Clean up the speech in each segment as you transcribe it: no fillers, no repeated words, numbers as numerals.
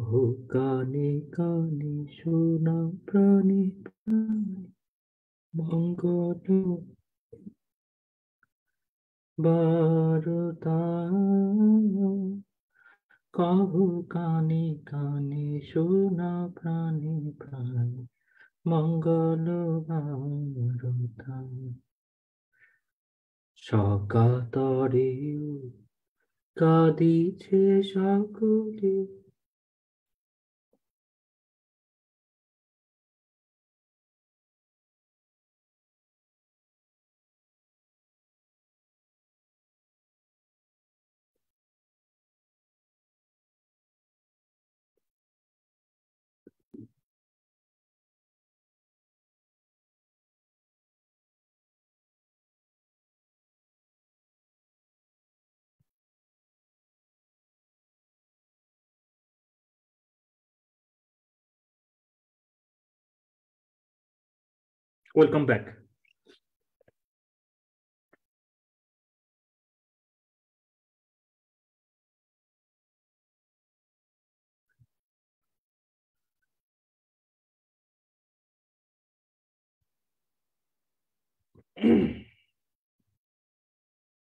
কহো কানে কানে শোনা প্রাণে প্রাণে মঙ্গল বারতা। কহো কানে কানে শোনা প্রাণে প্রাণে মঙ্গল বারতা। সকাতরে কাঁদিছে সকলে। Welcome back.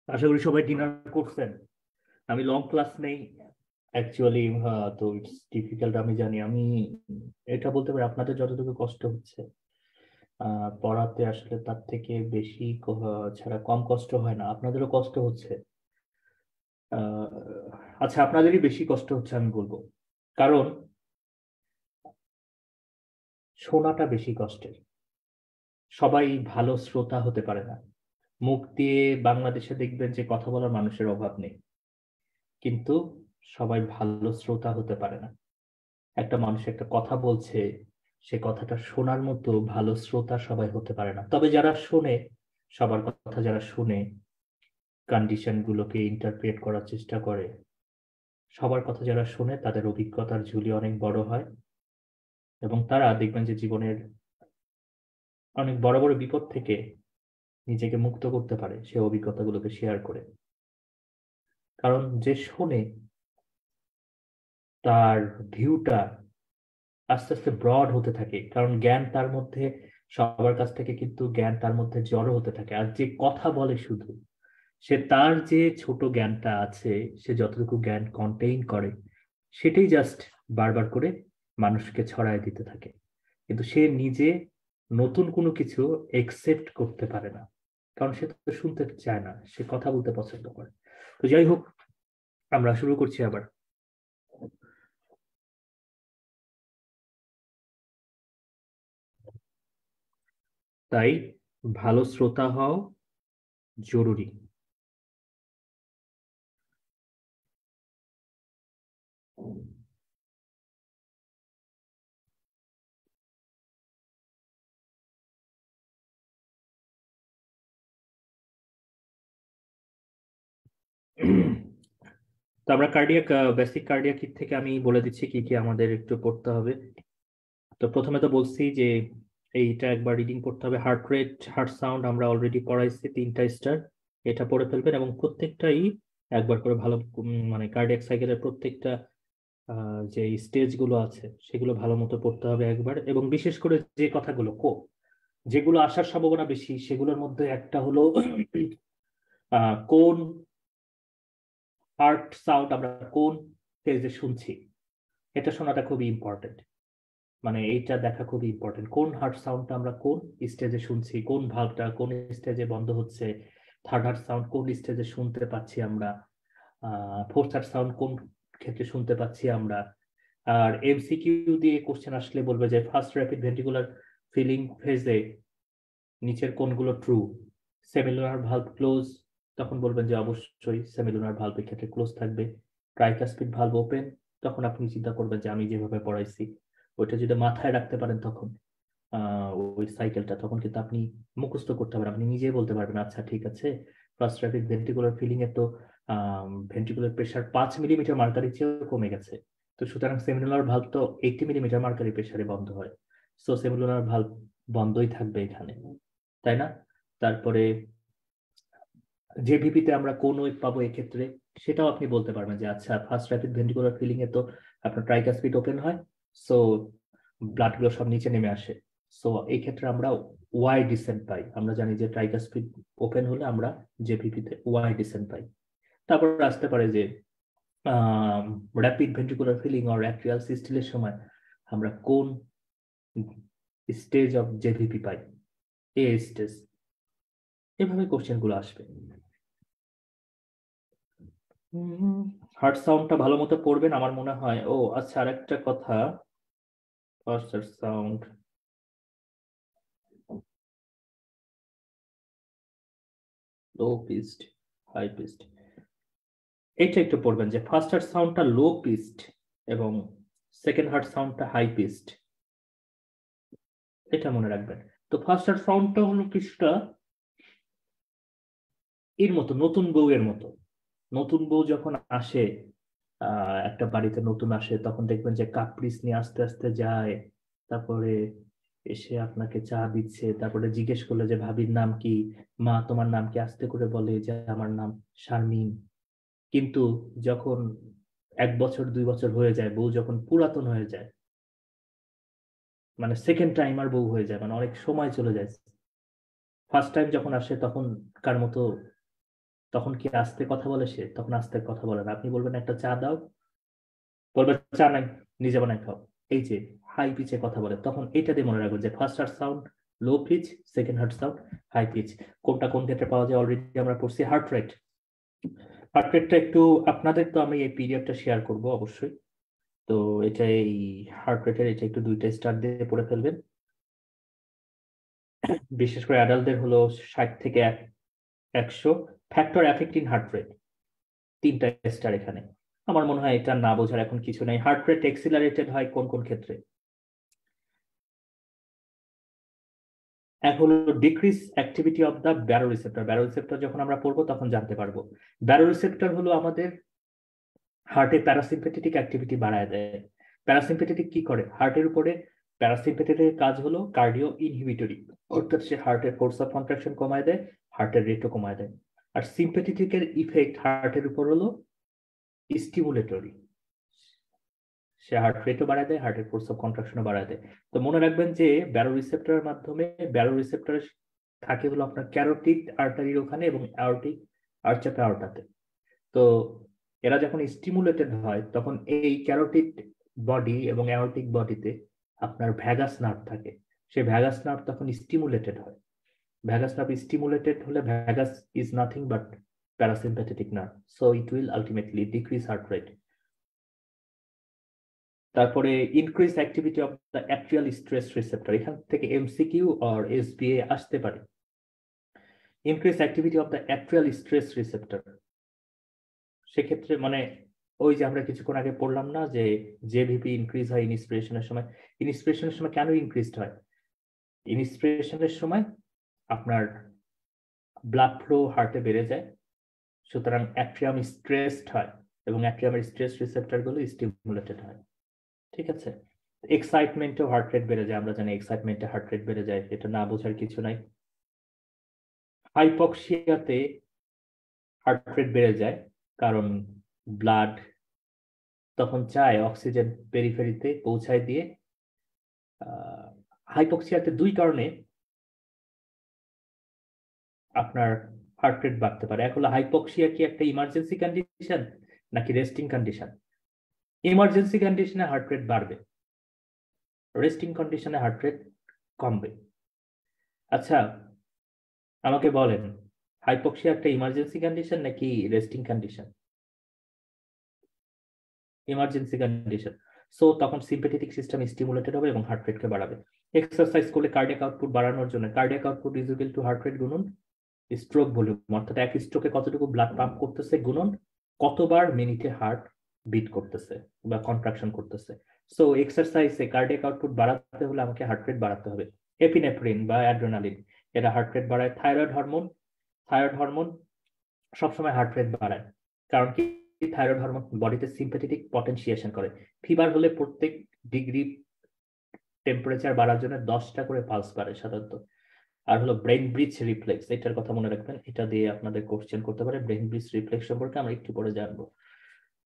আশা করি সবাই ডিনার করছেন। আমি লং ক্লাস নেই অ্যাকচুয়ালি, তো ইটস ডিফিকাল্ট, আমি জানি। আমি এটা বলতে পারি আপনাদের যতটুকু কষ্ট হচ্ছে পড়াতে, আসলে তার থেকে বেশি ছাড়া কম কষ্ট হয় না। আপনাদেরও কষ্ট হচ্ছে। আহ, আচ্ছা, আপনাদেরই বেশি কষ্ট হচ্ছে আমি বলবো, কারণ শোনাটা বেশি কষ্টের। সবাই ভালো শ্রোতা হতে পারে না। মুখ দিয়ে বাংলাদেশে দেখবেন যে কথা বলার মানুষের অভাব নেই, কিন্তু সবাই ভালো শ্রোতা হতে পারে না। একটা মানুষ একটা কথা বলছে, সে কথাটা শোনার মতো ভালো শ্রোতা সবাই হতে পারে না। তবে যারা শোনে, সবার কথা যারা শুনে, কন্ডিশন গুলোকে ইন্টারপ্রেট করার চেষ্টা করে, সবার কথা যারা শুনে, তাদের অভিজ্ঞতার ঝুলি অনেক বড় হয়, এবং তারা দেখবেন যে জীবনের অনেক বড় বড় বিপদ থেকে নিজেকে মুক্ত করতে পারে সে অভিজ্ঞতাগুলোকে শেয়ার করে। কারণ যে শোনে, তার ভিউটা আস্তে আস্তে ব্রড হতে থাকে, কারণ জ্ঞান তার মধ্যে, সবার কাছ থেকে কিন্তু জ্ঞান তার মধ্যে জড়ো হতে থাকে। আর যে কথা বলে শুধু, সে তার যে ছোট জ্ঞানটা আছে, সে যতটুকু জ্ঞান কন্টেইন করে, সেটাই জাস্ট বারবার করে মানুষকে ছড়ায় দিতে থাকে। কিন্তু সে নিজে নতুন কোনো কিছু একসেপ্ট করতে পারে না, কারণ সে তো শুনতে চায় না, সে কথা বলতে পছন্দ করে। তো যাই হোক, আমরা শুরু করছি আবার। তাই ভালো শ্রোতা হও জরুরি। তো আমরা কার্ডিয়াক, বেসিক কার্ডিয়াক কিট থেকে আমি বলে দিচ্ছি কি কি আমাদের একটু পড়তে হবে। তো প্রথমে তো বলছি যে এইটা একবার রিডিং করতে হবে। হার্ট রেট, হার্ট সাউন্ড আমরা অলরেডি পড়াইছি, 3টা স্টার। এটা পড়ে ফেলবেন, এবং প্রত্যেকটাই একবার করে ভালো, মানে কার্ডিয়াক সাইকেলের প্রত্যেকটা যে স্টেজ গুলো আছে সেগুলো ভালো মতো পড়তে হবে একবার। এবং বিশেষ করে যে কথাগুলো যেগুলো আসার সম্ভাবনা বেশি, সেগুলোর মধ্যে একটা হলো কোন হার্ট সাউন্ড আমরা কোন ফেজে শুনছি, এটা শোনাটা খুবই ইম্পর্টেন্ট। মানে এইটা দেখা খুবই ইম্পর্টেন্ট, কোন হার্ট সাউন্ডটা আমরা কোন স্টেজে শুনছি, কোন ভালভটা কোন স্টেজে বন্ধ হচ্ছে, থার্ড হার্ট সাউন্ড কোন স্টেজে শুনতে পাচ্ছি আমরা, ফোর্থ হার্ট সাউন্ড কোন ক্ষেত্রে শুনতে পাচ্ছি আমরা। আর এমসিকিউ দিয়ে কোশ্চেন আসলে বলবে যে ফার্স্ট র্যাপিড ভেন্ট্রিকুলার ফিলিং ফেজে নিচের কোনগুলো ট্রু। সেমিলুনার ভালভ ক্লোজ, তখন বলবেন যে অবশ্যই সেমিলুনার ভালভের ক্ষেত্রে ক্লোজ থাকবে। ট্রাইকাসপিড ভালভ ওপেন, তখন আপনি চিন্তা করবেন যে আমি যেভাবে পড়াইছি ওইটা যদি মাথায় রাখতে পারেন, তখন ওই সাইকেলটা তখন কিন্তু আপনি মুখস্থ করতে পারবেন, আপনি নিজেই বলতে পারবেন আচ্ছা ঠিক আছে, ফার্স্ট র্যাপিড ভেন্ট্রিকুলার ফিলিং এ তো ভেন্ট্রিকুলার প্রেশার 5 মিলিমিটার মার্কারির চেয়েও কমে গেছে। তো সুতরাং সেমিলুনার ভালভ তো 80 মিলিমিটার মার্কারি প্রেশারে বন্ধ হয়। সো সেমিলুনার ভালভ বন্ধই থাকবে এখানে, তাই না? তারপরে জেভিপিতে আমরা কোন ওয়েভ পাবো এক্ষেত্রে? সেটাও আপনি বলতে পারবেন যে আচ্ছা ফার্স্ট র্যাপিড ভেন্ট্রিকুলার ফিলিং এ তো আপনার ট্রাইকাসপিড ওপেন হয়, সো ব্লাড গুলো সব নিচে নেমে আসে। সো এই ক্ষেত্রে আমরা ওয়াই ডিসেন্ট পাই। আমরা জানি যে ট্রাইকাসপিড ওপেন হলে আমরা জেভিপি তে ওয়াই ডিসেন্ট পাই। তারপর আসতে পারে যে rapid ventricular filling or atrial সিস্টেলের সময় আমরা কোন স্টেজ অফ জেভিপি পাই, এ স্টেজ। এভাবে কোশ্চেন গুলো আসবে। হার্ট সাউন্ডটা ভালো মতো পড়বেন আমার মনে হয়। ও আচ্ছা, আরেকটা কথা, ফার্স্ট সাউন্ড লো পিচড, হাই পিচড, এটা একটু পড়বেন যে ফার্স্ট হার্ট সাউন্ডটা লো পিচড এবং সেকেন্ড হার্ট সাউন্ডটা হাই পিচড, এটা মনে রাখবেন। তো ফার্স্ট হার্ট সাউন্ডটা হলো কিছুটা এর মতো, নতুন বউয়ের মতো। নতুন বউ যখন আসে, একটা বাড়িতে নতুন আসে, তখন দেখবেন যে কাপ্রিস নিয়ে আস্তে আস্তে যায়, তারপরে এসে আপনাকে চা দিচ্ছে, তারপরে জিজ্ঞেস করলে যে ভাবির নাম কি, মা তোমার নাম কি, আস্তে করে বলে যে আমার নাম শারমিন। কিন্তু যখন 1 বছর 2 বছর হয়ে যায়, বউ যখন পুরাতন হয়ে যায়, মানে সেকেন্ড টাইমার বউ হয়ে যায়, মানে অনেক সময় চলে যায়, ফার্স্ট টাইম যখন আসে তখন কার মতো, তখন কি আস্তে কথা বলে সে, তখন আস্তে কথা বলে না। আপনি বলবেন একটা চা দাও, বলবে চা নাই, নিজে বানাই খাও। এই যে হাই পিচে কথা বলে, তখন এটা দিয়ে মনে রাখবো যে first heart sound low pitch, second heart sound high pitch. কোনটা কোন ক্ষেত্রে পাওয়া যায় অলরেডি আমরা পড়ছি। হার্ট রেট, হার্ট রেটটা একটু আপনাদের, তো আমি এই পিরিয়ডটা শেয়ার করব অবশ্যই। তো এটা এই হার্ট রেটের এটা একটু 2টা স্টার দিয়ে পড়ে ফেলবেন। বিশেষ করে অ্যাডাল্টদের হলো 60 থেকে 100। ফ্যাক্টর অ্যাফেক্টিং হার্ট রেট 3টা স্টার এখানে। আমার মনে হয় এটা না বোঝার এখন কিছু নেই। হার্ট রেট এক্সিলারেটেড হয় কোন কোন ক্ষেত্রে? এক হলো decrease activity of the baroreceptor. Baroreceptor যখন আমরা পড়বো তখন জানতে পারবো। ব্যারোরিসেপ্টর হলো আমাদের হার্টের প্যারাসিম্পেথেটিক অ্যাক্টিভিটি বাড়ায় দেয়। প্যারাসিম্পেথেটিক কি করে হার্টের উপরে? প্যারাসিম্পেথেটিক কাজ হলো কার্ডিও ইনহিবিটরি, অর্থাৎ সে হার্টের ফোর্স অফ কন্ট্রাকশন কমায় দেয়, হার্টের রেটও কমায় দেয়। আর সিম্পেথেটিকের ইফেক্ট হার্টের উপর হলো স্টিমুলেটরি, সে হার্ট রেটও বাড়ায় দেয়, হার্টের ফোর্স অফ কন্ট্রাকশনও বাড়ায় দেয়। তো মনে রাখবেন যে ব্যারো রিসেপ্টরের মাধ্যমে, ব্যারো রিসেপ্টর থাকে হলো আপনার ক্যারোটিড আর্টারির ওখানে এবং অ্যাওর্টিক আর্চ অফ অ্যাওর্টাতে। তো এরা যখন স্টিমুলেটেড হয় তখন এই ক্যারোটিড বডি এবং অ্যাওর্টিক বডিতে আপনার ভ্যাগাস নার্ভ থাকে, সেই ভ্যাগাস নার্ভ তখন স্টিমুলেটেড হয়। ভ্যাগাস নার্ভ স্টিমুলেটেড হলে vagus is nothing but parasympathetic nerve, so it will ultimately decrease heart rate. তারপরে increase activity of the atrial stretch receptor, এখান থেকে এমসিকিউ আর এসবিএ আসতে পারে। Increase activity of the atrial stretch receptor, সেক্ষেত্রে মানে ওই যে আমরা কিছুক্ষণ আগে পড়লাম না যে জেভিপি ইনক্রিজ হয় ইনস্পিরেশনের সময়। ইনস্পিরেশনের সময় কেন ইনক্রিজড হয়? ইনস্পিরেশনের সময় আপনার ব্লাড ফ্লো হার্টে বেড়ে যায়, সুতরাং অ্যাট্রিয়াম স্ট্রেসড হয় এবং অ্যাট্রিয়ামের স্ট্রেস রিসেপ্টর গুলো স্টিমুলেটেড হয়। ঠিক আছে। এক্সাইটমেন্টেও হার্ট রেট বেড়ে যায়, আমরা জানি এক্সাইটমেন্টে হার্ট রেট বেড়ে যায়, এটা না বোঝার কিছু নাই। হাইপক্সিয়াতে হার্ট রেট বেড়ে যায় কারণ ব্লাড তখন চায় অক্সিজেন পেরিফেরিতে পৌঁছায় দিয়ে। হাইপক্সিয়াতে 2 কারণে আপনার হার্ট রেট বাড়তে পারে। এক হলো হাইপক্সিয়া কি একটা ইমার্জেন্সি কন্ডিশন নাকি রেস্টিং কন্ডিশন? ইমার্জেন্সি কন্ডিশনে হার্ট রেট বাড়বে, রেস্টিং কন্ডিশনে হার্ট রেট কমবে। আচ্ছা আমাকে বলেন, হাইপক্সিয়া একটা ইমার্জেন্সি কন্ডিশন নাকি resting condition? Emergency condition. So তখন সিম্পেথেটিক সিস্টেম স্টিমুলেটেড হবে এবং হার্ট রেটকে বাড়াবে। এক্সারসাইজ করলে কার্ডিয়াক আউটপুট বাড়ানোর জন্য cardiac output is equal to heart rate গুণন স্ট্রোক ভলিউম, অর্থাৎ এক স্ট্রোকে কতটুকু ব্লাড পাম্প করতেছে গুণন কতবার মিনিটে হার্ট বিট করতেছে বা কন্ট্রাকশন করতেছে। সো এক্সারসাইজে কার্ডিয়াক আউটপুট বাড়াতে হলে আমাকে হার্ট রেট বাড়াতে হবে। এপিনেফ্রিন বা অ্যাড্রেনালিন এরা হার্ট রেট বাড়ায়। থাইরয়েড হরমোন, থাইরয়েড হরমোন সবসময় হার্ট রেট বাড়ায়, কারণ কি থাইরয়েড হরমোন বডিতে সিম্পেথেটিক পটেনশিয়েশন করে। ফিভার হলে প্রত্যেক ডিগ্রি টেম্পারেচার বাড়ার জন্য 10টা করে পালস বাড়ে সাধারণত। আর হলো ব্রেন ব্রিজ রিফ্লেক্স, এটার কথা মনে রাখবেন, এটা দিয়ে আপনাদের কোশ্চেন করতে পারে। ব্রেন ব্রিজ রিফ্লেক্স সম্পর্কে আমরা একটু পরে জানবো।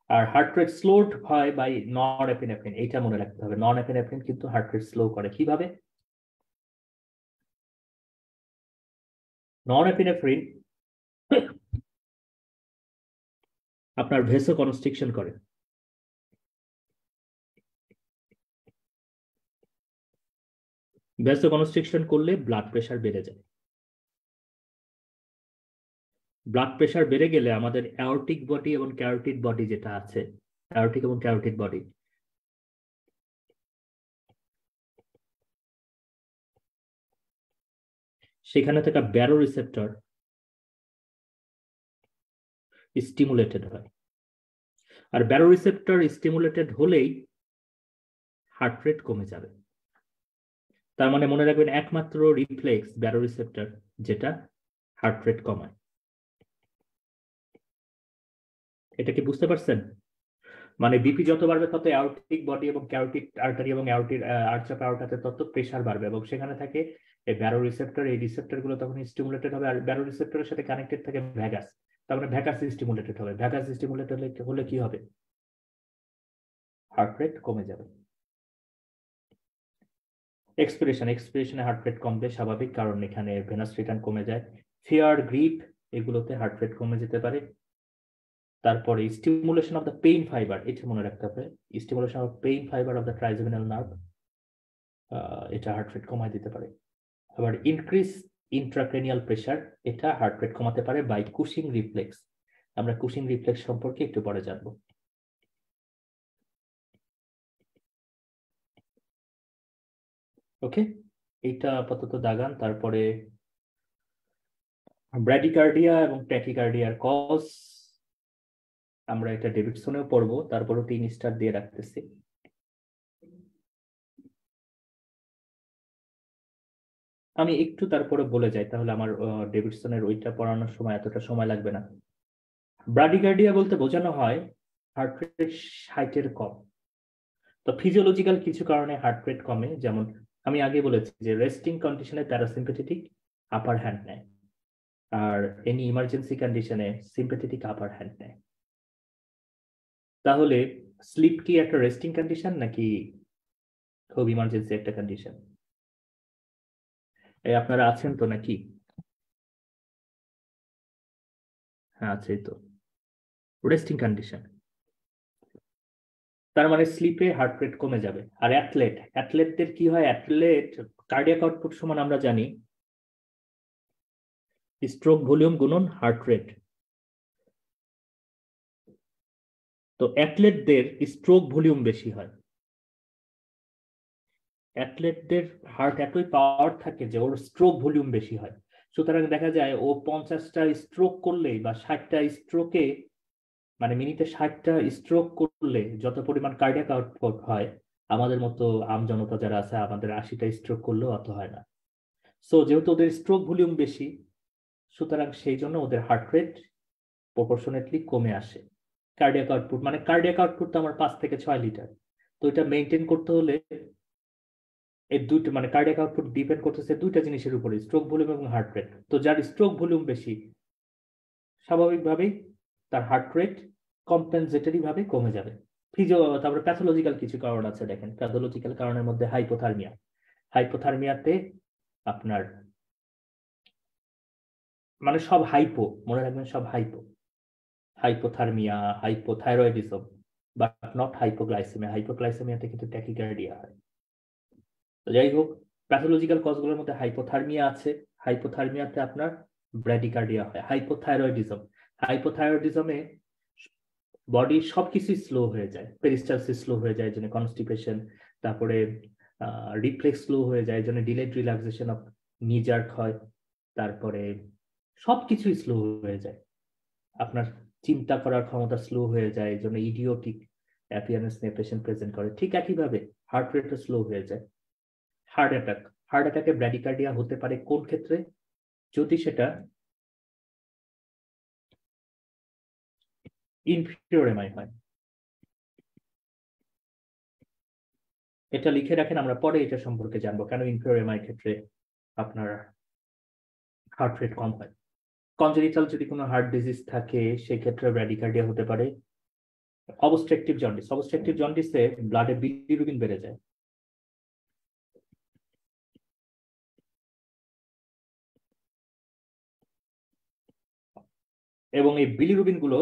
আর হার্ট রেট স্লোড হয় বাই নন এপিনেফ্রিন, এটা মনে রাখতে হবে। নন এপিনেফ্রিন কিন্তু হার্ট রেট স্লো করে। কিভাবে? নন এপিনেফ্রিন আপনার ভেসো কনস্ট্রিকশন করে। ভেসো কনস্ট্রিকশন করলে ব্লাড প্রেশার বেড়ে যায়। ব্লাড প্রেশার বেড়ে গেলে আমাদের অ্যাওর্টিক বডি এবং ক্যারোটিড বডি যেটা আছে, অ্যাওর্টিক এবং ক্যারোটিড বডি, সেখানে থাকা ব্যারো রিসেপ্টর স্টিমুলেটেড হয়। আর ব্যারো রিসেপ্টর স্টিমুলেটেড হলেই হার্ট রেট কমে যাবে। তার মানে মনে রাখবেন একমাত্র রিফ্লেক্স ব্যারো রিসেপ্টর যেটা হার্ট রেট কমায়। এটা কি বুঝতে পারছেন? মানে বিপি যত বাড়বে তত অ্যাওর্টিক বডি এবং ক্যারোটিড আর্টারি এবং অ্যাওর্টিড আর্চ অফ অ্যাওর্টাতে তত প্রেসার বাড়বে, এবং সেখানে থাকে এই ব্যারো রিসেপ্টর। এই রিসেপ্টর গুলো তখন স্টিমুলেটেড হবে, আর ব্যারো রিসেপ্টরের সাথে কানেক্টেড থাকে ভ্যাগাস। তার মানে ভ্যাগাস স্টিমুলেটেড হবে। ভ্যাগাস স্টিমুলেটেড হলে কি হবে? হার্ট রেট কমে যাবে। এক্সপিরেশনে হার্ট রেট কমবে স্বাভাবিক, কারণ এখানে ভেনাস রিটার্ন কমে যায়। ফিয়ার, গ্রিপ, এগুলোতে হার্ট রেট কমে যেতে পারে। তারপরে stimulation of the pain fibre, এটা মনে রাখতে হবে। Stimulation of pain fibre of the trigeminal nerve, এটা হার্ট রেট কমায় দিতে পারে। আবার ইনক্রিজ ইন্ট্রাক্রেনিয়াল প্রেসার, এটা হার্ট রেট কমাতে পারে বাই কুশিং রিফ্লেক্স। আমরা কুশিং রিফ্লেক্স সম্পর্কে একটু পরে জানবো। ওকে, এইটা আপাতত দাগান। তারপরে ব্র্যাডিকার্ডিয়া এবং ট্যাকিকার্ডিয়ার কজ, আমরা এটা ডেভিডসনেও পড়বো, তারপরও 3 স্টার দিয়ে রাখতেছি। আমি একটু তারপরে বলে যাই, তাহলে আমার ডেভিডসনের ওইটা পড়ানোর সময় এতটা সময় লাগবে না। ব্র্যাডিকার্ডিয়া বলতে বোঝানো হয় হার্ট রেট 60-এর কম। তো ফিজিওলজিক্যাল কিছু কারণে হার্ট রেট কমে, যেমন আমি আগে বলেছি যে রেস্টিং কন্ডিশনে প্যারাসিম্পেথেটিক আপার হ্যান্ড নেয়, আর এনি ইমার্জেন্সি কন্ডিশনে সিম্পেথেটিক আপার হ্যান্ড নেয়। তাহলে স্লিপ কি একটা রেস্টিং কন্ডিশন নাকি খুব ইমার্জেন্সি একটা কন্ডিশন? এই আপনারা আছেন তো নাকি? হ্যাঁ আছে তো, রেস্টিং কন্ডিশন। তার মানে স্লিপে হার্ট রেট কমে যাবে। আর অ্যাথলেটদের কি হয়? অ্যাথলেট কার্ডিয়াক আউটপুট সমান আমরা জানি স্ট্রোক ভলিউম গুণন হার্ট রেট। তো অ্যাথলেটদের স্ট্রোক ভলিউম বেশি হয়। অ্যাথলেটদের হার্ট এতই পাওয়ার থাকে যে ওর স্ট্রোক ভলিউম বেশি হয়। সুতরাং দেখা যায় ও 50টা স্ট্রোক করলেই বা 60টা স্ট্রোকে, মানে মিনিটে 60টা স্ট্রোক করলে যত পরিমাণ কার্ডিয়াক আউটপুট হয়, আমাদের মতো আমজনতা যারা আছে আমাদের 80টা স্ট্রোক করলেও অত হয় না। সো যেহেতু ওদের স্ট্রোক ভলিউম বেশি, সুতরাং সেই জন্য ওদের হার্ট রেট প্রপোর্শনেটলি কমে আসে। কার্ডিয়াক আউটপুট তো আমার 5 থেকে 6 লিটার। তো এটা মেনটেন করতে হলে এই দুইটা, মানে কার্ডিয়াক আউটপুট ডিপেন্ড করতেছে দুইটা জিনিসের উপরে, স্ট্রোক ভলিউম এবং হার্ট রেট। তো যার স্ট্রোক ভলিউম বেশি, স্বাভাবিকভাবেই তার হার্ট রেট কম্পেনসেটরি ভাবে কমে যাবে। তারপরে প্যাথোলজিক্যাল কিছু কারণ আছে, দেখেন প্যাথোলজিক্যাল কারণের মধ্যে হাইপোথার্মিয়া। হাইপোথার্মিয়াতে আপনার মানে সব হাইপো, মনে রাখবেন সব hypo. Hypothermia, hypothyroidism, but not hypoglycaemia. হাইপোগ্লাইসেমিয়াতে কিন্তু ট্যাকিকার্ডিয়া হয়। তো যাই হোক, প্যাথোলজিক্যাল কজগুলোর মধ্যে হাইপোথার্মিয়া আছে। হাইপোথার্মিয়াতে আপনার ব্র্যাডিকার্ডিয়া হয়। হাইপোথাইরয়েডিজমে বডির সবকিছুই স্লো হয়ে যায়, পেরিস্টালসিস স্লো হয়ে যায়, জন্য কনস্টিপেশন, তারপরে রিফ্লেক্স স্লো হয়ে যায়, জন্য ডিলেড রিল্যাক্সেশন অফ নি জার্ক হয়, তারপরে সবকিছুই স্লো হয়ে যায়। আপনার চিন্তা করার ক্ষমতা স্লো হয়ে যায়, এই জন্য ইডিওটিক অ্যাপিয়ারেন্স নিয়ে পেশেন্ট প্রেজেন্ট করে। ঠিক একইভাবে হার্ট রেটও স্লো হয়ে যায়। হার্ট অ্যাটাক, হার্ট অ্যাটাকে ব্র্যাডিকার্ডিয়া হতে পারে কোন ক্ষেত্রে? যদি সেটা ইনফিরিয়র এমআই হয়। এটা লিখে রাখেন, আমরা পরে এটা সম্পর্কে জানবো কেন ইনফিরিয়র এমআই ক্ষেত্রে আপনার হার্ট রেট কম হয়। কনজেনিটাল যদি কোনো হার্ট ডিজিজ থাকে সেক্ষেত্রে ব্র্যাডিকার্ডিয়া হতে পারে। অবস্ট্রাকটিভ জন্ডিসে ব্লাডে বিলিরুবিন বেড়ে যায়। এবং এই বিলিরুবিন গুলো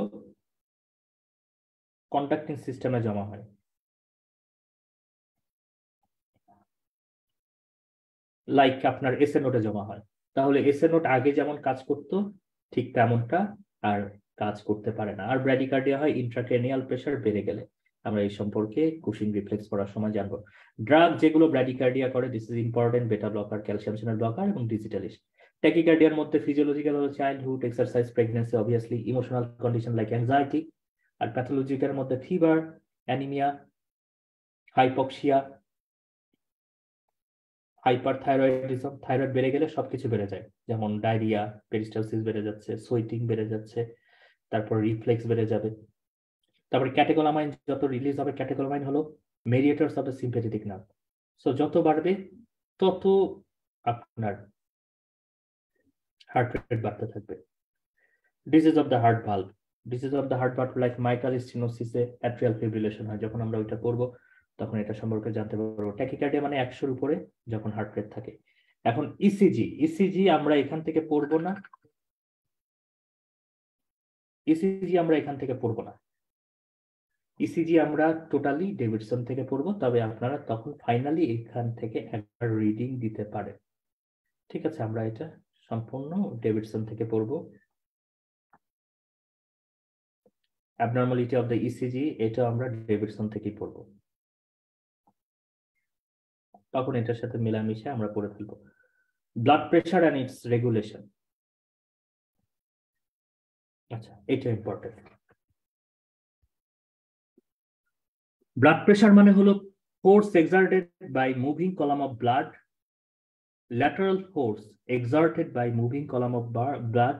কন্ডাক্টিং সিস্টেমে জমা হয়, লাইক আপনার এসএ নোটে জমা হয়। তাহলে এসএ নোট আগে যেমন কাজ করতো ঠিক তেমনটা আর কাজ করতে পারে না। আর ব্র্যাডিকার্ডিয়া হয় ইন্ট্রাক্রেনিয়াল প্রেসার বেড়ে গেলে। আমরা এই সম্পর্কে কুশিং রিফ্লেক্স পড়ার সময় জানবো। ড্রাগ যেগুলো ব্র্যাডিকার্ডিয়া করে, this is important: beta blocker, calcium channel blocker এবং ডিজিটালিস্ট। ট্যাকিকার্ডিয়ার মধ্যে ফিজিওলজিক্যাল হলো childhood, exercise, pregnancy, obviously emotional condition like anxiety. আর প্যাথোলজিক্যাল মধ্যে fever, anaemia, hypoxia, hyperthyroidism, thyroid বেড়ে গেলে সবকিছু বেড়ে যায়, যেমন ডায়রিয়া, পেরিস্টালসিস বেড়ে যাচ্ছে, সোয়েটিং বেড়ে যাচ্ছে, তারপর রিফ্লেক্স বেড়ে যাবে। তারপরে ক্যাটেকোলামাইন যত রিলিজ হবে, ক্যাটেকোলামাইন হলো mediators of the sympathetic nerve. So যত বাড়বে তত আপনার হার্ট রেট বাড়তে থাকবে। Disease of the heart valve, like mitral স্টেনোসিসে অ্যাট্রিয়াল ফিব্রিলেশন হয়। যখন আমরা ওইটা করব তখন এটা সম্পর্কে জানতে পারবো। ট্যাকিকার্ডিয়া মানে 100-র উপরে যখন হার্ট রেট থাকে। এখন ইসিজি আমরা এখান থেকে পড়বো না, ইসিজি আমরা টোটালি ডেভিডসন থেকে পড়বো। তবে আপনারা তখন ফাইনালি এখান থেকে একবার রিডিং দিতে পারেন। ঠিক আছে, আমরা এটা সম্পূর্ণ ডেভিডসন থেকে পড়বো। অ্যাবনর্মালিটি অফ দ্য ইসিজি এটা আমরা ডেভিডসন থেকেই পড়বো, তখন এটার সাথে মিলামিশে আমরা পড়ে ফেলবো। Blood pressure and its regulation, আচ্ছা এটা ইম্পর্টেন্ট। ব্লাড প্রেশার মানে হলো force exerted by moving column of blood, lateral force exerted by moving column of blood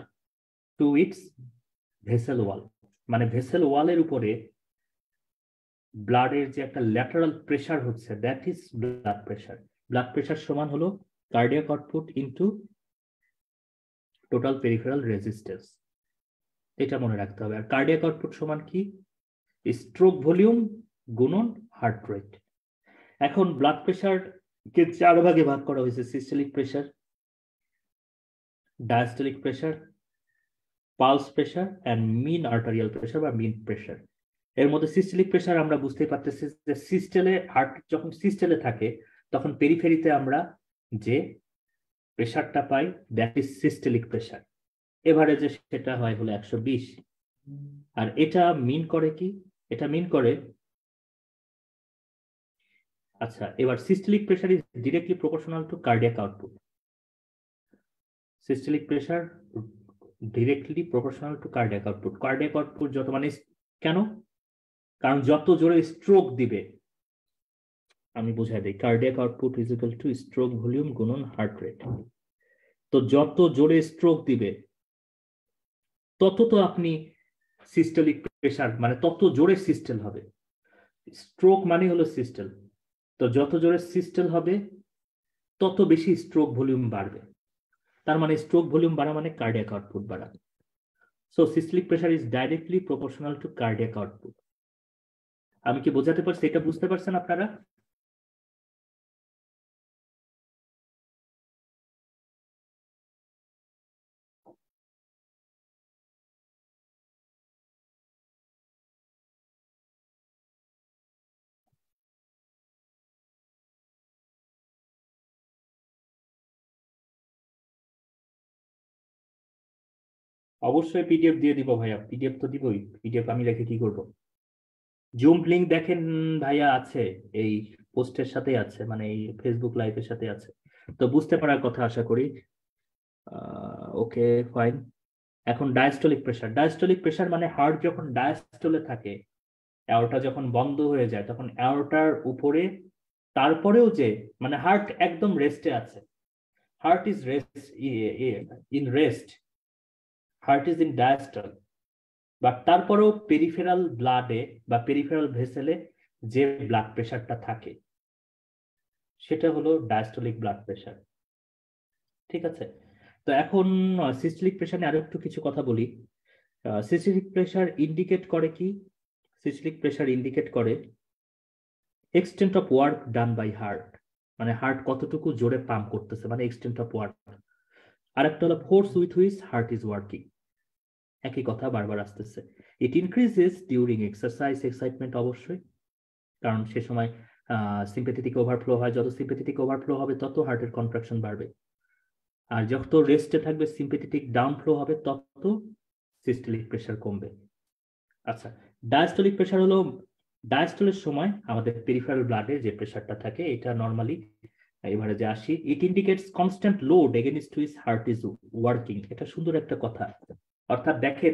to its vessel wall. মানে ভেসেল ওয়ালের উপরে ব্লাডের যে একটা ল্যাটারাল প্রেশার হচ্ছে, that is blood pressure. Blood pressure সমান হলো cardiac output into total peripheral resistance, এটা মনে রাখতে হবে। আর কার্ডিয়াক আউটপুট সমান কি? স্ট্রোক ভলিউম গুণন হার্ট রেট। এখন ব্লাড প্রেশার কে 4 ভাগে ভাগ করা হয়েছে: systolic pressure, diastolic pressure, pulse pressure and mean arterial pressure বা মিন প্রেশার। এর মধ্যে সিস্টেলিক প্রেশার আমরা বুঝতেই পারতেছি যে সিস্টেলে, হার্ট যখন সিস্টেলে থাকে তখন পেরিফেরিতে আমরা যে প্রেশারটা পাই দ্যাট ইজ সিস্টেলিক প্রেশার। এভারেজে সেটা হয় হলো 120। আর এটা মিন করে কি? এটা মিন করে, আচ্ছা এবার systolic pressure is directly proportional to cardiac output. Systolic pressure directly proportional to cardiac output. Cardiac output যত, মানে কেন? কারণ যত জোরে স্ট্রোক দিবে, আমি বুঝাই দিই, cardiac output is equal to stroke volume গুণন হার্ট রেট। তো যত জোরে স্ট্রোক দিবে তত তো আপনি সিস্টেলিক প্রেশার, মানে তত জোরে সিস্টেল হবে। স্ট্রোক মানে হলো সিস্টেল, তো যত জোরে সিস্টেল হবে তত বেশি স্ট্রোক ভলিউম বাড়বে। তার মানে স্ট্রোক ভলিউম বাড়া মানে কার্ডিয়াক আউটপুট বাড়া। So systolic pressure is directly proportional to cardiac output. আমি কি বোঝাতে পারছি? এটা বুঝতে পারছেন আপনারা? অবশ্যই পিডিএফ দিয়ে দিব ভাইয়া, পিডিএফ তো দিবই। পিডিএফ আমি রেখে কি করব? জুম লিংক দেখেন ভাইয়া, আছে এই পোস্টের সাথে আছে, মানে এই ফেসবুক লাইভের সাথে আছে, তো বুঝতে পারার কথা আশা করি। Okay fine. এখন ডায়াস্টলিক প্রেশার মানে হার্ট যখন ডায়াস্টলে থাকে, অ্যাওর্টা যখন বন্ধ হয়ে যায়, তখন অ্যাওর্টার উপরে তারপরেও যে, মানে হার্ট একদম রেস্টে আছে, heart is rest, heart is in diastole, but তারপরেও পেরিফেরাল ব্লাডে বা পেরিফেরাল ভেসেলে যে ব্লাড প্রেশারটা থাকে সেটা হলো ডায়াস্টলিক ব্লাড প্রেশার। ঠিক আছে, তো এখন সিস্টেলিক প্রেশার নিয়ে আরো একটু কিছু কথা বলি। সিস্টেলিক প্রেশার ইন্ডিকেট করে কি? সিস্টেলিক প্রেশার ইন্ডিকেট করে extent of work done by heart, মানে হার্ট কতটুকু জোরে পাম্প করতেছে, মানে এক্সটেন্ট অফ ওয়ার্ক। আর একটা হলো force with which heart is working, একই কথা বারবার আসতেছে। It increases during exercise, excitement অবশ্যই, কারণ সে সময় সিম্পেথেটিক ওভারফ্লো হয়, যত সিম্পেথেটিক ওভারফ্লো হবে তত হার্টের কন্ট্রাকশন বাড়বে, আর যত রেস্টে থাকবে সিম্পেথেটিক ডাউনফ্লো হবে তত সিস্টেলিক প্রেশার কমবে। আচ্ছা, ডায়াস্টলিক প্রেশার হলো ডায়াস্টলের সময় আমাদের পেরিফেরাল ব্লাডে যে প্রেশারটা থাকে এটা নর্মালি এবারে যে আসি, ইট indicates constant load against which heart is working. এটা সুন্দর একটা কথা। অর্থাৎ দেখেন,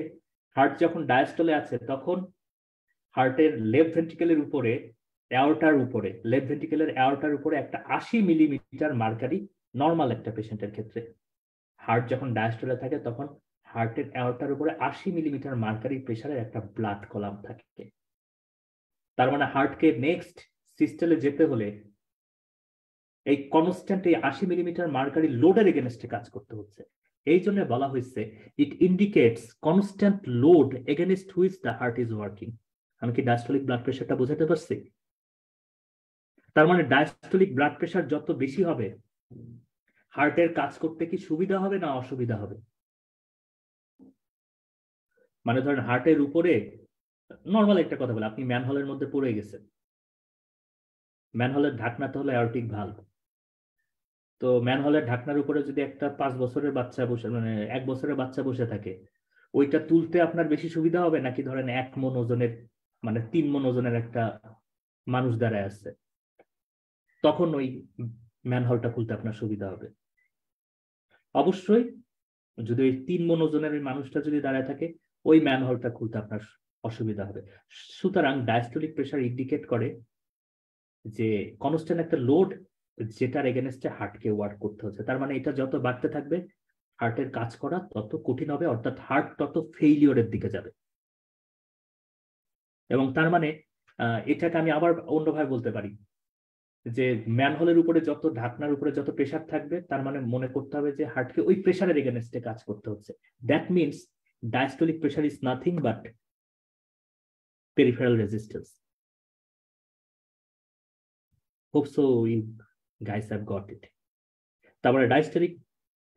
হার্ট যখন ডায়াস্টলে আছে তখন হার্টের লেফট ভেন্ট্রিকেলের উপরে, অ্যাওর্টার উপরে, লেফট ভেন্ট্রিকেলের অ্যাওর্টার উপরে একটা 80 মিলিমিটার মার্কারি নর্মাল একটা পেশেন্টের ক্ষেত্রে। হার্ট যখন ডায়াস্টলে থাকে তখন হার্টের অ্যাওর্টার উপরে 80 মিলিমিটার মার্কারি প্রেশারের একটা ব্লাড কলাম থাকে। তার মানে হার্টকে নেক্সট সিস্টেলে যেতে হলে এই কনস্ট্যান্ট এই 80 মিলিমিটার মার্কারি লোডের এগেনস্টে কাজ করতে হচ্ছে। এই জন্য বলা হয়েছে ইট indicates constant load against which the heart is working. আমি কি ডায়াস্টলিক ব্লাড প্রেশারটা বোঝাতে পারছি? তার মানে ডায়াস্টলিক ব্লাড প্রেশার যত বেশি হবে হার্টের কাজ করতে কি সুবিধা হবে না অসুবিধা হবে? মানে ধরেন হার্টের উপরে নর্মাল একটা কথা বলে, আপনি ম্যানহোলের মধ্যে পড়ে গেছেন, ম্যানহোলের ঢাকনাটা হলো অ্যাওর্টিক ভালভ। তো ম্যানহোলের ঢাকনার উপরে যদি একটা 5 বছরের বাচ্চা বসে, মানে 1 বছরের বাচ্চা বসে থাকে, ওইটা তুলতে আপনার বেশি সুবিধা হবে নাকি ধরেন 1 মণ ওজনের, মানে 3 মণ ওজনের একটা মানুষ দাঁড়ায় আছে, তখন ওই ম্যানহোলটা খুলতে আপনার সুবিধা হবে? অবশ্যই যদি ওই 3 মণ ওজনের ওই মানুষটা যদি দাঁড়ায় থাকে, ওই ম্যানহোলটা খুলতে আপনার অসুবিধা হবে। সুতরাং ডায়াস্টলিক প্রেশার ইন্ডিকেট করে যে কনস্ট্যান্ট একটা লোড যেটার এগেনস্টে হার্টকে ওয়ার্ক করতে হচ্ছে। তার মানে এটা যত বাড়তে থাকবে হার্টের কাজ করা তত কঠিন হবে, অর্থাৎ হার্ট তত ফেইলিওরের দিকে যাবে। এবং তার মানে এটাকে আমি আবার অন্যভাবে বলতে পারি যে ম্যানহোলের উপরে যত, ঢাকনার উপরে যত প্রেশার থাকবে, তার মানে মনে করতে হবে যে হার্টকে ওই প্রেশারের এগেনস্টে কাজ করতে হচ্ছে। That means diastolic pressure is nothing but peripheral resistance. Hope so you guys have got it. তারপরে diastolic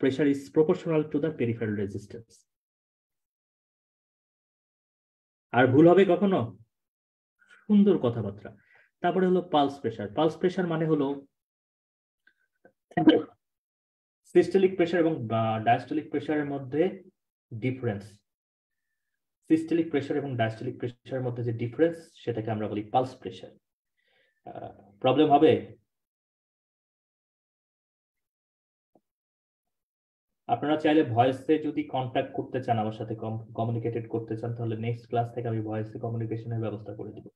pressure is proportional to the peripheral resistance. আর ভুল হবে কখনো? সুন্দর কথাবার্তা। তারপরে হলো পালস প্রেশার। পালস প্রেশার মানে হলো সিস্টেলিক প্রেশার এবং ডায়াস্টলিক প্রেশারের মধ্যে ডিফারেন্স। সিস্টেলিক প্রেশার এবং ডায়াস্টলিক প্রেশারের মধ্যে যে ডিফারেন্স সেটাকে আমরা বলি পালস প্রেশার। প্রবলেম হবে? আপনারা চাইলে ভয়েসে যদি কন্ট্যাক্ট করতে চান, আমার সাথে কমিউনিকেটেড করতে চান, তাহলে নেক্সট ক্লাস থেকে আমি ভয়েসে কমিউনিকেশনের ব্যবস্থা করে দিব।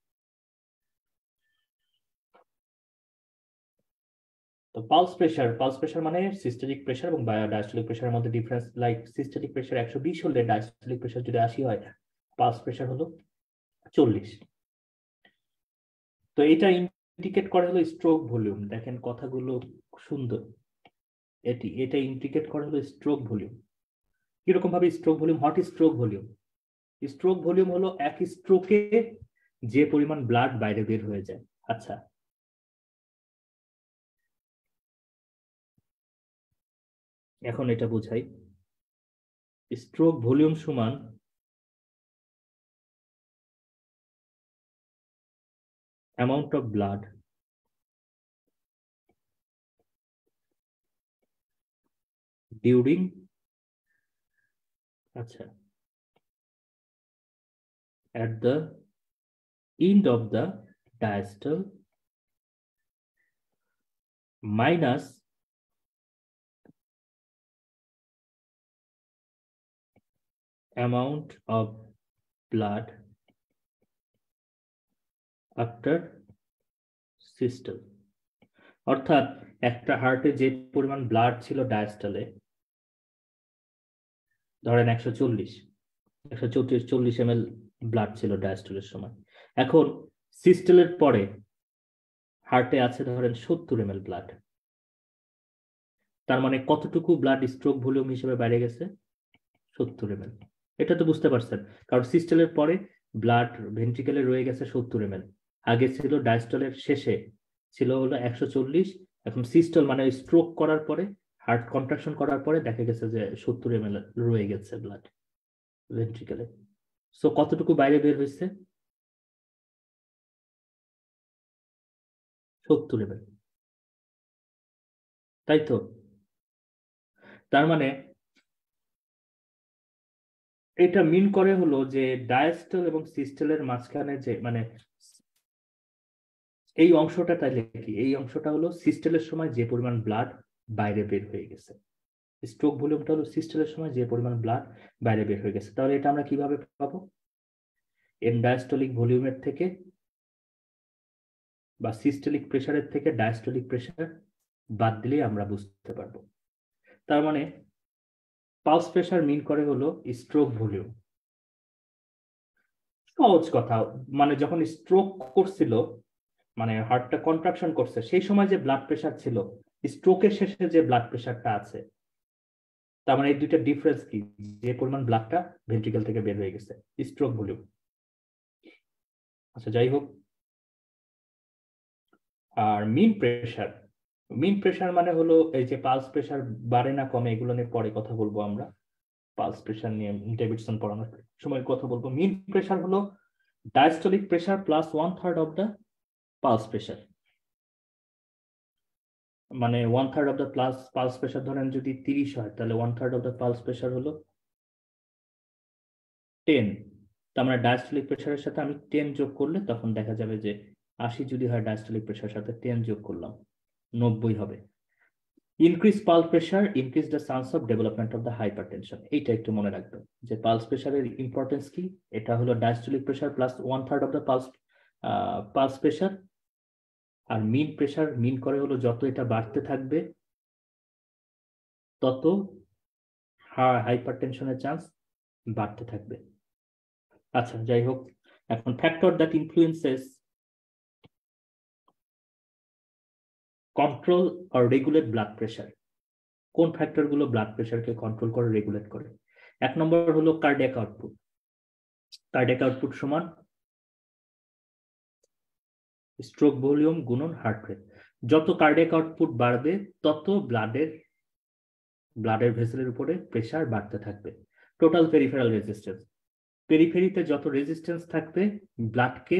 তো পালস প্রেশার মানে সিস্টেলিক প্রেশার এবং ডায়াস্টলিক প্রেশারের মধ্যে ডিফারেন্স। লাইক সিস্টেলিক প্রেশার 120 হলে ডায়াস্টলিক প্রেশার যদি 80 হয়, পালস প্রেশার হলো 40। তো এটা ইন্ডিকেট করে হলো স্ট্রোক ভলিউম। দেখেন কথাগুলো সুন্দর। এটা ইন্ডিকেট করে হলো স্ট্রোক ভলিউম। কিরকম ভাবে stroke volume? What is stroke volume? Stroke volume হলো এক স্ট্রোকে যে পরিমাণ ব্লাড বাইরে বের হয়ে যায়। আচ্ছা, এখন এটা বোঝাই। স্ট্রোক ভলিউম সমান amount of blood during, আচ্ছা, at the end of the diastole minus amount of blood after systole। অর্থাৎ একটা হার্টে যে পরিমাণ ব্লাড ছিল ডায়াস্টলে, ধরেন 140 ml ব্লাড ছিল ডায়াস্টলের সময়, এখন সিস্টেলের পরে হার্টে আছে ধরেন 70 ml ব্লাড। তার মানে কতটুকু ব্লাড স্ট্রোক ভলিউম হিসেবে বাইরে গেছে? 70 ml। এটা তো বুঝতে পারছেন, কারণ সিস্টেলের পরে ব্লাড ভেন্ট্রিকেলে রয়ে গেছে 70 ml। আগে ছিল ডায়াস্টলের শেষে ছিল হলো 140। এখন সিস্টল মানে স্ট্রোক করার পরে, হার্ট কন্ট্রাকশন করার পরে দেখা গেছে যে 70 ml রয়ে গেছে ব্লাড ভেন্ট্রিকেলে। সো কতটুকু বাইরে বের হয়েছে? 70 ml, তাই তো? তার মানে এটা মিন করে হলো যে ডায়াস্টল এবং সিস্টেলের মাঝখানে যে মানে এই অংশটা, তাইলে কি এই অংশটা হলো সিস্টেলের সময় যে পরিমাণ ব্লাড বাইরে বের হয়ে গেছে। স্ট্রোক ভলিউমটা হলো সিস্টেলের সময় যে পরিমাণ ব্লাড বাইরে বের হয়ে গেছে। তাহলে এটা আমরা কিভাবে পাবো? এন ডায়াস্টলিক ভলিউমের থেকে বা সিস্টেলিক প্রেসারের থেকে ডায়াস্টলিক প্রেসার বাদ দিলেই আমরা বুঝতে পারবো। তার মানে পালস প্রেসার মিন করে হলো স্ট্রোক ভলিউম। সহজ কথা, মানে যখন স্ট্রোক করছিল, মানে হার্টটা কন্ট্রাকশন করছে, সেই সময় যে ব্লাড প্রেসার ছিল, স্ট্রোকের শেষে যে ব্লাড প্রেসারটা আছে, তার মানে এই দুইটা ডিফারেন্স কি? যে পরিমাণ ব্লাডটা ভেন্ট্রিকেল থেকে বের হয়ে গেছে, স্ট্রোক ভলিউম। আচ্ছা, যাই হোক। আর মিন প্রেসার মানে হলো এই যে পালস প্রেসার বাড়ে না কমে, এগুলো নিয়ে পরে কথা বলবো আমরা। পালস প্রেসার নিয়ে ডেভিডসন পড়ানোর সময় কথা বলবো। মিন প্রেসার হলো diastolic pressure plus 1/3 of the pulse pressure. মানে 1/3 অফ দ্য পালস প্রেসার ধরেন যদি 30 হয়, তাহলে 1/3 অফ দ্য পালস প্রেসার হলো 10। তার মানে ডায়াস্টলিক প্রেসারের সাথে আমি 10 যোগ করলে তখন দেখা যাবে যে 80 যদি হয়, ডায়াস্টলিক প্রেসারের সাথে 10 যোগ করলাম 90 হবে। Increase pulse pressure increase the chance of development of the hypertension. এইটা একটু মনে রাখবেন যে পালস প্রেসারের ইম্পর্টেন্স কি। এটা হলো diastolic pressure plus 1/3 of the pulse pressure. আর মিন প্রেসার মিন করে হলো যত এটা বাড়তে থাকবে তত হাইপারটেনশনের চান্স বাড়তে থাকবে। আচ্ছা, যাই হোক। এখন ফ্যাক্টর দ্যাট ইনফ্লুয়েন্সেস কন্ট্রোল আর রেগুলেট ব্লাড প্রেসার। কোন ফ্যাক্টরগুলো ব্লাড প্রেসারকে কন্ট্রোল করে, রেগুলেট করে? 1 নম্বর হলো কার্ডিয়াক আউটপুট। কার্ডিয়াক আউটপুট সমান স্ট্রোক ভলিউম গুণন হার্ট রেট। যত কার্ডিয়াক আউটপুট বাড়বে তত ব্লাডের ভেসেলের উপরে প্রেসার বাড়তে থাকবে। টোটাল পেরিফেরাল রেজিস্ট্যান্স, পেরিফেরিতে যত রেজিস্ট্যান্স থাকবে ব্লাডকে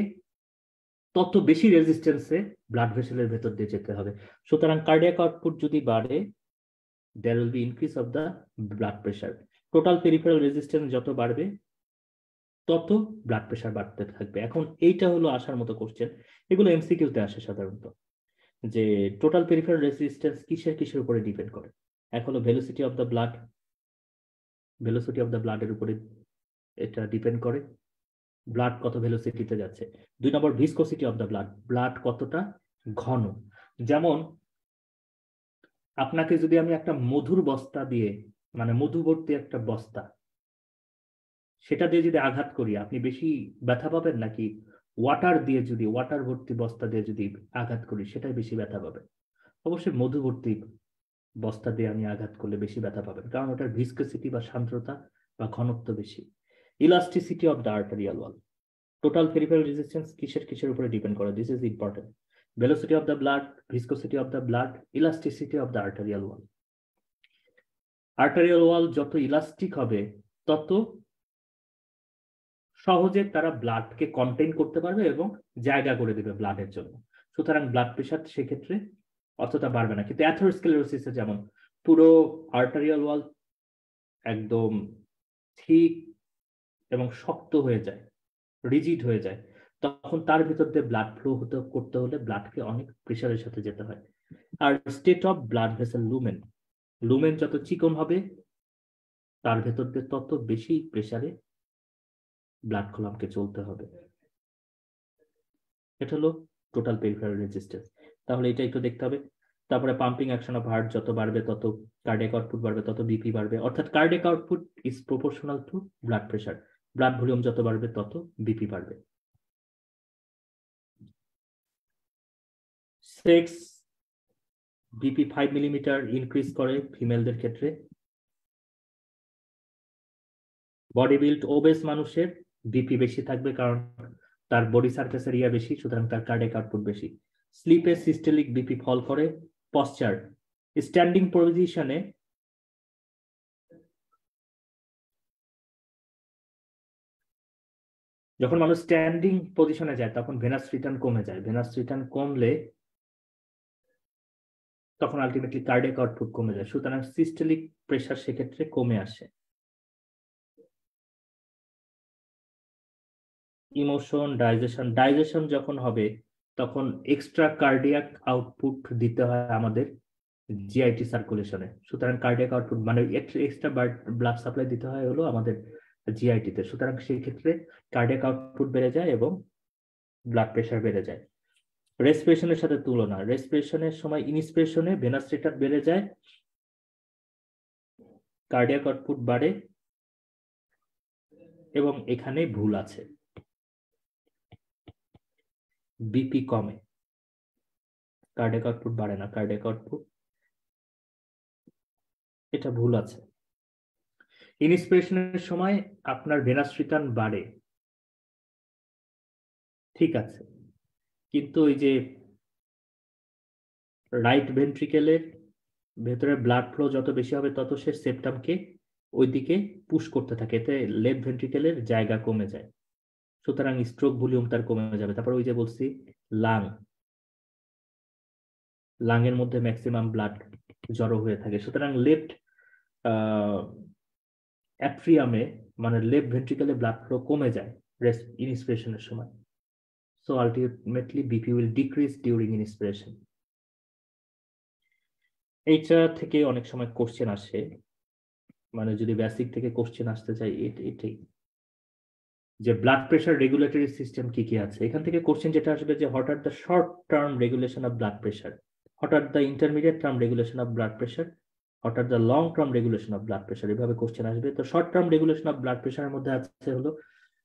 তত বেশি রেজিস্ট্যান্সে ব্লাড ভেসেলের ভেতর দিয়ে যেতে হবে। সুতরাং কার্ডিয়াক আউটপুট যদি বাড়ে, there will be increase of the blood pressure. Total peripheral resistance যত বাড়বে তত ব্লাড প্রেসার বাড়তে থাকবে। এখন এইটা হলো আসার মতো কোশ্চেন, এগুলো এমসিকিউতে আসে সাধারণত, যে টোটাল পেরিফেরাল রেজিস্ট্যান্স কিসের উপরে ডিপেন্ড করে? এক হলো velocity of the blood, velocity of the ব্লাডের উপরে এটা ডিপেন্ড করে, ব্লাড কত ভেলোসিটিতে যাচ্ছে। 2 নম্বর viscosity of the blood, blood কতটা ঘন। যেমন আপনাকে যদি আমি একটা মধুর বস্তা দিয়ে, মানে মধুবর্তী একটা বস্তা, সেটা দিয়ে যদি আঘাত করি, আপনি বেশি ব্যথা পাবেন নাকি ওয়াটার দিয়ে, যদি ওয়াটার ভর্তি বস্তা দিয়ে যদি আঘাত করি সেটাই বেশি ব্যথা পাবেন? অবশ্যই মধুবর্তী বস্তা দিয়ে আমি আঘাত করলে বেশি ব্যথা পাবেন, কারণ ওটার ভিসকোসিটি বা সান্দ্রতা বা ঘনত্ব বেশি। Elasticity of the arterial wall, total peripheral resistance কিসের উপরে ডিপেন্ড করে? This is important. Velocity of the blood, viscosity of the blood, elasticity of the arterial wall. Arterial wall যত ইলাস্টিক হবে তত সহজে তারা ব্লাডকে কন্টেইন করতে পারবে এবং জায়গা করে দেবে ব্লাডের জন্য। সুতরাং ব্লাড প্রেশার সেক্ষেত্রে অতটা বাড়বে না। কিন্তু অ্যাথেরোস্ক্লেরোসিসে যেমন পুরো আর্টারিয়াল ওয়াল একদম ঠিক এবং শক্ত হয়ে যায়, রিজিড হয়ে যায়, তখন তার ভিতর দিয়ে ব্লাড ফ্লো করতে হলে ব্লাডকে অনেক প্রেশারের সাথে যেতে হয়। আর state of blood vessel lumen, lumen যত চিকন হবে তার ভেতর দিয়ে তত বেশি প্রেশারে ব্লাড কলামকে চলতে হবে। এটা হলো টোটাল পেরিফেরাল রেজিস্ট্যান্স। তাহলে এটা একটু দেখতে হবে। তারপরে পাম্পিং অ্যাকশন অফ হার্ট যত বাড়বে তত কার্ডিয়াক আউটপুট বাড়বে, তত বিপি বাড়বে। অর্থাৎ cardiac output is proportional to blood pressure. Blood volume যত বাড়বে তত বিপি বাড়বে। সেক্স বিপি 5 মিলিমিটার ইনক্রিজ করে ফিমেলদের ক্ষেত্রে। বডি বিল্ড ওবেস মানুষের বিপি বেশি থাকবে, কারণ তার বডি সারফেস এরিয়া বেশি, সুতরাং তার কার্ডিয়াক আউটপুট বেশি। স্লিপে সিস্টেলিক বিপি ফল করে। পশ্চার, স্ট্যান্ডিং পজিশনে যখন মানুষ স্ট্যান্ডিং পজিশনে যায় তখন ভেনাস রিটার্ন কমে যায়। ভেনাস রিটার্ন কমলে তখন আলটিমেটলি কার্ডিয়াক আউটপুট কমে যায়, সুতরাং সিস্টেলিক প্রেসার সেক্ষেত্রে কমে আসে। ইমোশন, ডাইজেশন যখন হবে তখন এক্সট্রা কার্ডিয়াক আউটপুট দিতে হয় আমাদের জিআইটি সার্কুলেশনে, সুতরাং কার্ডিয়াক আউটপুট মানে এক্সট্রা ব্লাড সাপ্লাই দিতে হয় হলো আমাদের জিআইটি তে, সুতরাং সেই ক্ষেত্রে কার্ডিয়াক আউটপুট বেড়ে যায় এবং ব্লাড প্রেশার বেড়ে যায়। রেসপিরেশনের সাথে তুলনা, রেসপিরেশনের সময় ইনস্পিরেশনে ভেনাস রেট বেড়ে যায়, কার্ডিয়াক আউটপুট বাড়ে, এবং এখানে ভুল আছে, বিপি কমে, কার্ডিয়াক আউটপুট বাড়ে না, কার্ডিয়াক আউটপুট, এটা ভুল আছে। ইনস্পিরেশনের সময় আপনার ভেনাস রিটার্ন বাড়ে, ঠিক আছে, কিন্তু ওই যে রাইট ভেন্ট্রিকেলের ভেতরে ব্লাড ফ্লো যত বেশি হবে তত সে সেপ্টামকে ওইদিকে পুশ করতে থাকে, এতে লেফট ভেন্ট্রিকেলের জায়গা কমে যায়, সুতরাং স্ট্রোক ভলিউম তার কমে যাবে। তারপর ওই যে বলছি লাংয়ের মধ্যে ম্যাক্সিমাম ব্লাড জড়ো হয়ে থাকে, সুতরাং লেফট অ্যাট্রিয়ামে মানে লেফট ভেন্ট্রিকেলে ব্লাড ফ্লো কমে যায় ইনস্পিরেশনের সময়, so ultimately BP will decrease during inspiration. এইটা থেকে অনেক সময় কোশ্চেন আসে, মানে যদি বেসিক থেকে কোশ্চেন আসতে চাই এটাই যে ব্লাড প্রেশার রেগুলেটরি সিস্টেম কি কি আছে। এখান থেকে কোশ্চেন যেটা আসবে যে what are the short term regulation of blood pressure, what are the intermediate term regulation of blood pressure, what are the long term regulation of blood pressure, এভাবে question আসবে। তো short term regulation of blood প্রেশারের মধ্যে আছে হলো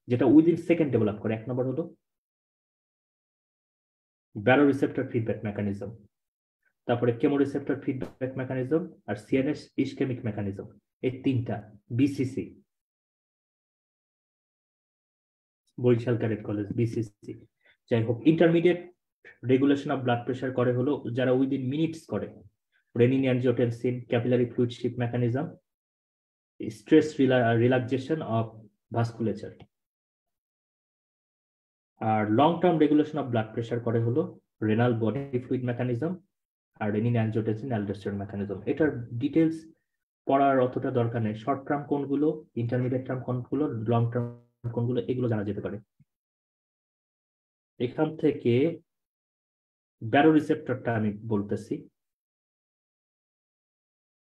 যেটা within second develop করে, এক নম্বর হলো ব্যারোরিসেপ্টর ফিডব্যাক মেকানিজম, তারপরে কেমোরিসেপ্টর ফিডব্যাক মেকানিজম, আর সিএনএস ইসকেমিক মেকানিজম, এই তিনটা। BCC, Barisal cadet college, BCC. যাই হোক, intermediate regulation of blood pressure করে হলো যারা উইদিন মিনিটস করে, renin angiotensin, capillary fluid shift mechanism, stress relaxation of vasculature. আর long term regulation of blood pressure করে হলো রেনাল বডি ফ্লুইড মেকানিজম আর রেনিন অ্যানজিওটেনসিন অ্যালডোস্টেরন মেকানিজম। এটার details পড়ার অতটা দরকার নেই, শর্ট টার্ম কোনগুলো, ইন্টারমিডিয়েট টার্ম কোনগুলো, লং টার্ম কোনগুলো, এগুলো জানা যেতে পারে। এখান থেকে ব্যারোরিসেপ্টরটা আমি বলতেছি,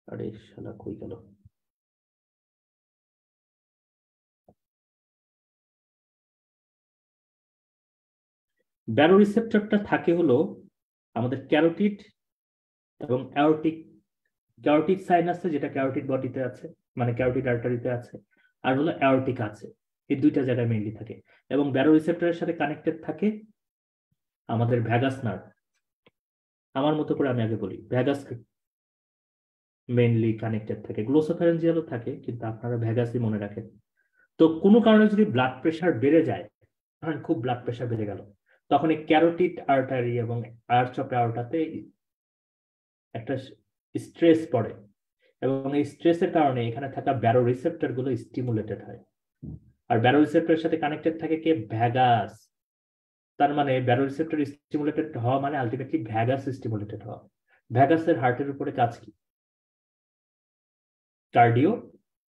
আরে শালা কই গেল, ব্যারোরিসেপ্টরটা থাকে হলো আমাদের ক্যারোটিড এবং অ্যাওরটিক সাইনাসে, যেটা ক্যারোটিড বডিতে আছে, মানে ক্যারোটিড আর্টারিতে আছে, আর হলো অ্যাওরটিক আছে, এই দুইটা জায়গায় মেইনলি থাকে। এবং ব্যারোরিসেপ্টরের সাথে কানেক্টেড থাকে আমাদের ভ্যাগাস নার্ভ। আমার মতো করে আমি আগে বলি, ভ্যাগাস মেইনলি কানেক্টেড থাকে, গ্লোসোফ্যারেঞ্জিয়ালও থাকে, কিন্তু আপনারা ভ্যাগাসই মনে রাখেন। তো কোনো কারণে যদি ব্লাড প্রেশার বেড়ে যায়, ধরেন খুব ব্লাড প্রেশার বেড়ে গেল, তখন এই ক্যারোটিড আর্টারি এবং আর্চ অফ অ্যাওর্টাতে একটা স্ট্রেস পড়ে, এবং এই স্ট্রেসের কারণে এখানে থাকা ব্যারোরিসেপ্টর গুলো স্টিমুলেটেড হয়। আর ব্যারোরিসেপ্টরের সাথে কানেক্টেড থাকে কে? ভ্যাগাস। তার মানে ব্যারোরিসেপ্টর স্টিমুলেটেড হওয়া মানে আলটিমেটলি ভ্যাগাস স্টিমুলেটেড হওয়া। ভ্যাগাসের হার্টের উপরে কাজ কি? কার্ডিও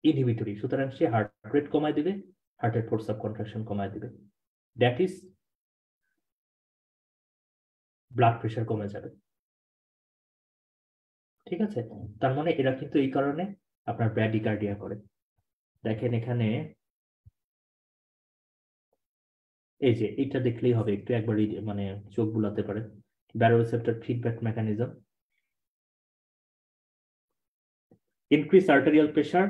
ইনহিবিটরি, সুতরাং সে হার্ট রেট কমায় দিবে, হার্টের ফোর্স অফ কন্ট্রাকশন কমায় দিবে, দ্যাট ইজ ব্লাড প্রেশার কমে যাবে। ঠিক আছে, তার মানে এরা কিন্তু এই কারণে আপনার ব্র্যাডিকার্ডিয়া করে। দেখেন এখানে এই যে এটা দেখলেই হবে, একটু একবার মানে চোখ বুলাতে পারে। Baroreceptor feedback mechanism, increase arterial pressure,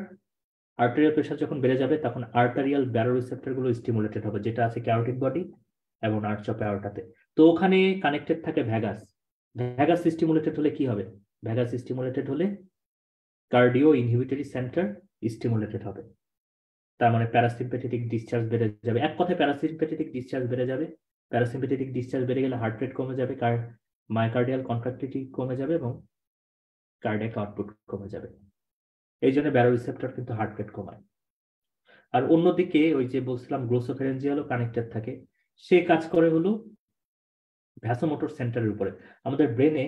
arterial pressure যখন বেড়ে যাবে তখন আর্টেরিয়াল ব্যারোরিসেপ্টর গুলো স্টিমুলেটেড হবে, যেটা আছে ক্যারোটিড বডি এবং আর্চ অফ অ্যাওর্টাতে। তো ওখানে কানেক্টেড থাকে ভ্যাগাস, ভ্যাগাস স্টিমুলেটেড হলে কি হবে? ভ্যাগাস স্টিমুলেটেড হলে কার্ডিও ইনহিবিটরি সেন্টার স্টিমুলেটেড হবে, তার মানে প্যারাসিম্পেথেটিক ডিসচার্জ বেড়ে যাবে। এক কথায় প্যারাসিম্পেথেটিক ডিসচার্জ বেড়ে যাবে। প্যারাসিম্পেথেটিক ডিসচার্জ বেড়ে গেলে হার্ট রেট কমে যাবে, মায়োকার্ডিয়াল কন্ট্রাক্টিলিটি কমে যাবে এবং কার্ডিয়াক আউটপুট কমে যাবে। এই জন্য ব্যারোরিসেপ্টর কিন্তু হার্ট রেট কমায়। আর অন্যদিকে ওই যে বলছিলাম গ্লোসোফেরেঞ্জিয়ালও কানেক্টেড থাকে, সে কাজ করে হলো ভ্যাসোমোটর সেন্টারের উপরে। আমাদের ব্রেনে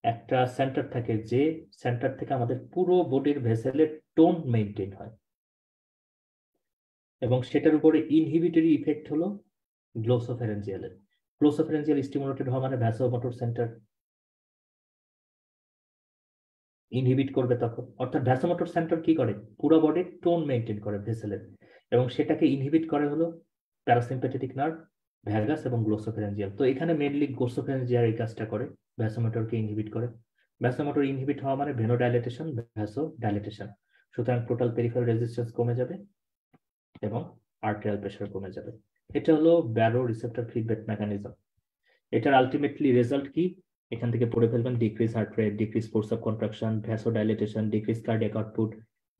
একটা সেন্টার থাকে, যে সেন্টার থেকে আমাদের পুরো বডির ভেসেলের টোন মেনটেন হয়, এবং সেটার উপরে ইনহিবিটরি ইফেক্ট হলো গ্লোসোফেরেঞ্জিয়ালের। গ্লোসোফেরেঞ্জিয়াল স্টিমুলেটেড হওয়া মানে ভ্যাসোমোটর সেন্টার ইনহিবিট করবে তখন, অর্থাৎ ভ্যাসোমোটর সেন্টার কি করে, পুরো বডির টোন মেনটেন করে ভেসেলের, এবং সেটাকে ইনহিবিট করে হলো প্যারাসিম্পেথেটিক নার্ভ, ভ্যাগাস এবং গ্লোসোফেরেঞ্জিয়াল। তো এখানে মেনলি গ্লোসোফেরেঞ্জিয়াল এই কাজটা করে, ভ্যাসোমোটরকে ইনহিবিট করে। ভ্যাসোমোটর ইনহিবিট হওয়া মানে ভেনো ডাইলেটেশন, ভ্যাসো ডাইলেটেশন, সুতরাং টোটাল পেরিফেরাল রেজিস্ট্যান্স কমে যাবে এবং আর্টেরিয়াল প্রেশার কমে যাবে। এটা হলো ব্যারো রিসেপ্টর ফিডব্যাক মেকানিজম। এটার আলটিমেটলি রেজাল্ট কি, এখান থেকে পড়ে ফেলবেন: decrease heart rate, decrease force of contraction, ভ্যাসোডাইলেটেশন, decrease cardiac output,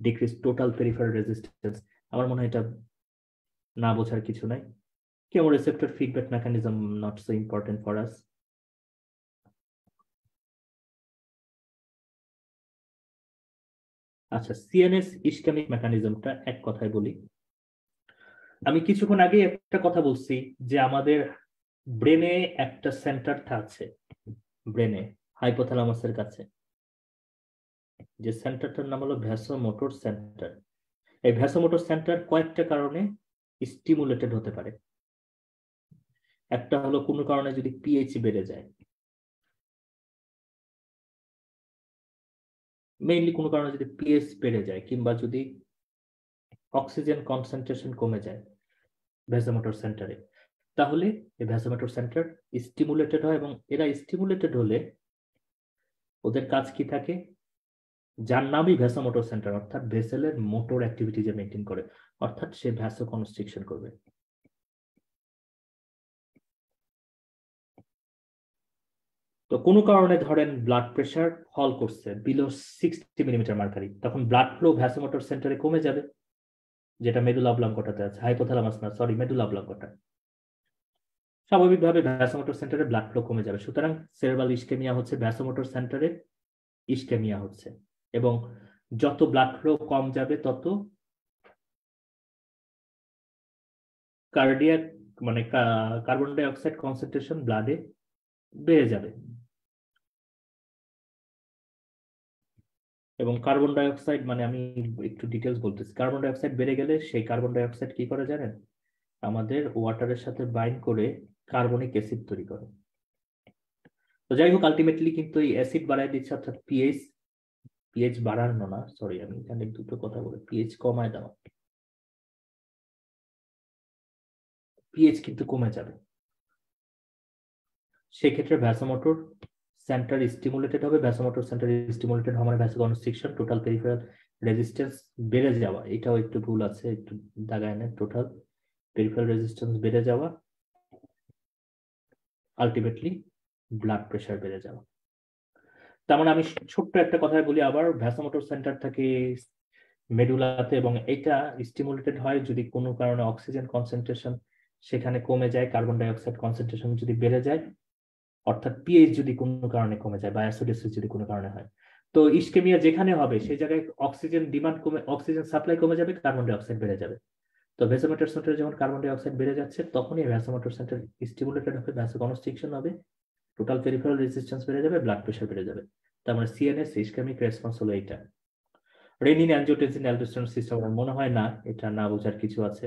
decrease total peripheral resistance. আমার মনে হয় এটা না বোঝার কিছু নাই। chemoreceptor feedback mechanism not so important for us. আচ্ছা, সিএনএস ইসকেমিক মেকানিজমটা এক কথায় বলি। আমি কিছুক্ষণ আগে একটা কথা বলছি যে আমাদের ব্রেনে একটা সেন্টার আছে, ব্রেনে হাইপোথ্যালামাসের কাছে, যে সেন্টারটার নাম হলো ভ্যাসোমোটর সেন্টার। এই ভ্যাসোমোটর সেন্টার কয়েকটা কারণে স্টিমুলেটেড হতে পারে। একটা হলো কোনো কারণে যদি পিএইচ বেড়ে যায়, মেইনলি কোনো কারণে যদি পিএইচ বেড়ে যায়, কিংবা যদি অক্সিজেন কনসেন্ট্রেশন কমে যায় ভ্যাসোমোটর সেন্টারে, তাহলে এই ভ্যাসোমোটর সেন্টার স্টিমুলেটেড হয়। এবং এরা স্টিমুলেটেড হলে ওদের কাজ কি থাকে, যার নামই ভ্যাসোমোটর সেন্টার, অর্থাৎ ভেসেলের মোটর অ্যাক্টিভিটি যে মেনটেন করে, অর্থাৎ সে ভ্যাসো কনস্ট্রিকশন করবে। তো কোনো কারণে ধরেন ব্লাড প্রেশার ফল করছে বিলো 60 মিলিমিটার মার্কারি, তখন ব্লাড ফ্লো ভ্যাসোমোটর সেন্টারে কমে যাবে, যেটা মেডুলা অবলাঙ্গটাতে আছে, হাইপোথ্যালামাস না, সরি, মেডুলা অবলাঙ্গটা। স্বাভাবিকভাবে ভ্যাসোমোটর সেন্টারে ব্লাড ফ্লো কমে যাবে, সুতরাং সেরেব্রাল ইসকেমিয়া হচ্ছে ভ্যাসোমোটর সেন্টারে ইসকেমিয়া হচ্ছে। এবং যত ব্লাড ফ্লো কম যাবে তত কার্ডিয়াক মানে কার্বন ডাই অক্সাইড কনসেন্ট্রেশন ব্লাডে বেড়ে যাবে। এবং কার্বন ডাই অক্সাইড মানে আমি একটু ডিটেলস বলতেছি, কার্বন ডাই অক্সাইড বেড়ে গেলে সেই কার্বন ডাই অক্সাইড কি করে জানেন, আমাদের ওয়াটারের সাথে বাইন্ড করে কার্বনিক অ্যাসিড তৈরি করে। তো যাই হোক, আলটিমেটলি কিন্তু এই অ্যাসিড বাড়ায় দিচ্ছে, অর্থাৎ পিএইচ বাড়ানো না, সরি আমি এখানে দুটো কথা বলি, পিএইচ কমায় দেওয়া, পিএইচ কিন্তু কমে যাবে। সেক্ষেত্রে ভ্যাসোমোটর সেন্টার স্টিমুলেটেড হবে, ভ্যাসোমোটর সেন্টার স্টিমুলেটেড হওয়া মানে ভ্যাসোকনস্ট্রিকশন, টোটাল পেরিফেরাল রেজিস্ট্যান্স বেড়ে যাওয়া, এটাও একটু ভুল আছে, একটু দাগায় নেন, টোটাল পেরিফেরাল রেজিস্ট্যান্স বেড়ে যাওয়া, আলটিমেটলি ব্লাড প্রেশার বেড়ে যাওয়া। তার মানে আমি ছোট্ট একটা কথা বলি আবার, ভ্যাসোমোটর সেন্টার থাকে মেডুলাতে, এবং এটা স্টিমুলেটেড হয় যদি কোনো কারণে অক্সিজেন কনসেন্ট্রেশন সেখানে কমে যায়, কার্বন ডাই অক্সাইড কনসেন্ট্রেশন যদি বেড়ে যায়, অর্থাৎ পিএইচ যদি কোনো কারণে কমে যায় বা অ্যাসিডোসিস যদি কোনো কারণে হয়। তো ইসকেমিয়া যেখানে হবে সেই জায়গায় অক্সিজেন ডিমান্ড কমে, অক্সিজেন সাপ্লাই কমে যাবে, কার্বন ডাই অক্সাইড বেড়ে যাবে। তো ভ্যাসোমোটর সেন্টারে যখন কার্বন ডাই অক্সাইড বেড়ে যাচ্ছে, তখনই ভ্যাসোমোটর সেন্টার স্টিমুলেটেড হবে, ভ্যাসোকনস্ট্রিকশন হবে, টোটাল পেরিফেরাল রেজিস্ট্যান্স বেড়ে যাবে, ব্লাড প্রেশার বেড়ে যাবে। তার মানে সিএনএস ইসকেমিক রেসপন্স হলো এইটা। রেনিন, অ্যানজিওটেনসিন, অ্যালডোস্টেরন সিস্টেম মনে হয় না এটা না বোঝার কিছু আছে।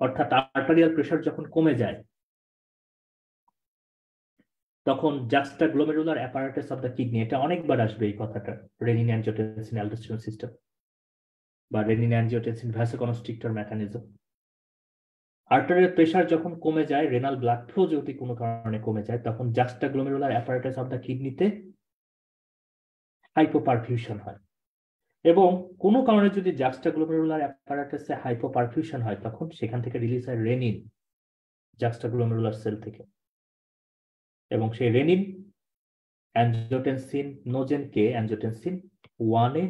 অর্থাৎ আর্টারিয়াল প্রেশার যখন কমে যায়, তখন জাক্সটাগ্লোমেরুলার অ্যাপারাটাস অফ দ্য কিডনি, এটা অনেকবার আসবে এই কথাটা, রেনিন, অ্যানজিওটেনসিন, অ্যালডোস্টেরন সিস্টেম বা renin, angiotensin, vasoconstrictor mechanism. Arterial pressure যখন কমে যায়, রেনাল ব্লাড ফ্লো যদি কোনো কারণে কমে যায়, তখন জাক্সটাগ্লোমেরুলার অ্যাপারাটাস অফ দ্য কিডনিতে হাইপোপারফিউশন হয়। এবং কোনো কারণে যদি জাক্সটাগ্লোমেরুলার অ্যাপারাটাসে হাইপোপারফিউশন হয়, তখন সেখান থেকে রিলিজ হয় রেনিন জাক্সটাগ্লোমেরুলার সেল থেকে, এবং সেই রেনিন অ্যানজিওটেনসিন নোজেনকে অ্যানজিওটেনসিন 1 এ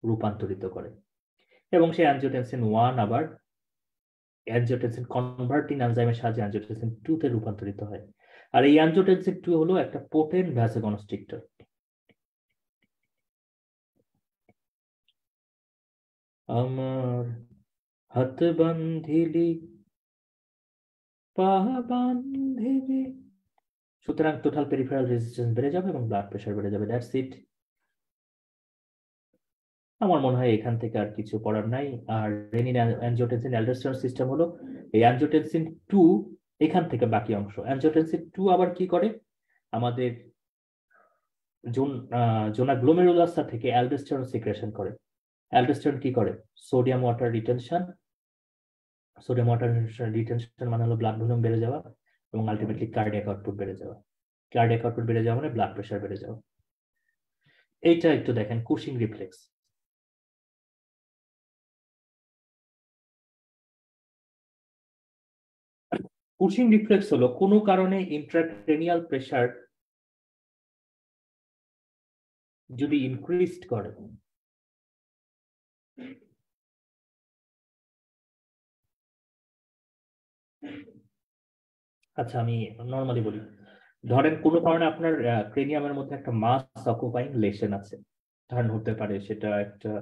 রূপান্তরিত করে, এবং সেই অ্যানজিওটেনসিন 1 আবার অ্যানজিওটেনসিন কনভার্টিং এনজাইমের সাহায্যে অ্যানজিওটেনসিন 2 তে রূপান্তরিত হয়। আর এই অ্যানজিওটেনসিন 2 হলো একটা পোটেন্ট ভ্যাসোকনস্ট্রিক্টর। আমার হাত বান্ধিলি পা বান্ধিলি, সুতরাং টোটাল পেরিফেরাল রেজিস্ট্যান্স বেড়ে যাবে এবং ব্লাড প্রেশার বেড়ে যাবে। That's it. আমার মনে হয় এখান থেকে আর কিছু পড়ার নাই। আর রেনিন অ্যানজিওটেনসিন অ্যালডোস্টেরন সিস্টেম হলো এই অ্যানজিওটেনসিন 2, এখান থেকে বাকি অংশ। অ্যানজিওটেনসিন 2 আবার কি করে, আমাদের জোনা গ্লোমেরুলাসা থেকে অ্যালডোস্টেরন সিক্রেশন করে। অ্যালডোস্টেরন কি করে, sodium water retention. Sodium water retention মানে হলো ব্লাড ভলিউম বেড়ে যাওয়া এবং আলটিমেটলি কার্ডিয়াক আউটপুট বেড়ে যাওয়া। কার্ডিয়াক আউটপুট বেড়ে যাওয়া মানে ব্লাড প্রেশার বেড়ে যাওয়া। এইটা একটু দেখেন, কুশিং রিফ্লেক্স। কুশিং রিফ্লেক্স হলো কোনো কারণে ইন্ট্রাক্রেনিয়াল প্রেশার যদি ইনক্রিজড করে, আচ্ছা আমি নর্মালি বলি, ধরেন কোনো কারণে আপনার ক্রেনিয়ামের মধ্যে একটা মাস অকুপাইং লেশন আছে, ধরেন হতে পারে সেটা একটা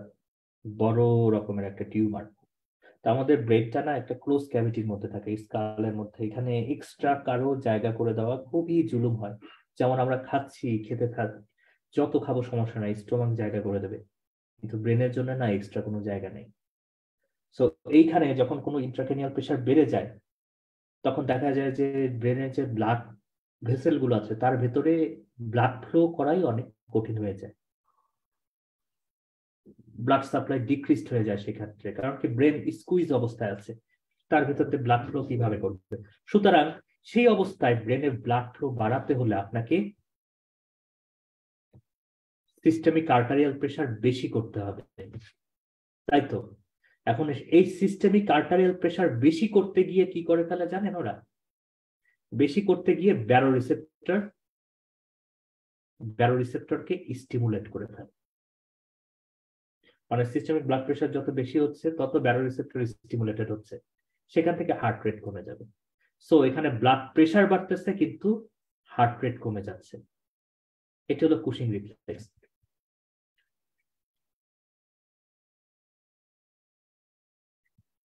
বড় রকমের একটা টিউমার। তা আমাদের ব্রেনটা না একটা ক্লোজ ক্যাভিটির মধ্যে থাকে, স্কালের মধ্যে। এখানে এক্সট্রা কারো জায়গা করে দেওয়া খুবই জুলুম হয়। যেমন আমরা খাচ্ছি, খেতে যত খাবো সমস্যা নাই, স্টোমাক জায়গা করে দেবে, কিন্তু ব্রেনের জন্য না এক্সট্রা কোনো জায়গা নেই। সো এইখানে যখন কোনো ইন্ট্রাক্রেনিয়াল প্রেশার বেড়ে যায়, তখন দেখা যায় যে ব্রেনের যে ব্লাড ভেসেল গুলো আছে তার ভেতরে ব্লাড ফ্লো করাই অনেক কঠিন হয়ে যায়। ব্লাড সাপ্লাই ডিক্রিজড হয়ে যায় সেক্ষেত্রে, কারণ কি ব্রেন স্কুইজ অবস্থায় আছে, তার ভেতরে ব্লাড ফ্লো কিভাবে করবে। সুতরাং সেই অবস্থায় ব্রেনের ব্লাড ফ্লো বাড়াতে হলে আপনাকে সিস্টেমিক আর্টারিয়াল প্রেশার বেশি করতে হবে, তাই তো? এখন এই সিস্টেমিক আর্টারিয়াল প্রেশার বেশি করতে গিয়ে কি করে ফেলে জানেন ওরা? বেশি করতে গিয়ে ব্যারোরিসেপ্টরকে স্টিমুলেট করে ফেলে। মানে সিস্টেমিক ব্লাড প্রেশার যত বেশি হচ্ছে তত ব্যারোরিসেপ্টর স্টিমুলেটেড হচ্ছে, সেখান থেকে হার্ট রেট কমে যাবে। সো এখানে ব্লাড প্রেশার বাড়তেছে কিন্তু হার্ট রেট কমে যাচ্ছে। এটা হলো কুশিং রিফ্লেক্স।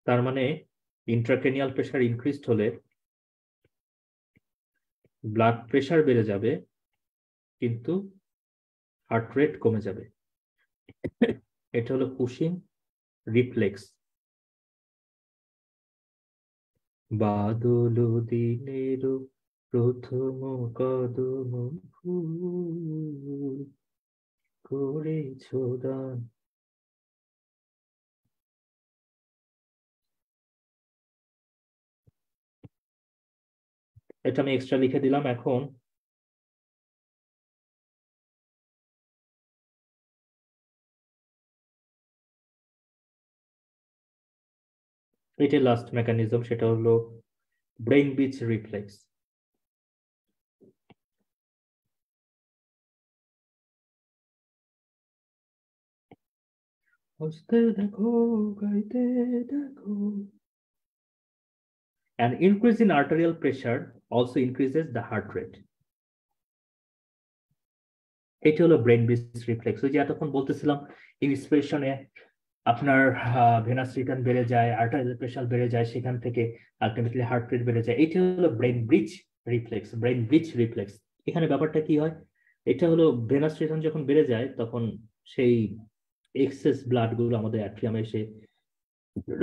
তার মানে ইন্ট্রাক্রেনিয়াল প্রেশার ইনক্রিজড হলে ব্লাড প্রেশার বেড়ে যাবে কিন্তু হার্ট রেট কমে যাবে। এটা হলো কুশিং রিফ্লেক্স। বাদল দিনের প্রথম কদম ফুল করেছ দান। এটা আমি এক্সট্রা লিখে দিলাম। এখন এটা লাস্ট মেকানিজম, সেটা হলো ব্রেইন বিচ রিফ্লেক্স। হসতে দেখো, গাইতে দেখো। An increase in arterial pressure also increases the heart rate. এটা হলো ব্রেন বিচ রিফ্লেক্স। ওই যে এতক্ষণ বলতেছিলাম ইন্সপিরেশনে আপনার ভেনাস রিটার্ন বেড়ে যায়, আর্টারিয়াল প্রেশার বেড়ে যায়, সেখান থেকে আলটিমেটলি হার্ট রেট বেড়ে যায়। এটা হলো brain bridge reflex. Brain bridge reflex এখানে ব্যাপারটা কি হয়, এটা হলো ভেনাস রিটার্ন যখন বেড়ে যায় তখন সেই এক্সেস ব্লাড গুলো আমাদের অ্যাট্রিয়ামে এসে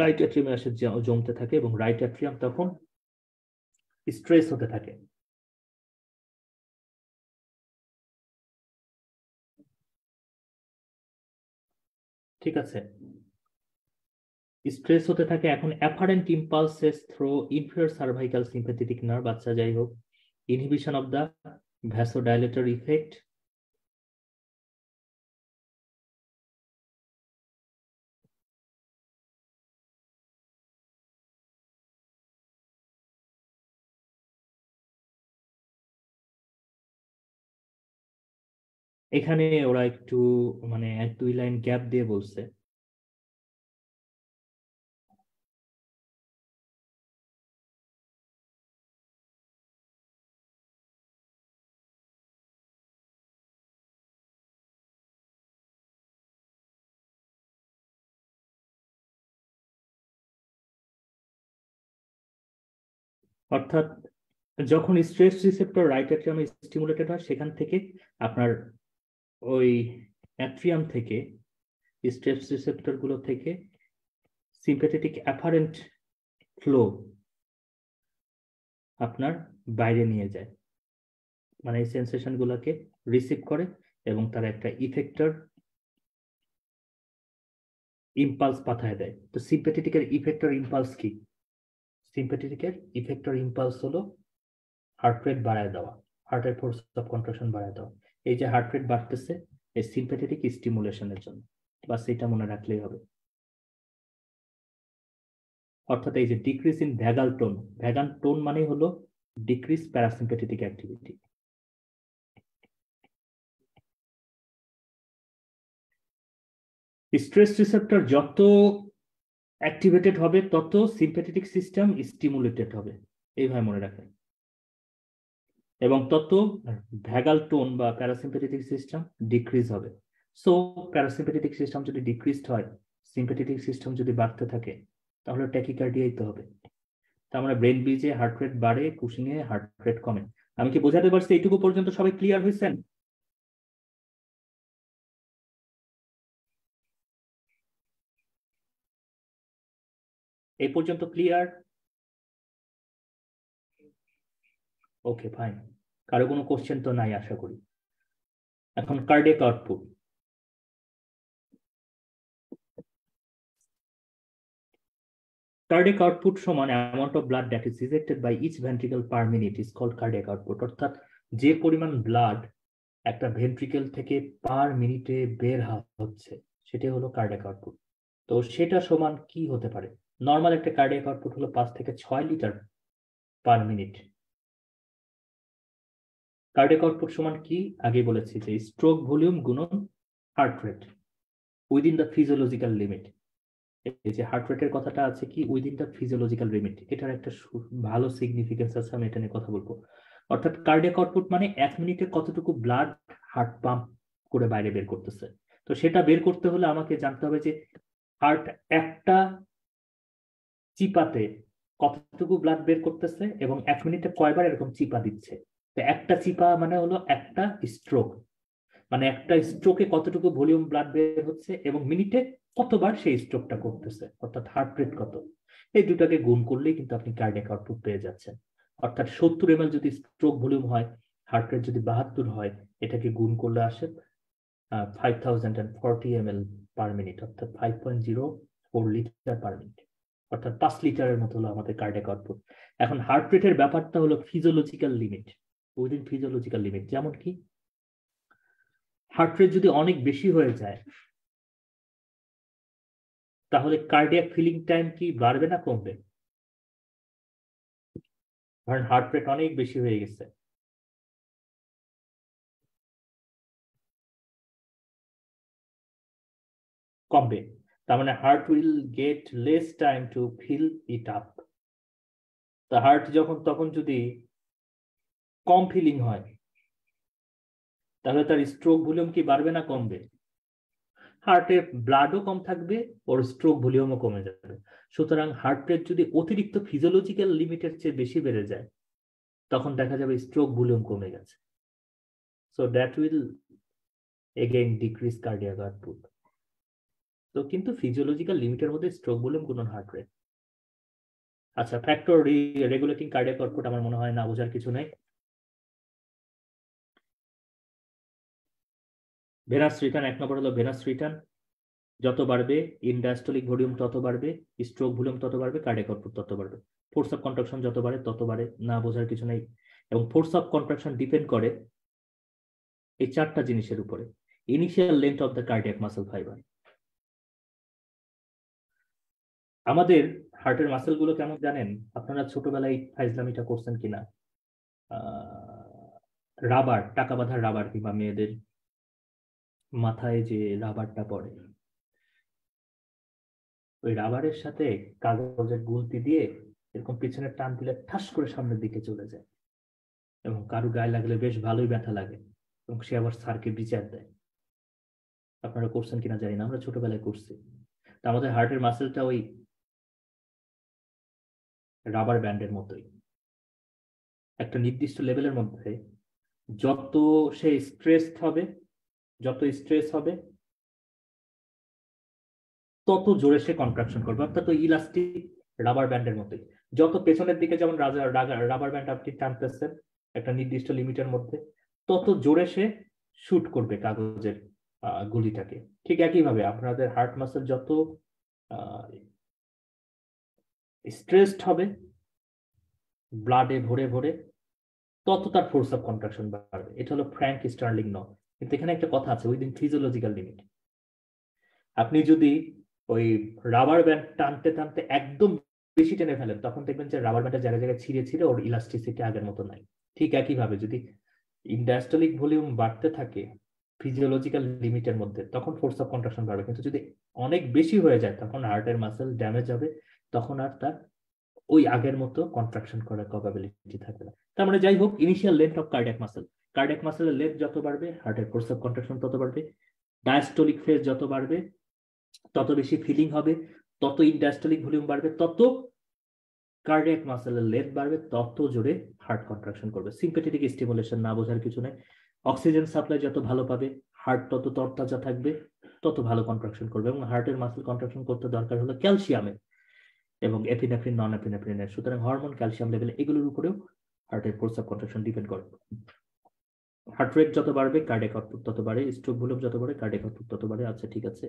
রাইট অ্যাট্রিয়ামে এসে জমতে থাকে এবং রাইট অ্যাট্রিয়াম তখন স্ট্রেস হতে থাকে। ঠিক আছে, স্ট্রেস হতে থাকে। এখন apparent impulses through inferior cervical sympathetic nerve, আচ্ছা যাই হোক, inhibition of the vasodilator effect, এখানে ওরা একটু মানে 1-2 লাইন গ্যাপ দিয়ে বলছে, অর্থাৎ যখন স্ট্রেস রিসেপ্টর রাইট অ্যাট্রিয়ামে স্টিমুলেটেড হয় সেখান থেকে আপনার ওই অ্যাট্রিয়াম থেকে স্ট্রেস রিসেপ্টর গুলো থেকে সিম্প্যাথেটিক অ্যাফারেন্ট ফ্লো আপনার বাইরে নিয়ে যায়, মানে এই সেন্সেশন গুলোকে রিসিভ করে এবং তার একটা ইফেক্টর ইম্পালস পাঠায় দেয়। তো সিম্প্যাথেটিকের ইফেক্টর ইম্পালস কি? সিম্প্যাথেটিকের ইফেক্টর ইম্পালস হলো হার্ট রেট বাড়ায় দেওয়া, হার্টের ফোর্স অফ কন্ট্রাকশন বাড়ায় দেওয়া। এই যে হার্ট রেট বাড়তেছে এই সিম্প্যাথেটিক স্টিমুলেশনের জন্য, বাস এটা মনে রাখলেই হবে। অর্থাৎ এই যে ডিক্রিজ ইন ভ্যাগাল টোন মানে হলো decrease parasympathetic activity. Stress receptor যত অ্যাক্টিভেটেড হবে তত সিম্প্যাথেটিক সিস্টেম স্টিমুলেটেড হবে, এইভাবে মনে রাখেন, এবং তত ভ্যাগাল টোন বা প্যারাসিম্প্যাথেটিক সিস্টেম ডিক্রিজ হবে। সো প্যারাসিম্প্যাথেটিক সিস্টেম যদি ডিক্রিজড হয়, সিম্প্যাথেটিক সিস্টেম যদি বাড়তে থাকে, তাহলে ট্যাকিকার্ডিয়াই তো হবে। তার মানে ব্রেন বিজে হার্ট রেট বাড়ে, কুশিং এ হার্ট রেট কমে। আমি কি বোঝাতে পারছি? এইটুকু পর্যন্ত সবাই ক্লিয়ার হয়েছেন? এই পর্যন্ত ক্লিয়ার? ওকে ফাইন, কারো কোনো কোশ্চেন তো নাই আশা করি। এখন কার্ডিয়াক আউটপুট। কার্ডিয়াক আউটপুট সমান amount of blood that is ejected by each ventricle per minute is called cardiac output. অর্থাৎ যে পরিমাণ ব্লাড একটা ভেন্ট্রিকেল থেকে পার মিনিটে বের হচ্ছে সেটাই হলো কার্ডিয়াক আউটপুট। তো সেটা সমান কি হতে পারে? নর্মাল একটা কার্ডিয়াক আউটপুট হলো 5 থেকে 6 litre per minute. Cardiac output সমান কি আগে বলেছি যে স্ট্রোক ভলিউম গুণন heart rate within the physiological limit. এই যে হার্ট রেটের কথাটা আছে কি উইদিন দ্য ফিজিওলজিক্যাল লিমিট, এটার একটা ভালো সিগনিফিকেন্স আছে, আমি এটা নিয়ে কথা বলবো। অর্থাৎ কার্ডিয়াক আউটপুট মানে 1 মিনিটে কতটুকু ব্লাড হার্ট পাম্প করে বাইরে বের করতেছে। তো সেটা বের করতে হলে আমাকে জানতে হবে যে হার্ট একটা চিপাতে কতটুকু ব্লাড বের করতেছে এবং 1 মিনিটে কয়বার এরকম চিপা দিচ্ছে। তো একটা চিপা মানে হলো একটা স্ট্রোক, মানে একটা স্ট্রোকে কতটুকু ভলিউম ব্লাড বের হচ্ছে এবং মিনিটে কতবার সেই স্ট্রোকটা করতেছে, অর্থাৎ হার্ট রেট কত। এই দুটাকে গুণ করলেই কিন্তু আপনি কার্ডিয়াক আউটপুট পেয়ে যাচ্ছেন। অর্থাৎ 70 ml যদি স্ট্রোক ভলিউম হয়, হার্ট রেট যদি 72 হয়, এটাকে গুণ করলে আসে 5040 ml পার মিনিট, অর্থাৎ 5.04 লিটার পার মিনিট, অর্থাৎ 5 লিটারের মতো হলো আমাদের কার্ডিয়াক আউটপুট। এখন হার্ট রেটের ব্যাপারটা হলো physiological limit, within physiological limit. যেমন কি হার্ট রেট যদি অনেক বেশি হয়ে যায় তাহলে কার্ডিয়াক ফিলিং টাইম কি বাড়বে না কমবে? ধরেন হার্ট রেট অনেক বেশি হয়ে গেছে, কমবে। তার মানে heart will get less time to fill it up. তা হার্ট যখন তখন যদি কম ফিলিং হয় তাহলে তার স্ট্রোক ভলিউম কি বাড়বে না কমবে? হার্টে ব্লাডও কম থাকবে, ওর স্ট্রোক ভলিউমও কমে যাবে। সুতরাং হার্ট রেট যদি অতিরিক্ত ফিজিওলজিক্যাল লিমিটের চেয়ে বেশি বেড়ে যায় তখন দেখা যাবে স্ট্রোক ভলিউম কমে গেছে। So that will again decrease cardiac output. তো কিন্তু ফিজিওলজিক্যাল লিমিটের মধ্যে স্ট্রোক ভলিউম গুণন হার্ট রেট। আচ্ছা, ফ্যাক্টর রেগুলেটিং কার্ডিয়াক আউটপুট আমার মনে হয় না বোঝার কিছু নেই। ভেনাস রিটার্ন, 1 নম্বর হলো ভেনাস রিটার্ন। যত বাড়বে ইনডায়াস্টলিক ভলিউম তত বাড়বে, স্ট্রোক ভলিউম তত বাড়বে, কার্ডিয়াক আউটপুট তত বাড়বে। ফোর্স অফ কন্ট্রাকশন যত বাড়ে তত বাড়ে, না বোঝার কিছু নেই। এবং ফোর্স অফ কন্ট্রাকশন ডিপেন্ড করে এই 4টা জিনিসের উপরে। Initial length of the cardiac muscle fibre. আমাদের হার্টের মাসেল গুলো কেমন জানেন? আপনারা ছোটবেলায় ফাইজলামিটা করছেন কিনা? রাবার, টাকা বাঁধার রাবার কিংবা মেয়েদের মাথায় যে রাবারটা পড়ে, ওই রাবারের সাথে কাগজের গুলতি দিয়ে এরকম পিছনে টান দিলে ঠাস করে সামনের দিকে চলে যায়, এবং কারু গায়ে লাগলে বেশ ভালোই ব্যথা লাগে, এবং সে আবার স্যারকে বিচার দেয়। আপনারা করছেন কিনা জানি না, আমরা ছোটবেলায় করছি। তা আমাদের হার্টের মাসেলটা ওই রাবার ব্যান্ডের মতোই, একটা নির্দিষ্ট লেভেলের মধ্যে যত সে স্ট্রেস হবে তত জোরে সে কন্ট্রাকশন করবে, অর্থাৎ ওই ইলাস্টিক রাবার ব্যান্ডের মতোই। যত পেছনের দিকে যেমন রাবার ব্যান্ড আপনি টানতেছেন একটা নির্দিষ্ট লিমিটের মধ্যে, তত জোরে সে শুট করবে কাগজের গুলিটাকে। ঠিক একইভাবে আপনাদের হার্ট মাসেল যত স্ট্রেসড হবে, ব্লাডে ভরে ভরে, তত তার ফোর্স অফ কন্ট্রাকশন বাড়বে। এটা হলো ফ্র্যাঙ্ক স্টার্লিং ল। কিন্তু এখানে একটা কথা আছে, উইদিন ফিজিওলজিক্যাল লিমিট। আপনি যদি ওই রাবার ব্যান্ড টানতে টানতে একদম বেশি টেনে ফেলেন, তখন দেখবেন যে রাবার ব্যান্ডের জায়গায় জায়গায় ছিঁড়ে ছিঁড়ে ওর ইলাস্টিসিটি আগের মতো নাই। ঠিক একইভাবে যদি ইনডায়াস্টলিক ভলিউম বাড়তে থাকে ফিজিওলজিক্যাল লিমিটের মধ্যে, তখন ফোর্স অফ কন্ট্রাকশন বাড়বে। কিন্তু যদি অনেক বেশি হয়ে যায়, তখন হার্টের মাসেল ড্যামেজ হবে, তখন আর তার ওই আগের মতো কন্ট্রাকশন করার ক্যাপাবিলিটি থাকবে না। তার মানে যাই হোক, ইনিশিয়াল লেন্থ অফ কার্ডিয়াক মাসেলের লেন্থ যত বাড়বে, হার্টের ফোর্স অফ কন্ট্রাকশন তত বাড়বে। ডায়াস্টলিক ফেজ যত বাড়বে, তত বেশি ফিলিং হবে, তত ইনডায়াস্টলিক ভলিউম বাড়বে, তত কার্ডিয়াক মাসেলের লেন্থ বাড়বে, তত জোরে হার্ট কন্ট্রাকশন করবে। সিম্পেথেটিক স্টিমুলেশন না বোঝার কিছু নেই। অক্সিজেন সাপ্লাই যত ভালো পাবে, হার্ট তত তরতাজা থাকবে, তত ভালো কন্ট্রাকশন করবে। এবং হার্টের মাসেল কন্ট্রাকশন করতে দরকার হলো ক্যালসিয়ামের এবং এপিনেফ্রিন, নন এপিনেফ্রিনের। সুতরাং হরমোন, ক্যালসিয়াম লেভেল, এগুলোর উপরেও হার্টের ফোর্স অফ কন্ট্রাকশন ডিপেন্ড করে। হার্ট রেট যত বাড়বে কার্ডিয়াক আউটপুট তত বাড়ে, স্ট্রোক ভলিউম যত বাড়ে কার্ডিয়াক আউটপুট তত বাড়ে। আচ্ছা, ঠিক আছে,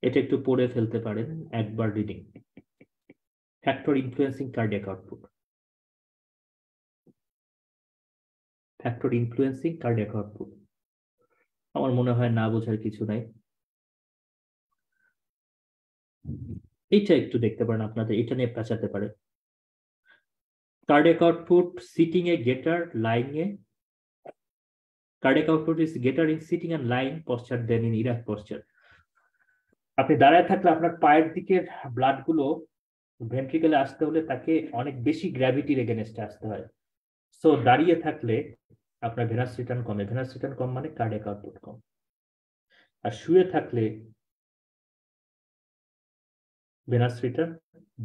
এটা একটু পড়ে ফেলতে পারেন একবার reading. Factor influencing cardiac output, factor influencing cardiac output. আমার মনে হয় না বোঝার কিছু নাই। এইটা একটু দেখতে পারেন, আপনাদের এটা নিয়ে পেঁচাতে পারে। কার্ডিয়াক আউটপুট সিটিং এ গেটার, লাইং এ। Cardiac output is greater in sitting and lying posture then in erect posture. আপনি দাঁড়ায় থাকলে আপনার পায়ের দিকের ব্লাড গুলো ভেন্ট্রিকেলে আসতে হলে তাকে অনেক বেশি গ্র্যাভিটির এগেনস্টে আসতে হয়। সো দাঁড়িয়ে থাকলে আপনার ভেনাস রিটার্ন কমে। ভেনাস রিটার্ন কম মানে কার্ডিয়াক আউটপুট কম। আর শুয়ে থাকলে ভেনাস রিটার্ন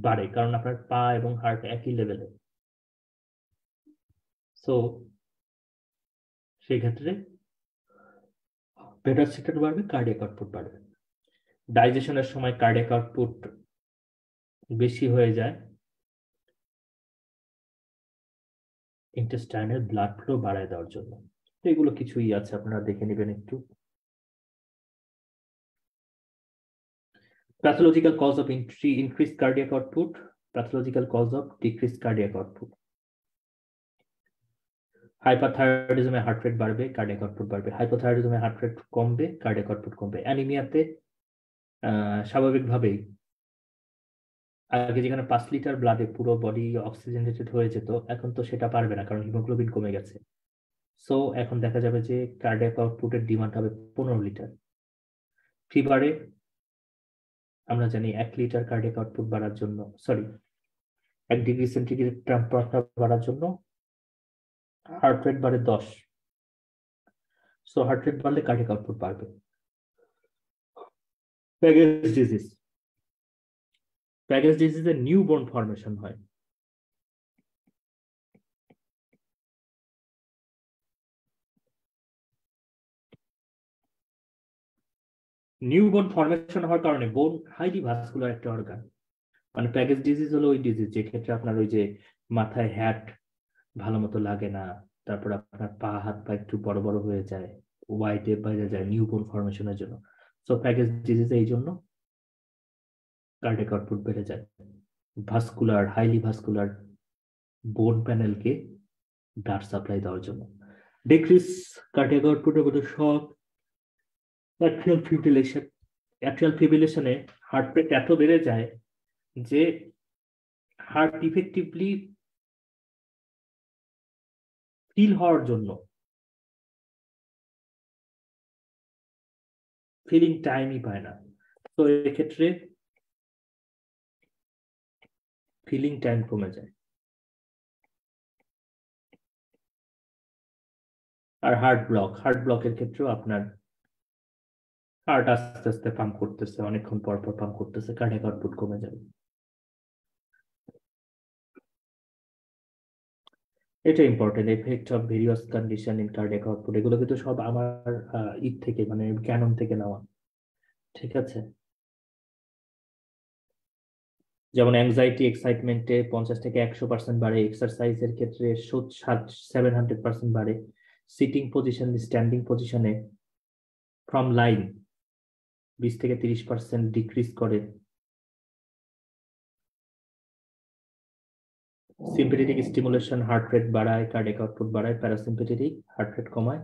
বাড়ে, কারণ আপনার পা এবং হার্ট একই লেভেলে। সো সেই ক্ষেত্রে ভেনাস রিটার্ন বাড়বে, কার্ডিয়াক আউটপুট বাড়বে। ডাইজেশনের সময় কার্ডিয়াক আউটপুট বেশি হয়ে যায় ইন্টেস্টাইনের ব্লাড ফ্লো বাড়ায় দেওয়ার জন্য। এগুলো কিছুই আছে, আপনারা দেখে নেবেন একটু। Pathological cause of increased cardiac output, pathological cause of decreased cardiac output. হাইপারথাইরয়েডিজমে হার্ট রেট বাড়বে, কার্ডিয়াক আউটপুট বাড়বে। হাইপোথাইরয়েডিজমে হার্ট রেট কমবে, কার্ডিয়াক আউটপুট কমবে। অ্যানিমিয়াতে স্বাভাবিকভাবেই আগে যেখানে 5 লিটার ব্লাডে পুরো বডি অক্সিজেনেটেড হয়ে যেত, এখন তো সেটা পারবে না, কারণ হিমোগ্লোবিন কমে গেছে। সো এখন দেখা যাবে যে কার্ডিয়াক আউটপুটের ডিমান্ড হবে 15 লিটার। ফিভারে আমরা জানি 1 লিটার কার্ডিয়াক আউটপুট বাড়ার জন্য, 1 ডিগ্রি সেন্টিগ্রেড টেম্পারেচার বাড়ার জন্য হার্ট রেট বাড়ে 10। সো হার্ট রেট বাড়লে কার্ডিয়াক আউটপুট বাড়বে। প্যাগেজ ডিজিজ, প্যাগেজ ডিজিজে নিউবর্ন ফর্মেশন হয়। নিউবর্ন ফর্মেশন হওয়ার কারণে বোন হাইলি ভাস্কুলার একটা অর্গান। মানে প্যাগেজ ডিজিজ হলো ওই ডিজিজ যে ক্ষেত্রে আপনার ওই যে মাথায় হ্যাট ভালো মতো লাগে না, তারপর আপনার পা হাত পা একটু বড় বড় হয়ে যায়, ওয়াইটে বাইরে যায় নিউবর্ন ফর্মেশনের জন্য। সো প্যাগেজ ডিজিজ এই জন্য কার্ডিয়াক আউটপুট বেড়ে যায়। ভাস্কুলার, হাইলি ভাস্কুলার বোন প্যানেলকে ব্লাড সাপ্লাই দেওয়ার জন্য। ডিক্রিজ কার্ডিয়াক আউটপুটের মধ্যে শক, অ্যাট্রিয়াল ফিব্রিলেশন। অ্যাট্রিয়াল ফিব্রিলেশনে হার্ট রেট এত বেড়ে যায় যে হার্ট ইফেক্টিভলি ফিল হওয়ার জন্য ফিলিং টাইমই পায় না। তো এক্ষেত্রে ফিলিং টাইম কমে যায়। আর হার্ট ব্লকের ক্ষেত্রেও আপনার হার্ট আস্তে আস্তে পাম্প করতেছে, অনেকক্ষণ পর পর পাম্প করতেছে, কার্ডিয়াক আউটপুট কমে যাবে। এটা important, effect of various condition in cardiac output. এগুলো কিন্তু সব আমার থেকে মানে ক্যানন থেকে নেওয়া, ঠিক আছে। যেমন অ্যাংজাইটি এক্সাইটমেন্টে 50 থেকে 100% বাড়ে, এক্সারসাইজের ক্ষেত্রে 700% বাড়ে, সিটিং পজিশন স্ট্যান্ডিং পজিশনে ফ্রম লাইন 20 থেকে 30% ডিক্রিজ করে। সিম্পেথেটিক স্টিমুলেশন হার্ট রেট বাড়ায়, কার্ডিয়াক আউটপুট বাড়ায়, প্যারাসিম্পেথেটিক হার্ট রেট কমায়।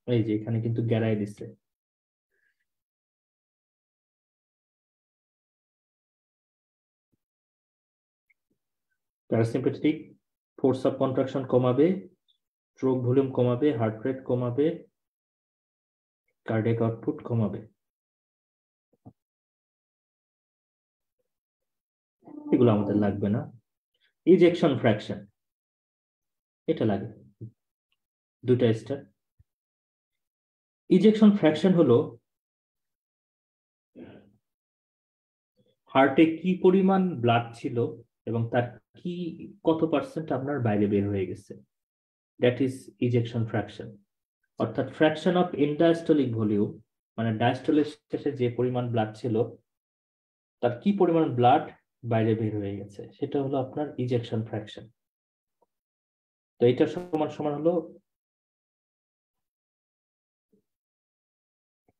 এই যে এখানে কিন্তু গ্যারাই দিচ্ছে। প্যারাসিম্পেথেটিক ফোর্স অফ কন্ট্রাকশন কমাবে, স্ট্রোক ভলিউম কমাবে, হার্ট রেট কমাবে, কার্ডিয়াক আউটপুট কমাবে। এগুলো আমাদের লাগবে না। ইজেকশন ফ্র্যাকশন এটা লাগে, দুটা স্টার। ইজেকশন ফ্র্যাকশন হলো হার্টে কি পরিমাণ ব্লাড ছিল এবং তার কি কত পার্সেন্ট আপনার বাইরে বের হয়ে গেছে, দ্যাট ইজ ইজেকশন ফ্র্যাকশন। অর্থাৎ ফ্র্যাকশন অফ ইনডায়াস্টলিক ভলিউম, মানে ডায়াস্টলের শেষে যে পরিমাণ ব্লাড ছিল তার কি পরিমাণ ব্লাড বাইরে বের হয়ে গেছে, সেটা হলো আপনার ইজেকশন ফ্র্যাকশন। তো এটা সমান সমান হলো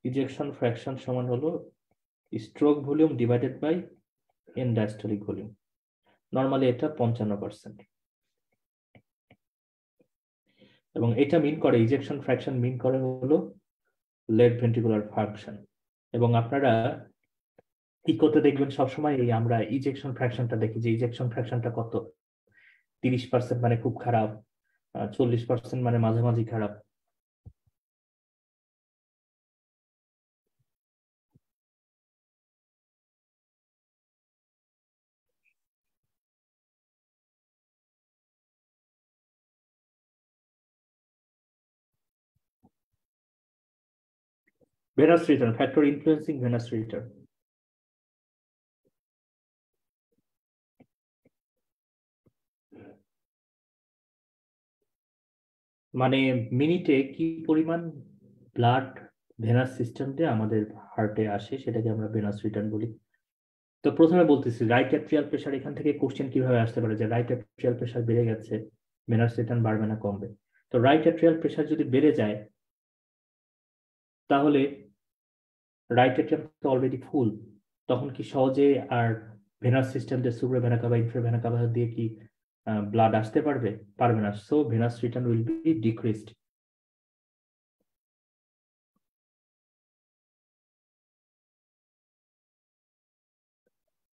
ইজেকশন ফ্র্যাকশন সমান হলো stroke volume divided by end diastolic volume. Normally এটা 55%। এবং এটা মিন করে, ইজেকশন ফ্র্যাকশন মিন করে হলো লেফট ভেন্ট্রিকুলার ফাংশন। এবং আপনারা কি করতে দেখবেন সবসময়, এই আমরা ইজেকশন ফ্র্যাকশনটা দেখি যে ইজেকশন ফ্র্যাকশনটা কত, 30% মানে খুব খারাপ, 40% মানে মাঝামাঝি খারাপ। Venous return, factor influencing venous return. মানে মিনিটে কি পরিমাণ ব্লাড ভেনাস সিস্টেম দিয়ে আমাদের হার্টে আসে সেটাকে আমরা ভেনাস রিটার্ন বলি। তো প্রথমে বলতেছি রাইট অ্যাট্রিয়াল প্রেশার, এখান থেকে কোশ্চেন কিভাবে আসতে পারে যে রাইট অ্যাট্রিয়াল প্রেশার বেড়ে গেছে, ভেনাস রিটার্ন বাড়বে না কমবে। তো রাইট অ্যাট্রিয়াল প্রেশার যদি বেড়ে যায় তাহলে রাইট অ্যাট্রিয়াম তো অলরেডি ফুল, তখন কি সহজে আর ভেনাস সিস্টেম দিয়ে supra vena cava infra vena cava দিয়ে কি ব্লাড আসতে পারবে? পারবে না। So venous return will be decreased.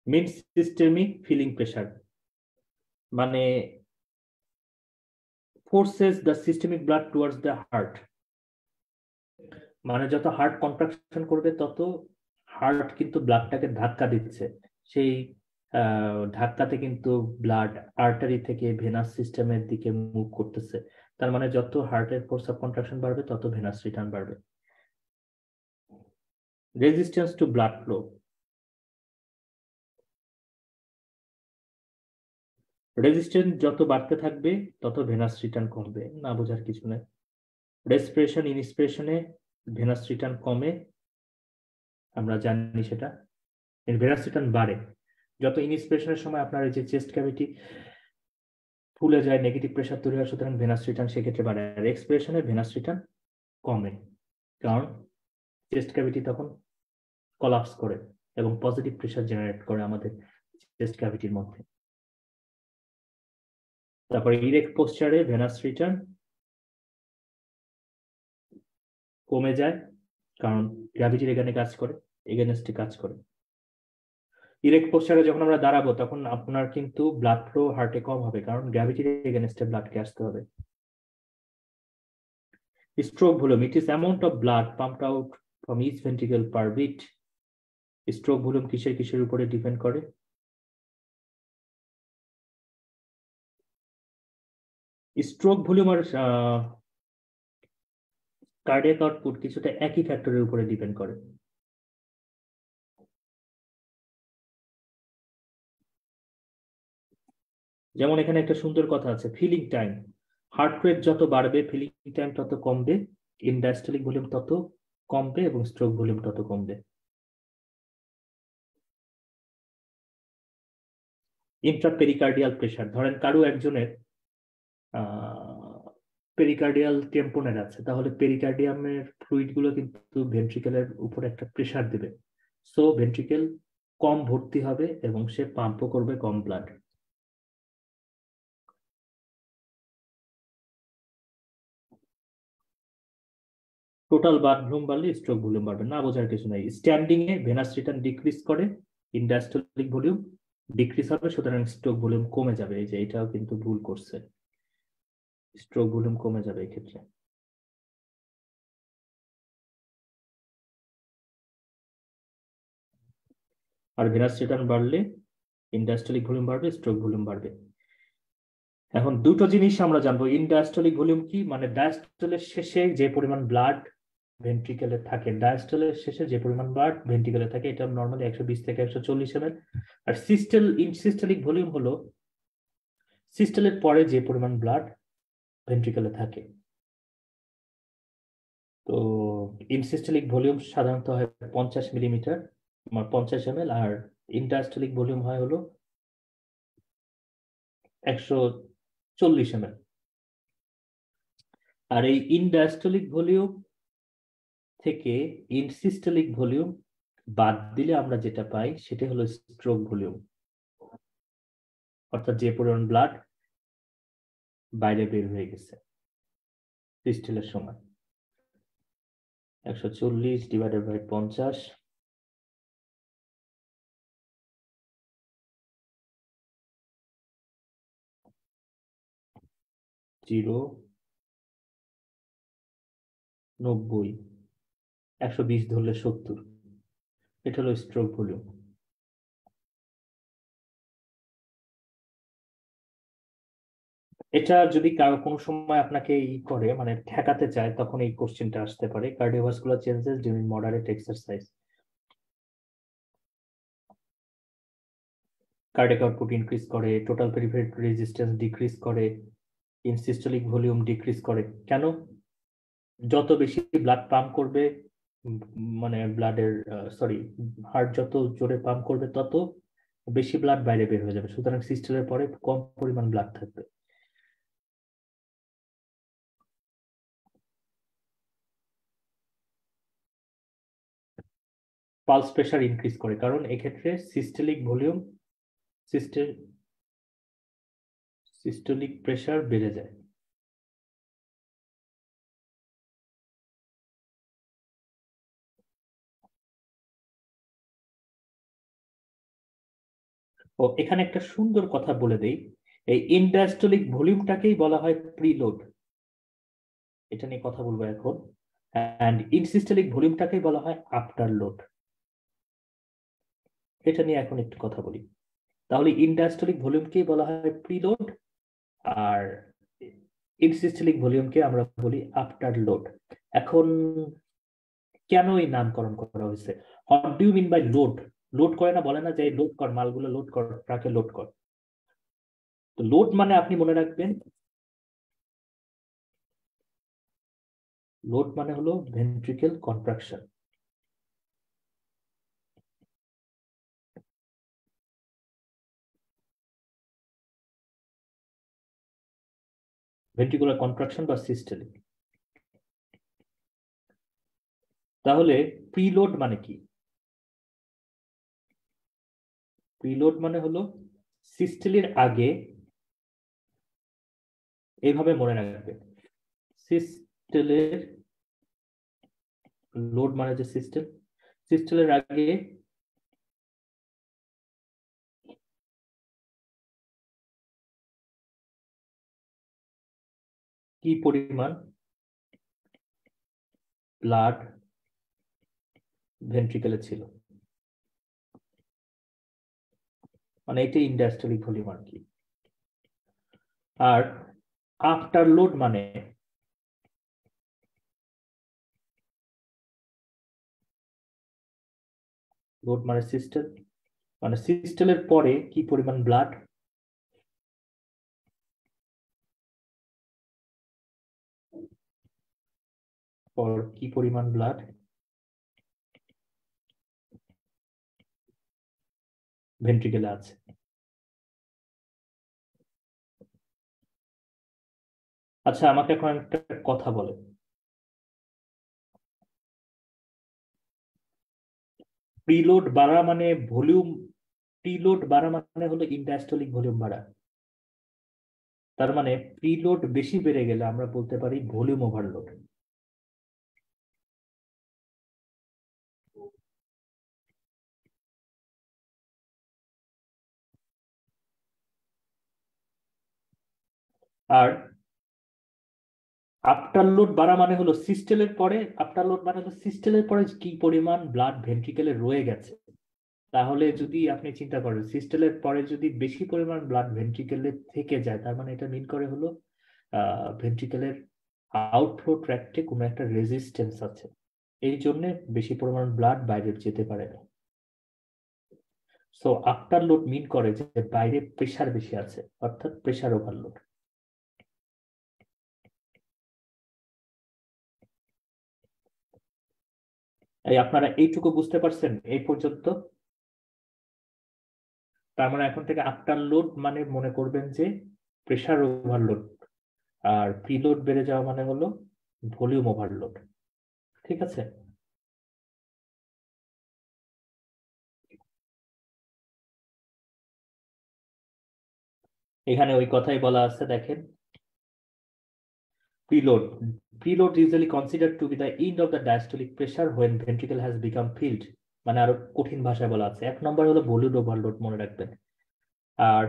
Mean systemic filling pressure মানে forces the systemic blood towards the heart, মানে যত হার্ট কন্ট্রাকশন করবে তত হার্ট কিন্তু ব্লাডটাকে ধাক্কা দিচ্ছে, সেই ধাক্কাতে কিন্তু ব্লাড আর্টারি থেকে ভেনাস সিস্টেমের দিকে মুভ করতেছে। তার মানে যত হার্টের ফোর্স অফ কন্ট্রাকশন বাড়বে তত ভেনাস রিটার্ন বাড়বে। Resistance to blood flow, resistance যত বাড়তে থাকবে তত ভেনাস রিটার্ন কমবে, না বোঝার কিছু নেই। রেসপিরেশন ইনস্পিরেশনে ভেনাস রিটার্ন কমে, আমরা জানি সেটা। ভেনাস রিটার্ন বাড়ে যত ইনস্পিরেশনের সময় আপনার এই যে চেস্ট ক্যাভিটি ফুলে যায়, নেগেটিভ প্রেশার তৈরি হয়, সুতরাং ভেনাস রিটার্ন সেক্ষেত্রে বাড়ে। আর এক্সপিরেশনে ভেনাস রিটার্ন কমে, কারণ চেস্ট ক্যাভিটি তখন কলাপস করে এবং পজিটিভ প্রেশার জেনারেট করে আমাদের চেস্ট ক্যাভিটির মধ্যে। তারপরে ইরেক্ট পোস্চারে ভেনাস রিটার্ন কমে যায়, কারণ গ্র্যাভিটির এখানে কাজ করে, এগেনস্টে কাজ করে। ইরেক্ট পোস্টারে যখন আমরা দাঁড়াবো তখন আপনার কিন্তু ব্লাড ফ্লো হার্টে কম হবে, কারণ গ্র্যাভিটির এগেনস্টে ব্লাডকে আসতে হবে। Stroke volume, it is amount of blood pumped out from each ventricle per beat. Stroke volume কিসের কিসের উপরে ডিপেন্ড করে? স্ট্রোক ভলিউম আর কার্ডিয়াক আউটপুট কিছুটা একই ফ্যাক্টরের উপরে ডিপেন্ড করে। যেমন এখানে একটা সুন্দর কথা আছে, ফিলিং টাইম। হার্ট রেট যত বাড়বে ফিলিং টাইম তত কমবে, ইনডায়াস্টলিক ভলিউম তত কমবে এবং স্ট্রোক ভলিউম তত কমবে। ইন্ট্রাপেরিকার্ডিয়াল প্রেসার, ধরেন কারো একজনের পেরিকার্ডিয়াল টেম্পোনেট আছে, তাহলে পেরিকার্ডিয়ামের ফ্লুইড গুলো কিন্তু ভেন্ট্রিকেলের উপর একটা প্রেসার দেবে, সো ভেন্ট্রিকেল কম ভর্তি হবে এবং সে পাম্পও করবে কম ব্লাড। টোটাল ব্লাড ভলিউম বাড়লে স্ট্রোক ভলিউম বাড়বে না, বোঝার কিছু নাই। স্ট্যান্ডিং এ ভেনাস রিটার্ন ডিক্রিজ করে, ইনডায়াস্টলিক ভলিউম ডিক্রিজ হবে, সুতরাং স্ট্রোক ভলিউম কমে যাবে। এই যে এটাও কিন্তু ভুল করছে, স্ট্রোক ভলিউম কমে যাবে এই ক্ষেত্রে। আর ভেনাস রিটার্ন বাড়লে ইনডায়াস্টলিক ভলিউম বাড়বে, স্ট্রোক ভলিউম বাড়বে। এখন দুটো জিনিস আমরা জানবো, ইনডায়াস্টলিক ভলিউম কি, মানে ডায়াস্টলের শেষে যে পরিমাণ ব্লাড ভেন্ট্রিকেলে থাকে, ডায়াস্টলের শেষে যে পরিমাণ ব্লাড ভেন্ট্রিকেলে থাকে, এটা নর্মালি 120 থেকে 140 ml। আর সিস্টেলিক ভলিউম হলো সিস্টেলের পরে যে পরিমাণ ব্লাড ভেন্ট্রিকেলে থাকে। তো ইনসিস্টেলিক ভলিউম সাধারণত হয় 50 মিলিমিটার, 50 ml, আর ইনডায়াস্টলিক ভলিউম হয় হলো 140 ml। আর এই ইনডায়াস্টলিক ভলিউম থেকে ইনসিস্টেলিক ভলিউম বাদ দিলে আমরা যেটা পাই সেটা হলো স্ট্রোক ভলিউম, অর্থাৎ যে পরিমাণ ব্লাড বাইরে বের হয়ে গেছে সিস্টেলের সময়। 140 ডিভাইডেড বাই 50, 90, 120 ধরলে 70, এটা হলো স্ট্রোক ভলিউম। এটা যদি কারো কোনো সময় আপনাকে করে মানে ঠেকাতে চায়, তখন এই কোশ্চেনটা আসতে পারে, cardiovascular changes during moderate exercise. Cardiac output increase করে, টোটাল পেরিফেরাল রেজিস্ট্যান্স ডিক্রিজ করে, ইনসিস্টোলিক ভলিউম ডিক্রিজ করে। কেন? যত বেশি ব্লাড পাম্প করবে, মানে ব্লাডের সরি হার্ট যত জোরে পাম্প করবে তত বেশি ব্লাড বাইরে বের হয়ে যাবে, সুতরাং সিস্টেলের পরে কম পরিমাণ ব্লাড থাকবে। পালস প্রেশার ইনক্রিজ করে, কারণ এক্ষেত্রে সিস্টেলিক ভলিউম সিস্টোলিক প্রেশার বেড়ে যায়। ও এখানে একটা সুন্দর কথা বলে দেই, এই ইনডায়াস্টলিক ভলিউমটাকেই বলা হয় প্রিলোড, এটা নিয়ে কথা বলবো এখন। অ্যান্ড ইনসিস্টেলিক ভলিউমটাকেই বলা হয় আফটার লোড, এটা নিয়ে এখন একটু কথা বলি। তাহলে ইনডায়াস্টলিক ভলিউমকেই বলা হয় প্রিলোড, আর ইনসিস্টেলিক ভলিউমকে আমরা বলি আফটার লোড। এখন কেন এই নামকরণ করা হয়েছে? What do you mean by load? Load করে না, বলে না যে লোড কর, মালগুলো লোড কর, ট্রাকে লোড কর। তো লোড মানে আপনি মনে রাখবেন, লোড মানে হলো ভেন্ট্রিকেল কন্ট্রাকশন। ভেন্ট্রিকুলার কন্ট্রাকশন বা সিস্টেলিক। তাহলে প্রিলোড মানে কি? প্রিলোড মানে হলো সিস্টেলির আগে, এইভাবে মনে রাখবে, সিস্টেলের লোড মানে যে সিস্টেল, সিস্টেলের আগে কি পরিমাণ ব্লাড ভেন্ট্রিকেলে ছিল, মানে এটা ইনডায়াস্টলিক ভলিউম আর কি। আর আফটার লোড মানে লোড মানে সিস্টেল, মানে সিস্টেলের পরে কি পরিমাণ ব্লাড কি পরিমাণ ব্লাড ভেন্ট্রিকেলে আছে। আচ্ছা আমাকে এখন একটা কথা বলে, প্রিলোড বাড়া মানে ভলিউম, প্রিলোড বাড়া মানে হলো ইনডায়াস্টলিক ভলিউম বাড়া। তার মানে প্রিলোড বেশি বেড়ে গেলে আমরা বলতে পারি ভলিউম ওভারলোড। আর আফটার লোড বাড়া মানে হলো সিস্টেলের পরে, আফটার লোড মানে হলো সিস্টেলের পরে কি পরিমাণ ব্লাড ভেন্ট্রিকেলে রয়ে গেছে। তাহলে যদি আপনি চিন্তা করেন সিস্টেলের পরে যদি বেশি পরিমাণ ব্লাড ভেন্ট্রিকেলে থেকে যায়, তার মানে এটা মিন করে হলো ভেন্ট্রিকেলের আউটফ্লো ট্র্যাক্টে কোনো একটা রেজিস্টেন্স আছে, এই জন্য বেশি পরিমাণ ব্লাড বাইরে যেতে পারে না। সো আফটার লোড মিন করে যে বাইরে প্রেসার বেশি আছে, অর্থাৎ প্রেসার ওভারলোড। এই আপনারা এইটুকু বুঝতে পারছেন এই পর্যন্ত? তার মানে এখন থেকে আফটার লোড মানে মনে করবেন যে প্রেসার ওভারলোড, আর প্রিলোড বেড়ে যাওয়া মানে হলো ভলিউম ওভারলোড। ঠিক আছে? এখানে ওই কথাই বলা আছে, দেখেন, preload. Preload is usually considered to be the end of the diastolic pressure when ventricle has become filled. মানে আরো কঠিন ভাষায় বলা আছে, এক নম্বর হলো ভলিউম ওভারলোড মনে রাখবেন। আর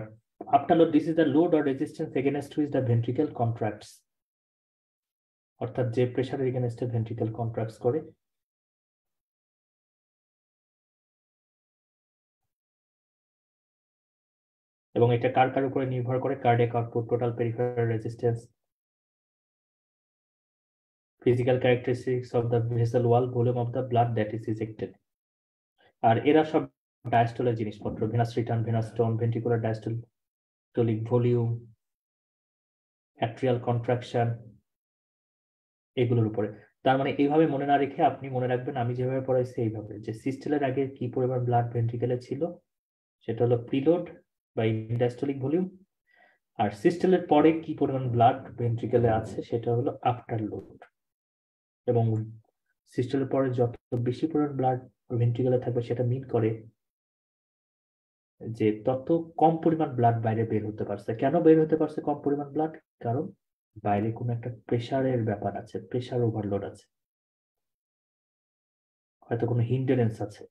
afterload, this is the load or resistance against which the ventricle contracts, অর্থাৎ যে প্রেসারের এগেনস্টে ভেন্ট্রিকেল কন্ট্রাক্টস করে। এবং এটা কার কার উপরে নির্ভর করে? Cardiac output, total peripheral resistance, physical characteristics of the vessel wall, volume of the blood that is ejected. আর এরা সব ডায়াস্টলের জিনিসপত্র, venous return, venous tone, ventricular diastolic volume, atrial contraction, এগুলোর উপরে। তার মানে এইভাবে মনে না রেখে আপনি মনে রাখবেন আমি যেভাবে পড়াইছি এইভাবে, যে সিস্টেলের আগে কি পরিমাণ ব্লাড ভেন্ট্রিকেলে ছিল সেটা হলো প্রিলোড বা ইনডায়াস্টলিক ভলিউম, আর সিস্টেলের পরে কি পরিমাণ ব্লাড ভেন্ট্রিকেলে আছে সেটা হলো আফটার লোড। এবং সিস্টেলের পরে যত বেশি পরিমাণ ব্লাড ভেন্ট্রিকেলে থাকবে সেটা মিন করে যে তত কম পরিমাণ ব্লাড বাইরে বের হতে পারছে। কেন বের হতে পারছে কম পরিমাণ ব্লাড? কারণ বাইরে কোনো একটা প্রেসারের ব্যাপার আছে, প্রেসার ওভারলোড আছে, হয়তো কোনো হিন্ডারেন্স আছে।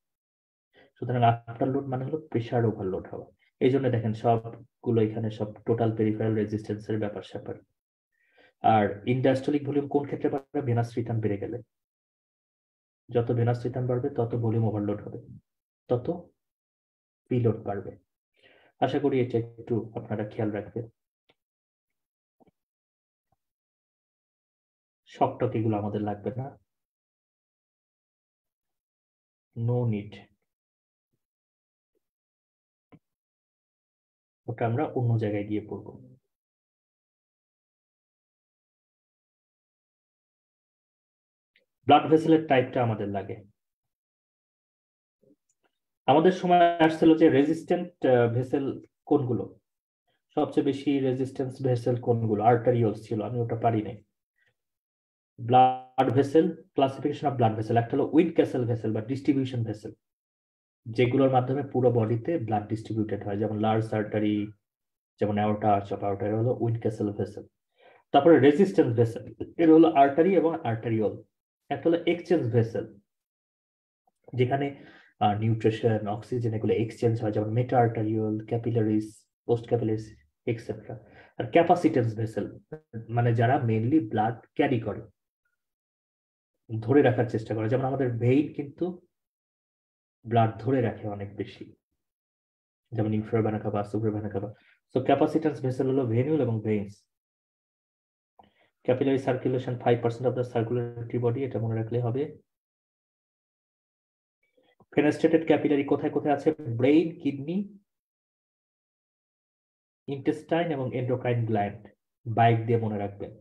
সুতরাং আফটার লোড মানে হলো প্রেসার ওভারলোড হওয়া। এই জন্য দেখেন সবগুলো এখানে সব টোটাল পেরিফেরাল রেজিস্ট্যান্সের ব্যাপার স্যাপার। আর ইনডায়াস্টলিক ভলিউম কোন ক্ষেত্রে বাড়বে? ভেনাস রিটার্ন বেড়ে গেলে। যত ভেনাস রিটার্ন বাড়বে তত ভলিউম ওভারলোড হবে, তত প্রিলোড বাড়বে। আশা করি এটা একটু আপনারা খেয়াল রাখবেন। শক টক এগুলো আমাদের লাগবে না, নো নিড, ওটা আমরা অন্য জায়গায় গিয়ে পড়বো। ব্লাড ভেসেলের টাইপটা আমাদের লাগে। আমাদের সময় আসছিল যে রেজিস্ট্যান্ট ভেসেল কোনগুলো, সবচেয়ে বেশি রেজিস্ট্যান্স ভেসেল কোনগুলো? আর্টারিওলস ছিল, আমি ওটা পারি নাই। Blood vessel, classification of blood vessel, একটা হলো উইন্ডক্যাসেল ভেসেল বা ডিস্ট্রিবিউশন ভেসেল, যেগুলোর মাধ্যমে পুরো বডিতে ব্লাড ডিস্ট্রিবিউটেড হয়, যেমন লার্জ আর্টারি, যেমন অ্যাওর্টা, আর্চ অফ অ্যাওর্টা, হলো উইন্ডক্যাসেল ভেসেল। তারপরে রেজিস্ট্যান্স ভেসেল, এর হলো আর্টারি এবং আর্টারিওল। একটা হলো এক্সচেঞ্জ ভেসেল, যেখানে নিউট্রিশন, অক্সিজেন এগুলো এক্সচেঞ্জ হয়, যেমন মেটা arteriole, capillaries, post capillaries, etcetera. আর ক্যাপাসিটেন্স ভেসেল মানে যারা মেইনলি ব্লাড ক্যারি করে, ধরে রাখার চেষ্টা করে, যেমন আমাদের ভেইন কিন্তু ব্লাড ধরে রাখে অনেক বেশি, যেমন infra vena CAVA, supra vena CAVA. So capacitance vessel হলো ভেনিউল এবং veins. Capillary circulation 5% of the circulatory body, এটা মনে রাখলে হবে। ফেনেস্ট্রেটেড ক্যাপিলারি কোথায় কোথায় আছে? ব্রেইন, কিডনি, ইন্টেস্টাইন এবং এন্ডোক্রাইন গ্ল্যান্ড। বাইক দিয়ে মনে রাখবেন।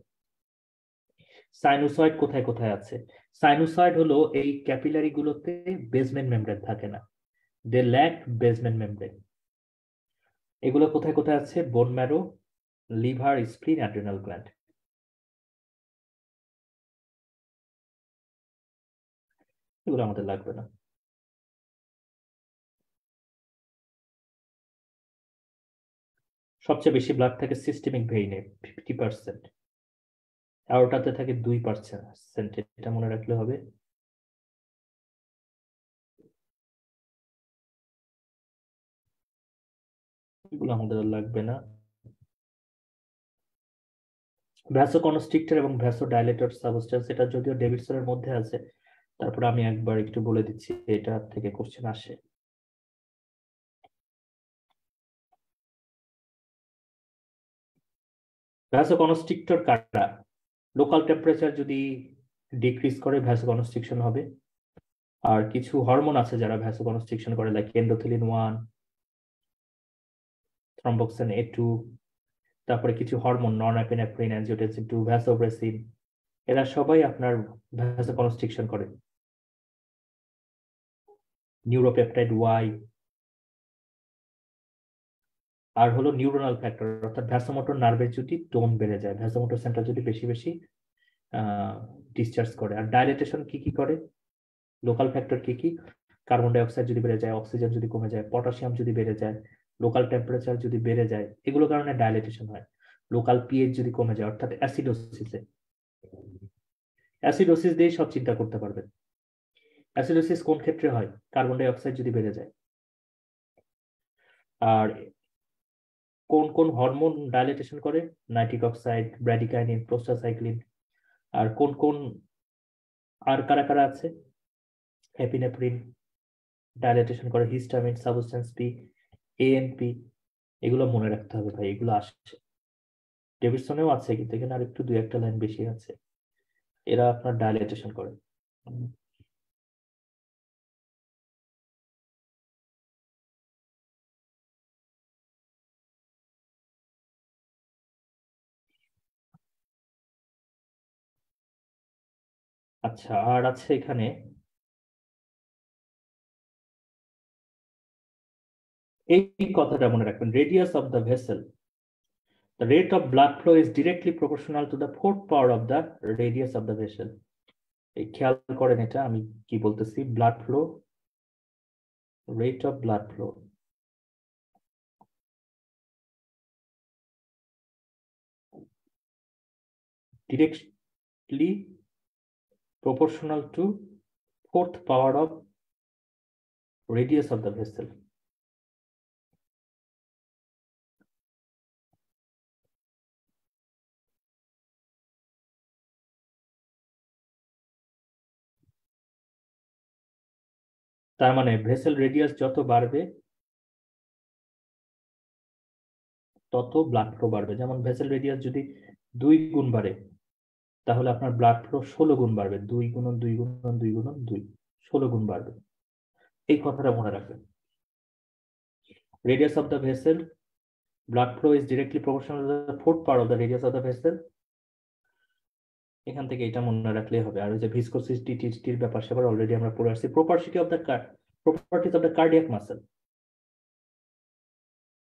সাইনোসয়েড কোথায় কোথায় আছে? সাইনোসয়েড হলো এই ক্যাপিলারি গুলোতে বেসমেন্ট মেমব্রেন থাকে না, দে ল্যাক বেসমেন্ট মেমব্রেন। এগুলো কোথায় কোথায় আছে? Bone marrow, liver, স্প্লিন, adrenal gland. এগুলো আমাদের লাগবে না। সবচেয়ে বেশি ব্লাড থাকে সিস্টেমিক ভেইনে 50%, আর ওটাতে থাকে 2%, এটা মনে রাখলে হবে। এগুলো আমাদের লাগবে না। ভ্যাসোকনস্ট্রিক্টর এবং ভ্যাসোডাইলেটর সাবস্টেন্স, এটা যদিও ডেভিডসনের মধ্যে আছে, তারপর আমি একবার একটু বলে দিচ্ছি, এটা থেকে কোশ্চেন আসে। ভ্যাসোকনস্ট্রিক্টর কাটা, লোকাল টেম্পারেচার যদি ডিক্রিজ করে ভ্যাসোকনস্ট্রিকশন হবে। আর কিছু হরমোন আছে যারা ভ্যাসোকনস্ট্রিকশন করে, লাইক এন্ডোথেলিন 1, থ্রম্বোক্সিন A2, তারপরে কিছু হরমোন নরএপিনেফ্রিন, অ্যানজিওটেনসিন 2, ভ্যাসোপ্রেসিন, এরা সবাই আপনার ভ্যাসোকনস্ট্রিকশন করে। নিউরোপেপটাইড Y, আর হলো নিউরোনাল ফ্যাক্টর, অর্থাৎ ভ্যাসোমোটর নার্ভের যদি টোন বেড়ে যায়, ভ্যাসোমোটর সেন্টার যদি বেশি বেশি ডিসচার্জ করে। আর ডাইলেটেশন কি কি করে? লোকাল ফ্যাক্টর কি কি? কার্বন ডাই অক্সাইড যদি বেড়ে যায়, অক্সিজেন যদি কমে যায়, পটাশিয়াম যদি বেড়ে যায়, লোকাল টেম্পারেচার যদি বেড়ে যায়, এগুলো কারণে ডাইলেটেশন হয়। লোকাল পিএইচ যদি কমে যায়, অর্থাৎ অ্যাসিডোসিসে, অ্যাসিডোসিস দিয়ে সব চিন্তা করতে পারবেন। অ্যাসিডোসিস কোন ক্ষেত্রে হয়? কার্বন ডাই অক্সাইড যদি বেড়ে যায়। আর কোন কোন হরমোন ডাইলেটেশন করে? Nitric oxide, bradykinin, prostacyclin. আর কোন কোন, আর কারা কারা আছে? হ্যাপিনেফ্রিন ডাইলেটেশন করে, হিস্টামিন, সাবস্টেন্স পি, এএনপি। এগুলো মনে রাখতে হবে ভাই, এগুলো আসছে ডেভিডসনেও আছে, কিন্তু এখানে আর একটু 2-1টা লাইন বেশি আছে। এরা আপনার ডাইলেটেশন করে। আচ্ছা, আর আছে এখানে এই কথাটা মনে রাখবেন, radius of the vessel, the rate of blood flow is directly proportional to the fourth power of the radius of the vessel. এই খেয়াল করেন এটা আমি কি বলতেছি, blood flow, rate of blood flow directly proportional to fourth power of radius of the vessel. তার মানে vessel radius যত বাড়বে তত ব্লাড ফ্লো বাড়বে। যেমন ভেসেল রেডিয়াস যদি 2 গুণ বাড়ে, তাহলে আপনার ব্লাড ফ্লো 16 গুণ বাড়বে। 2 গুণন 2 গুণন 2 গুণন 2, 16 গুণ বাড়বে। এই কথাটা মনে রাখবেন। Radius of the vessel, blood flow is directly proportional to the fourth part of the radius of the vessel. এখান থেকে এটা মনে রাখলেই হবে। আর ওই যে ভিসকোসিটির ব্যাপার সেবার অলরেডি আমরা পড়ে আসছি। Properties of the cardiac muscle,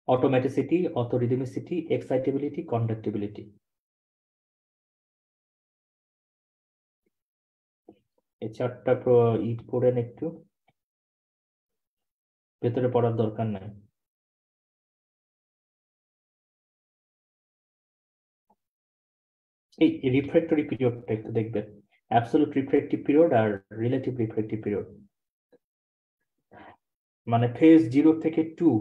automaticity, autorhythmicity, excitability, conductivity. এই চারটা পড়েন একটু, ভেতরে পড়ার দরকার নাই। এই রিফ্র্যাক্টরি পিরিয়ডটা একটু দেখবেন, অ্যাবসলিউট রিফ্র্যাক্টিভ পিরিয়ড আর রিলেটিভ রিফ্র্যাক্টিভ পিরিয়ড। মানে ফেজ 0 থেকে 2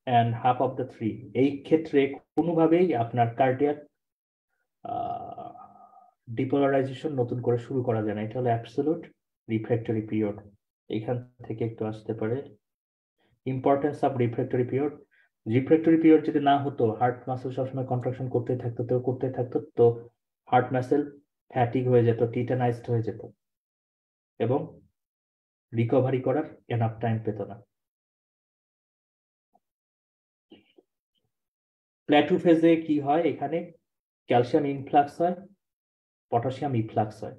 অ্যান্ড হাফ অফ দ্য 3, এই ক্ষেত্রে কোনোভাবেই আপনার কার্ডিয়াক ডিপোলারাইজেশন নতুন করে শুরু করা যায় না। এটা হলো অ্যাবসলিউট রিফ্র্যাক্টরি পিরিয়ড। এখান থেকে একটু আসতে পারে importance of refractory period. Refractory period যদি না হতো, হার্ট মাসেল সবসময় কন্ট্রাকশন করতে থাকতো, তো হার্ট মাসেল ফ্যাটিক হয়ে যেত, টিটানাইজড হয়ে যেত, এবং রিকভারি করার এনাফ টাইম পেত না। প্ল্যাটু ফেজে কি হয়, এখানে ক্যালসিয়াম ইনফ্লাক্স হয়, পটাশিয়াম ইফ্লাক্স হয়।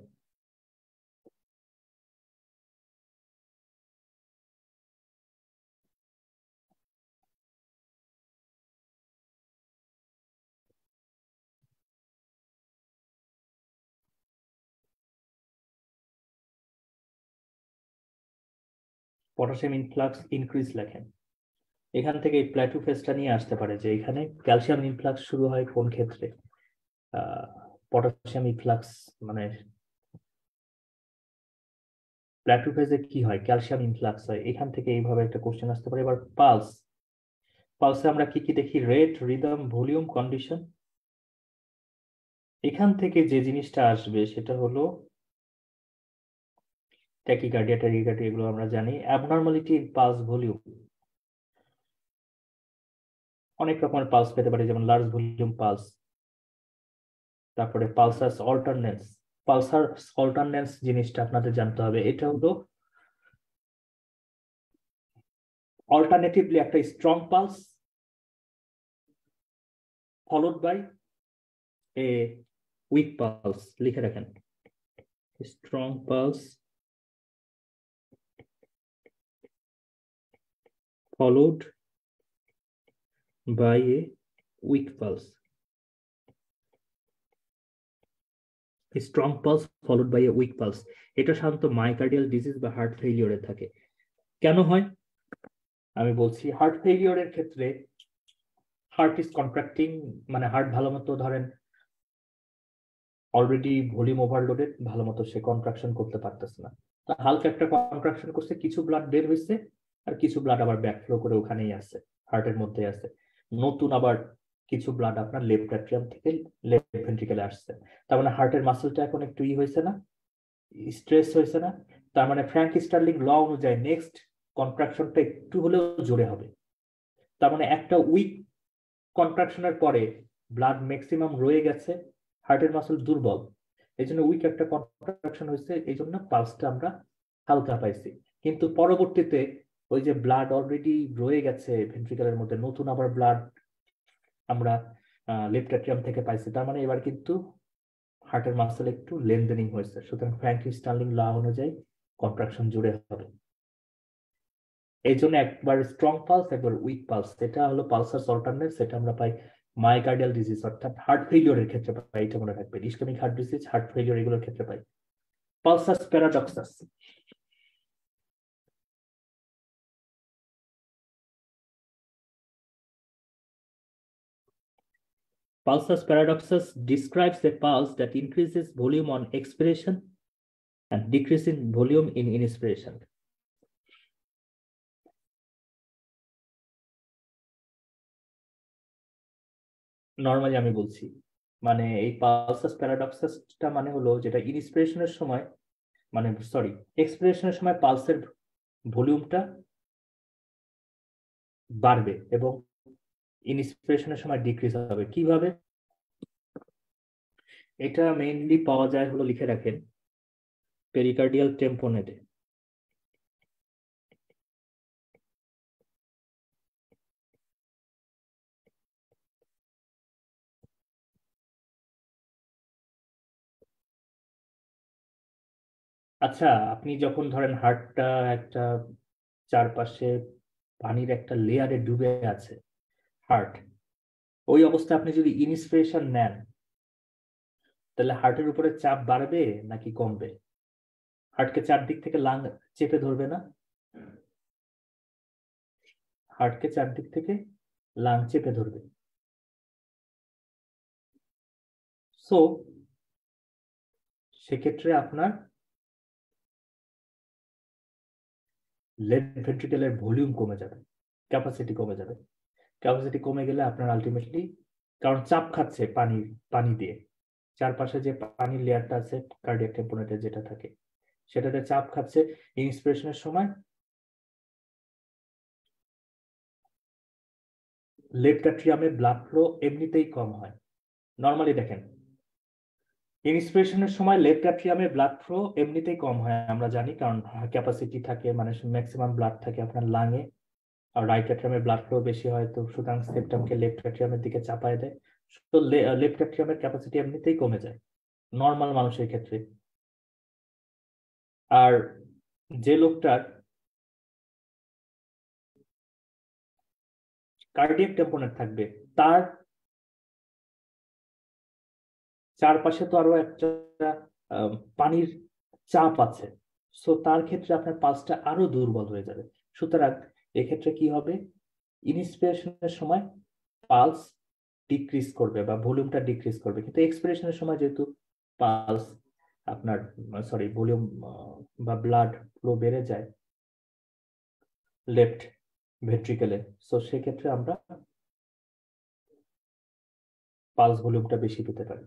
পটাশিয়াম ইনফ্লাক্স ইনক্রিজ লেখেন। এখান থেকে এই প্ল্যাটু ফেজটা নিয়ে আসতে পারে যে এখানে ক্যালসিয়াম ইনফ্লাক্স শুরু হয় কোন ক্ষেত্রে, পটাশিয়াম ইনফ্লাক্স মানে প্ল্যাটু ফেজে কি হয়, ক্যালসিয়াম ইনফ্লাক্স হয়। এখান থেকে এইভাবে একটা কোশ্চেন আসতে পারে। এবার পালসে আমরা কি কি দেখি, রেট, রিদম, ভলিউম, কন্ডিশন। এখান থেকে যে জিনিসটা আসবে সেটা হলো ট্যাকিকার্ডিয়া এগুলো আমরা জানি। অ্যাবনর্মালিটি ইন পালস ভলিউম, অনেক রকমের পালস পেতে পারে, যেমন লার্জ ভলিউম পালস, তারপরে পালসার অল্টারনেন্স জিনিসটা আপনাদের জানতে হবে। এটা হলো অল্টারনেটিভলি একটা strong pulse followed by a weak pulse. লিখে রাখেন, strong pulse followed by a weak pulse. Strong pulse followed by a weak pulse, এটা সাধারণত মায়োকার্ডিয়াল ডিজিজ বা হার্ট ফেইলিওরে থাকে। কেন হয় আমি বলছি। হার্ট ফেইলিওরের ক্ষেত্রে হার্ট ইজ কন্ট্রাক্টিং, মানে হার্ট ভালো মতো ধরেন অলরেডি ভলিউম ওভারলোডেড, ভালো মতো সে কন্ট্রাকশন করতে পারতেছে না, হালকা একটা কন্ট্রাকশন করছে, কিছু ব্লাড বের হয়েছে, আর কিছু ব্লাড আবার ব্যাকফ্লো করে ওখানেই আছে, হার্টের মধ্যে আছে। নতুন আবার কিছু ব্লাড আপনার লেফট অ্যাট্রিয়াম থেকে লেফট ভেন্ট্রিকেলে আসছে। তার মানে হার্টের মাসেলটা এখন একটু হয়েছে না, স্ট্রেস হয়েছে না। তার মানে ফ্র্যাঙ্ক স্টার্লিং ল অনুযায়ী নেক্সট কন্ট্রাকশনটা একটু হলেও জোরে হবে। তার মানে একটা উইক কন্ট্রাকশনের পরে ব্লাড ম্যাক্সিমাম রয়ে গেছে, হার্টের মাসেল দুর্বল, এই জন্য উইক একটা কন্ট্রাকশন হয়েছে, এই জন্য পালসটা আমরা হালকা পাইছি। কিন্তু পরবর্তীতে ওই যে ব্লাড অলরেডি রয়ে গেছে ভেন্ট্রিকেলের মধ্যে, নতুন আবার ব্লাড আমরা লেফট অ্যাট্রিয়াম থেকে পাইছি, তার মানে এবার কিন্তু হার্টের মাসেল একটু লেনদেনিং হয়েছে। সুতরাং ফ্র্যাঙ্ক স্টার্লিং ল অনুযায়ী কন্ট্রাকশন জুড়ে হবে। এই জন্য একবার স্ট্রং পালস, একবার উইক পালস, এটা হলো পালসাস অল্টারনেট, সেটা আমরা পাই মায়োকার্ডিয়াল ডিজিজ অর্থাৎ হার্ট ফেলিওরের ক্ষেত্রে পাই। এটা মনে রাখবেন, ischemic heart disease, heart failure এগুলোর ক্ষেত্রে পাই। Pulsus paradoxus, pulsus paradoxus describes a pulse that increases volume on expiration and decreases volume in inspiration. Normally আমি বলছি, মানে এই পালসাস প্যারাডক্সাসটা মানে হলো যেটা ইনস্পিরেশনের সময়, মানে সরি এক্সপিরেশনের সময় পালসের ভলিউমটা বাড়বে এবং ইনস্পিরেশনের সময় ডিক্রিজ হবে। কিভাবে এটা মেইনলি পাওয়া যায় হলো, লিখে রাখেন, পেরিকার্ডিয়াল টেম্পোনেটে। আচ্ছা, আপনি যখন ধরেন হার্টটা একটা চারপাশে পানির একটা লেয়ারে ডুবে আছে হার্ট, ওই অবস্থায় আপনি যদি ইনস্পিরেশন নেন, তাহলে হার্টের উপরে চাপ বাড়বে নাকি কমবে? হার্টকে চারদিক থেকে লাং চেপে ধরবে না? হার্টকে চারদিক থেকে লাং চেপে ধরবে। সো সেক্ষেত্রে আপনার লেফট ভেন্ট্রিকেলের ভলিউম কমে যাবে, ক্যাপাসিটি কমে যাবে। ক্যাপাসিটি কমে গেলে আপনার আলটিমেটলি, কারণ চাপ খাচ্ছে পানি দিয়ে, চারপাশে যে পানির লেয়ারটা আছে কার্ডিয়াক টেম্পোনেটে যেটা থাকে সেটাতে চাপ খাচ্ছে। ইন্সপিরেশনের সময় লেফট অ্যাট্রিয়ামে ব্লাড ফ্লো এমনিতেই কম হয়। নর্মালি দেখেন, ইন্সপিরেশনের সময় লেফট অ্যাট্রিয়ামে ব্লাড ফ্লো এমনিতেই কম হয়, আমরা জানি, কারণ ক্যাপাসিটি থাকে, মানে ম্যাক্সিমাম ব্লাড থাকে আপনার লাঙে, আর রাইট অ্যাট্রিয়ামে ব্লাড ফ্লো বেশি হয়, তো সুতরাং সেপ্টামকে লেফট অ্যাট্রিয়ামের দিকে চাপায় দেয়। তো লেফট অ্যাট্রিয়ামের ক্যাপাসিটি এমনিতেই কমে যায় নর্মাল মানুষের ক্ষেত্রে। আর যে লোকটার কার্ডিয়াক টেম্পোনেট থাকবে তার চারপাশে তো আরো একটা পানির চাপ আছে, সো তার ক্ষেত্রে আপনার পালসটা আরো দুর্বল হয়ে যাবে। সুতরাং এক্ষেত্রে কি হবে, ইন্সপিরেশনের সময় পালস ডিক্রিজ করবে বা ভলিউমটা ডিক্রিজ করবে, কিন্তু এক্সপিরেশনের সময় যেহেতু পালস আপনার সরি ভলিউম বা ব্লাড ফ্লো বেড়ে যায় লেফট ভেন্ট্রিকেলে, সো সেক্ষেত্রে আমরা পালস ভলিউমটা বেশি পেতে পারি।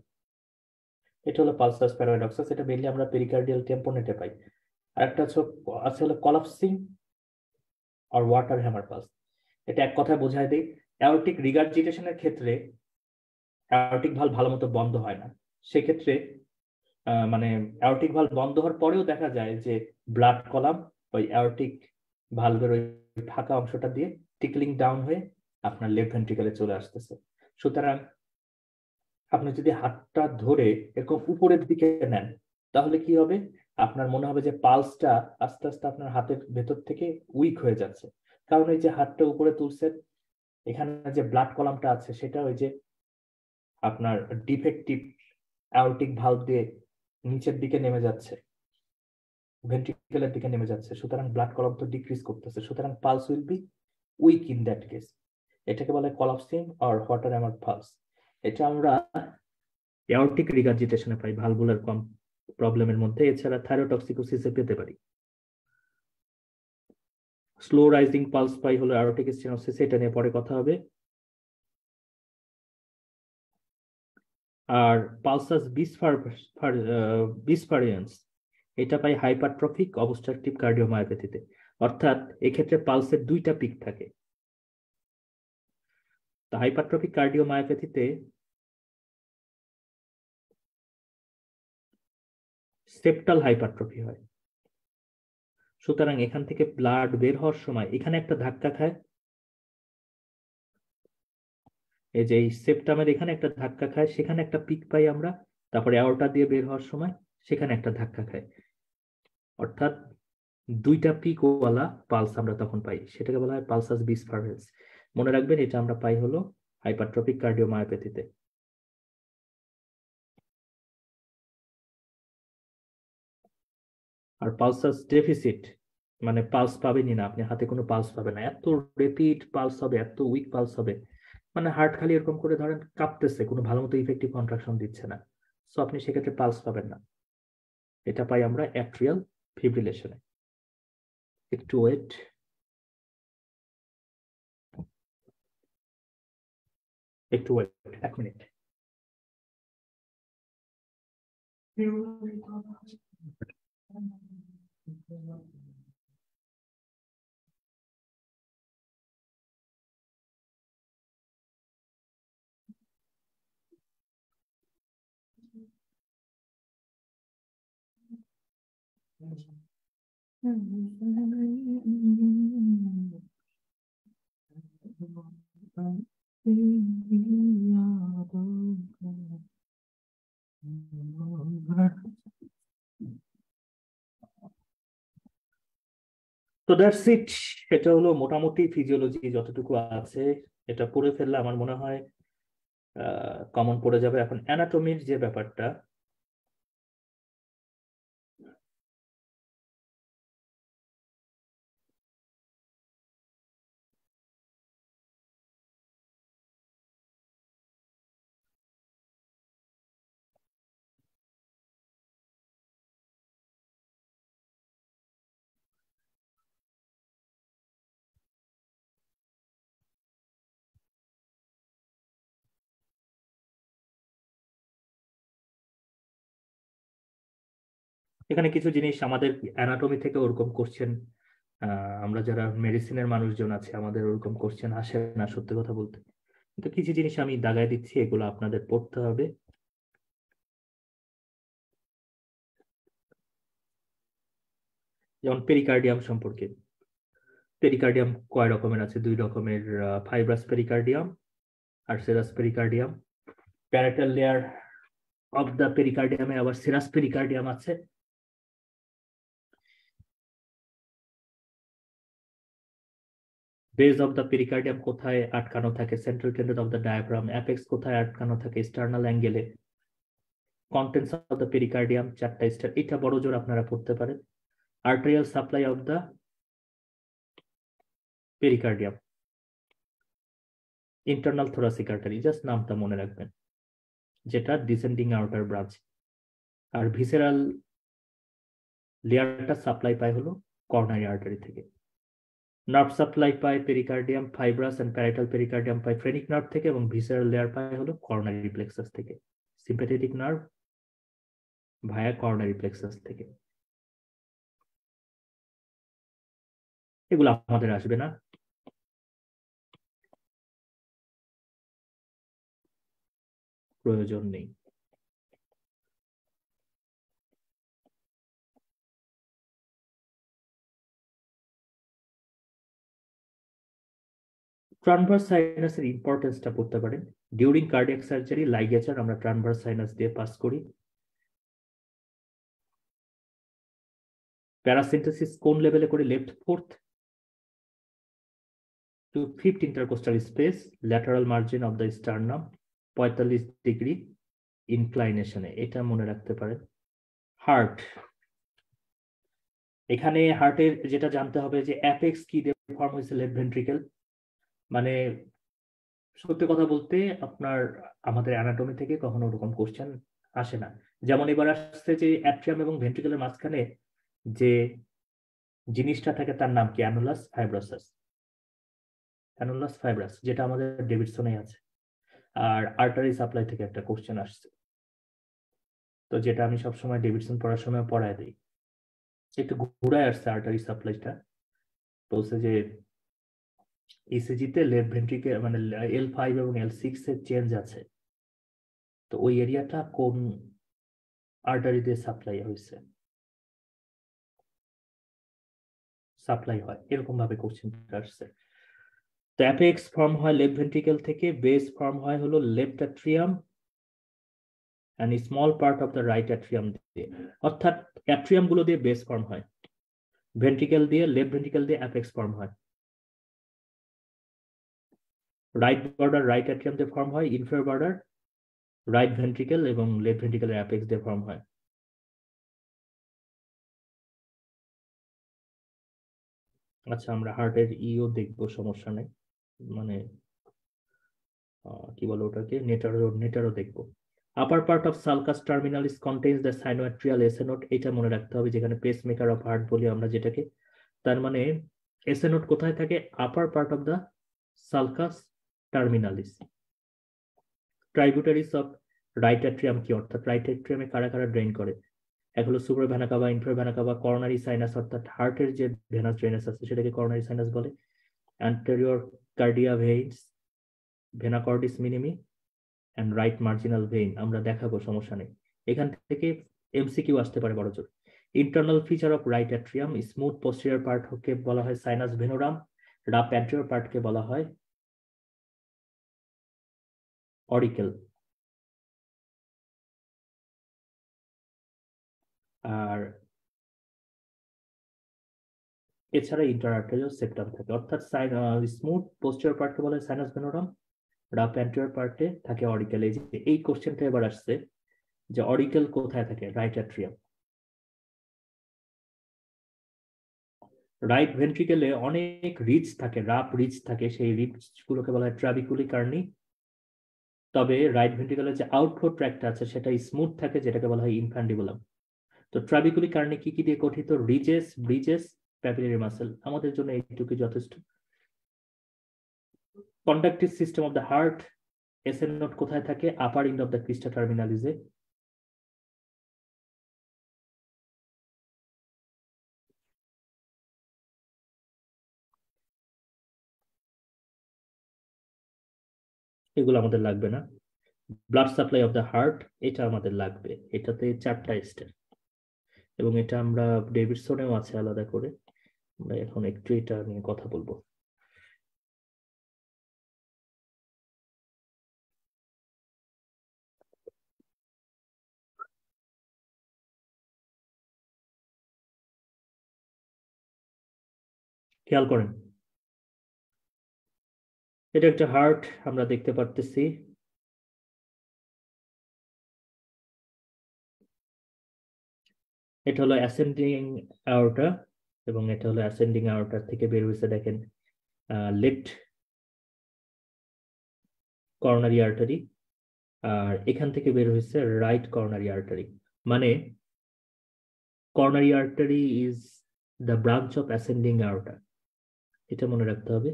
এটা হলো পালসাস প্যারাডক্সাস, এটা মেইনলি আমরা পেরিকার্ডিয়াল টেম্পোনেটে পাই। আর একটা আছে হলো কলাপসিং আর ওয়াটার হ্যামার পালস। এটা এক কথায় বোঝায় দিই, অ্যাওর্টিক রিগার্জিটেশনের ক্ষেত্রে অ্যাওর্টিক ভালভ ভালো মতো বন্ধ হয় না, সেক্ষেত্রে মানে অ্যাওর্টিক ভালভ বন্ধ হওয়ার পরেও দেখা যায় যে ব্লাড কলাম ওই অ্যাওর্টিক ভালভের ওই ফাঁকা অংশটা দিয়ে টিকলিং ডাউন হয়ে আপনার লেফট ভেন্ট্রিকেলে চলে আসতেছে। সুতরাং আপনি যদি হাতটা ধরে এরকম উপরের দিকে নেন তাহলে কি হবে, আপনার মনে হবে যে পালসটা আস্তে আস্তে আপনার হাতের ভেতর থেকে উইক হয়ে যাচ্ছে, কারণ এই যে হাতটা উপরে তুলছেন এখানে যে ব্লাড কলামটা আছে সেটা ওই যে আপনার ডিফেক্টিভ অ্যাওর্টিক ভালভ দিয়ে নিচের দিকে নেমে যাচ্ছে, ভেন্ট্রিকেলের দিকে নেমে যাচ্ছে, সুতরাং ব্লাড কলাম তো ডিক্রিজ করতেছে, সুতরাং pulse will be week in that case. এটাকে বলে কলাপসিং অর ওয়াটার হ্যামার পালস। এটা আমরা এঅর্টিক রিগার্জিটেশনে পাই ভালভুলার কম প্রবলেমের মধ্যে, এছাড়া থাইরোটক্সিকোসিসে পেতে পারি। স্লো রাইজিং পালস পাই হলো অ্যাওর্টিক স্টেনোসিস, এটা নিয়ে পরে কথা হবে। আর পালসাস বিসফারিয়েন্স এটা পাই হাইপারট্রফিক অবস্ট্রাকটিভ কার্ডিওমায়োপ্যাথিতে, অর্থাৎ এক্ষেত্রে পালসের দুইটা পিক থাকে। তা হাইপারট্রফিক কার্ডিওমায়োপ্যাথিতে সেপ্টাল হাইপারট্রফি হয়, সুতরাং এখান থেকে ব্লাড বের হওয়ার সময় এখানে একটা ধাক্কা খায়, এই যে এই সেপ্টামের এখানে একটা ধাক্কা খায়, সেখানে একটা পিক পাই আমরা, তারপরে অ্যাওর্টা দিয়ে বের হওয়ার সময় সেখানে একটা ধাক্কা খায়, অর্থাৎ দুইটা পিক ওয়ালা পালস আমরা তখন পাই, সেটাকে বলা হয় পালসাস বিসফারেন্স। মনে রাখবেন এটা আমরা পাই হলো হাইপারট্রফিক কার্ডিওমায়োপ্যাথিতে। আর পালসাস ডেফিসিট মানে পালস পাবেনই না, আপনি হাতে কোনো পালস পাবেন না, এত রেপিড পালস হবে, এত উইক পালস হবে, মানে হার্ট খালি এরকম করে ধরেন কাঁপতেছে, কোনো ভালো মতো ইফেক্টিভ কন্ট্রাকশন দিচ্ছে না, সো আপনি সেক্ষেত্রে পালস পাবেন না। এটা পাই আমরা অ্যাট্রিয়াল ফিব্রিলেশনে। একটু ওয়েট, একটু ওয়েট, 1 মিনিট। তো দ্যাটস ইট, এটা হলো মোটামুটি ফিজিওলজি যতটুকু আছে, এটা পড়ে ফেললে আমার মনে হয় কমন পড়ে যাবে। এখন অ্যানাটমির যে ব্যাপারটা, এখানে কিছু জিনিস আমাদের অ্যানাটমি থেকে ওরকম কোশ্চেন, আমরা যারা মেডিসিনের মানুষজন আছে আমাদের ওরকম কোশ্চেন আসে না সত্যি কথা বলতে, কিন্তু কিছু জিনিস আমি দাগায় দিচ্ছি, এগুলো আপনাদের পড়তে হবে। যেমন পেরিকার্ডিয়াম সম্পর্কে, পেরিকার্ডিয়াম কয় রকমের আছে? দুই রকমের, ফাইব্রাস পেরিকার্ডিয়াম আর serous pericardium. Parietal layer of the পেরিকার্ডিয়ামে আবার সেরাস পেরিকার্ডিয়াম আছে। বেস অফ দ্য পেরিকার্ডিয়াম কোথায় আটকানো থাকে? Central tendon of the diaphragm. Apex কোথায় আটকানো থাকে? স্টার্নাল অ্যাঙ্গেলে। কন্টেন্টস অফ দ্য পেরিকার্ডিয়াম, চারটা স্টার, এটা বড় জোর আপনারা পড়তে পারেন। Arterial supply of the pericardium, internal thoracic artery, just নামটা মনে রাখবেন, যেটা ডিসেন্ডিং আউটার ব্রাঞ্চ। আর ভিসেরাল লেয়ারটা সাপ্লাই পায় হলো কর্নারি আর্টারি থেকে। নার্ভ সাপ্লাই পায় pericardium, fibrous and parietal pericardium পায় ফ্রেনিক নার্ভ থেকে, এবং ভিসেরাল লেয়ার পায় হলো কর্নারি প্লেক্সাস থেকে, sympathetic nerve via coronary plexus থেকে। এগুলো আমাদের আসবে না, প্রয়োজন নেই। ট্রানভার্স সাইনাসের ইম্পর্টেন্সটা পড়তে পারেন। ডিউরিং কার্ডিয়াক সার্জারি লাইগেচার আমরা ট্রানভার্স সাইনাস দিয়ে পাস করি। প্যারাসিন্থেসিস কোন লেভেলে করে? Left fourth to fifth intercostal space, lateral margin of the sternum, 45 degree ইনক্লাইনেশনে, এটা মনে রাখতে পারেন। হার্ট, এখানে হার্টের যেটা জানতে হবে যে অ্যাপেক্স কি দিয়ে ফর্ম হয়েছে? Left ventricle. মানে সত্যি কথা বলতে আপনার আমাদের অ্যানাটমি থেকে কখনো ওরকম কোশ্চেন আসে না। যেমন এবার আসছে যে অ্যাট্রিয়াম এবং ভেন্ট্রিকেলের মাঝখানে যে জিনিসটা থাকে তার নাম কি? অ্যানুলাস ফাইব্রাসাস, অ্যানুলাস ফাইব্রাস, যেটা আমাদের ডেভিডসনে আছে। আর আর্টারি সাপ্লাই থেকে একটা কোশ্চেন আসছে, তো যেটা আমি সবসময় ডেভিডসন পড়ার সময় পড়ায় দিই। একটু ঘুরায় আসছে আর্টারি সাপ্লাইটা, বলছে যে ইসিজিতে লেফট ভেন্ট্রিকেল মানে L5 এবং L6 এর চেঞ্জ আছে, তো ওই এরিয়াটা কোন আর্টারি দিয়ে সাপ্লাই হয়েছে, সাপ্লাই হয়, এরকম ভাবে কোশ্চেন আসছে। তো অ্যাপেক্স ফর্ম হয় লেফট ভেন্ট্রিকেল থেকে, বেস ফর্ম হয় হলো left atrium and small part of the right atrium দিয়ে, অর্থাৎ অ্যাট্রিয়াম গুলো দিয়ে বেস ফর্ম হয়, ভেন্ট্রিকেল দিয়ে, লেফট ভেন্ট্রিকেল দিয়ে অ্যাপেক্স ফর্ম হয়। রাইট বর্ডার রাইট অ্যাট্রিয়াম দিয়ে ফর্ম হয়, ইনফেরিয়র বর্ডার রাইট ভেন্ট্রিকেল এবং লেফট ভেন্ট্রিকেলের অ্যাপেক্স দিয়ে ফর্ম হয়। আচ্ছা, আমরা হার্টের ইও দেখবো, সমস্যা নেই, মানে কি বলে ওটাকে, নেটারও দেখবো। Upper part of sulcus terminalis contains the sinoatrial SA node, এটা মনে রাখতে হবে, যেখানে পেস মেকার অফ হার্ট বলি আমরা যেটাকে, তার মানে এসে নোট কোথায় থাকে? Upper part of the sulcus terminalis. Tributaries of right atrium কি, অর্থাৎ রাইট অ্যাট্রিয়ামে কারা কারা ড্রেন করে? এক হলো super vena cava, infra vena cava, coronary sinus, অর্থাৎ হার্টের যে ভেনাস ড্রেনেজ আছে সেটাকে করোনারি সাইনাস বলে। Anterior cardiac veins, vena cordis minimi and right marginal vein, আমরা দেখাবো, সমস্যা নেই। এখান থেকে এমসিকিউ আসতে পারে বড় জোর। Internal feature of right atrium, smooth posterior পার্টকে বলা হয় সাইনাস ভেনোরাম, রাফ অ্যান্টেরিয়র পার্টকে বলা হয় অরিকেল। আর এছাড়া ইন্টারআর্টেরিয়াল সেপ্টাম থাকে, অর্থাৎ স্মুথ পোস্টেরিয়র পার্টকে বলা হয় সাইনাস ভেনোরাম, রাফ অ্যান্টেরিয়র পার্টে থাকে অরিকেল। এই যে এই কোশ্চেনটা এবার আসছে যে অরিকেল কোথায় থাকে? Right atrium. রাইট ভেন্ট্রিকেলে অনেক রিচ থাকে, রাফ রিচ থাকে, সেই রিচ গুলোকে বলা হয় ট্রাবিকুলি কার্নি। তবে রাইট ভেন্ট্রিকেলের যে আউটফ্লো ট্র্যাক্ট আছে সেটা স্মুথ থাকে, যেটাকে বলা হয় ইনফ্যান্ডিবুলাম। তো ট্রাবিকুলি কার্নি কি কি দিয়ে গঠিত? Ridges, bridges, papillary muscle. আমাদের জন্য এইটুকু যথেষ্ট। Conductive system of the heart, SN node কোথায় থাকে? Upper end of the crista টার্মিনালিসে। এগুলো আমাদের লাগবে না। Blood supply of the heart, এটা আমাদের লাগবে, এটাতে 4টা স্টেপ, এবং এটা আমরা ডেভিডসনেও আছে আলাদা করে। আমরা এখন একটু এটা নিয়ে কথা বলবো। খেয়াল করেন, এটা একটা হার্ট আমরা দেখতে পারতেছি। এটা হলো অ্যাসেন্ডিং আওরটা, এবং এটা হলো অ্যাসেন্ডিং আওরটার থেকে বের হয়েছে দেখেন লেফট করোনারি আর্টারি, আর এখান থেকে বের হয়েছে রাইট করোনারি আর্টারি। মানে coronary artery is the branch of ascending aorta, এটা মনে রাখতে হবে।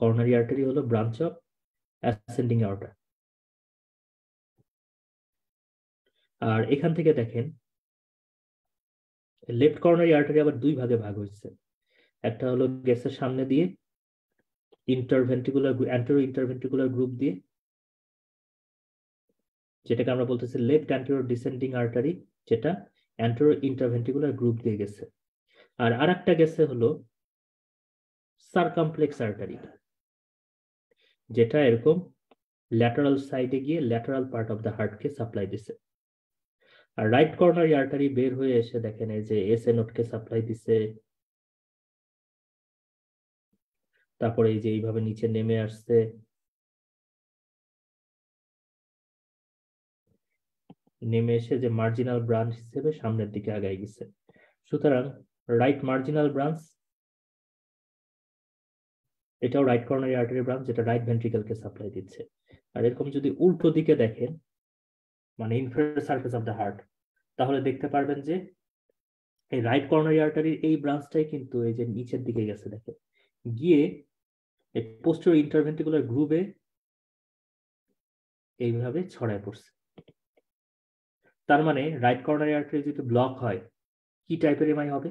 করোনারি আর্টারি হলো ব্রাঞ্চ অফ অ্যাসেন্ডিং আওরটা। আর এখান থেকে দেখেন লেফট করোনারি আর্টারি আবার দুই ভাগে ভাগ হয়েছে। একটা হলো গ্যাসের সামনে দিয়ে ইন্টারভেন্ট্রিকুলার অ্যান্টেরো ইন্টারভেন্ট্রিকুলার গ্রুপ দিয়ে, যেটাকে আমরা বলতেছি লেফট অ্যান্টেরো ডিসেন্ডিং আর্টারি, যেটা অ্যান্টেরো ইন্টারভেন্ট্রিকুলার গ্রুপ দিয়ে গেছে। আর আরেকটা গেছে হলো সারকামপ্লেক্স আর্টারি, যেটা এরকম ল্যাটারাল সাইডে গিয়ে ল্যাটারাল পার্ট অফ দ্য হার্টকে সাপ্লাই দিছে। আর রাইট কর্নারি আর্টারি বের হয়ে এসে দেখেন এই যে এসএ নোটকে সাপ্লাই দিছে, তারপরে এই যে এইভাবে নিচে নেমে আসছে, নেমে এসে যে মার্জিনাল ব্রাঞ্চ হিসেবে সামনের দিকে আগায় গেছে। সুতরাং রাইট মার্জিনাল ব্রাঞ্চ, এটাও রাইট কর্নারি আর্টারি ব্রাঞ্চ, যেটা রাইট ভেন্ট্রিকেলকে সাপ্লাই দিচ্ছে। আর এরকম যদি উল্টো দিকে দেখেন, মানে inferior surface of the heart, তাহলে দেখতে পারবেন যে এই রাইট কর্নারি আর্টারির এই ব্রাঞ্চটাই কিন্তু এই যে নিচের দিকে গেছে দেখেন, গিয়ে এই পোস্টেরিয়র ইন্টারভেন্ট্রিকুলার গ্রুপে এইভাবে ছড়ায় পড়ছে। তার মানে রাইট কর্নারি আর্টারি যদি ব্লক হয়, কি টাইপের এমআই হবে?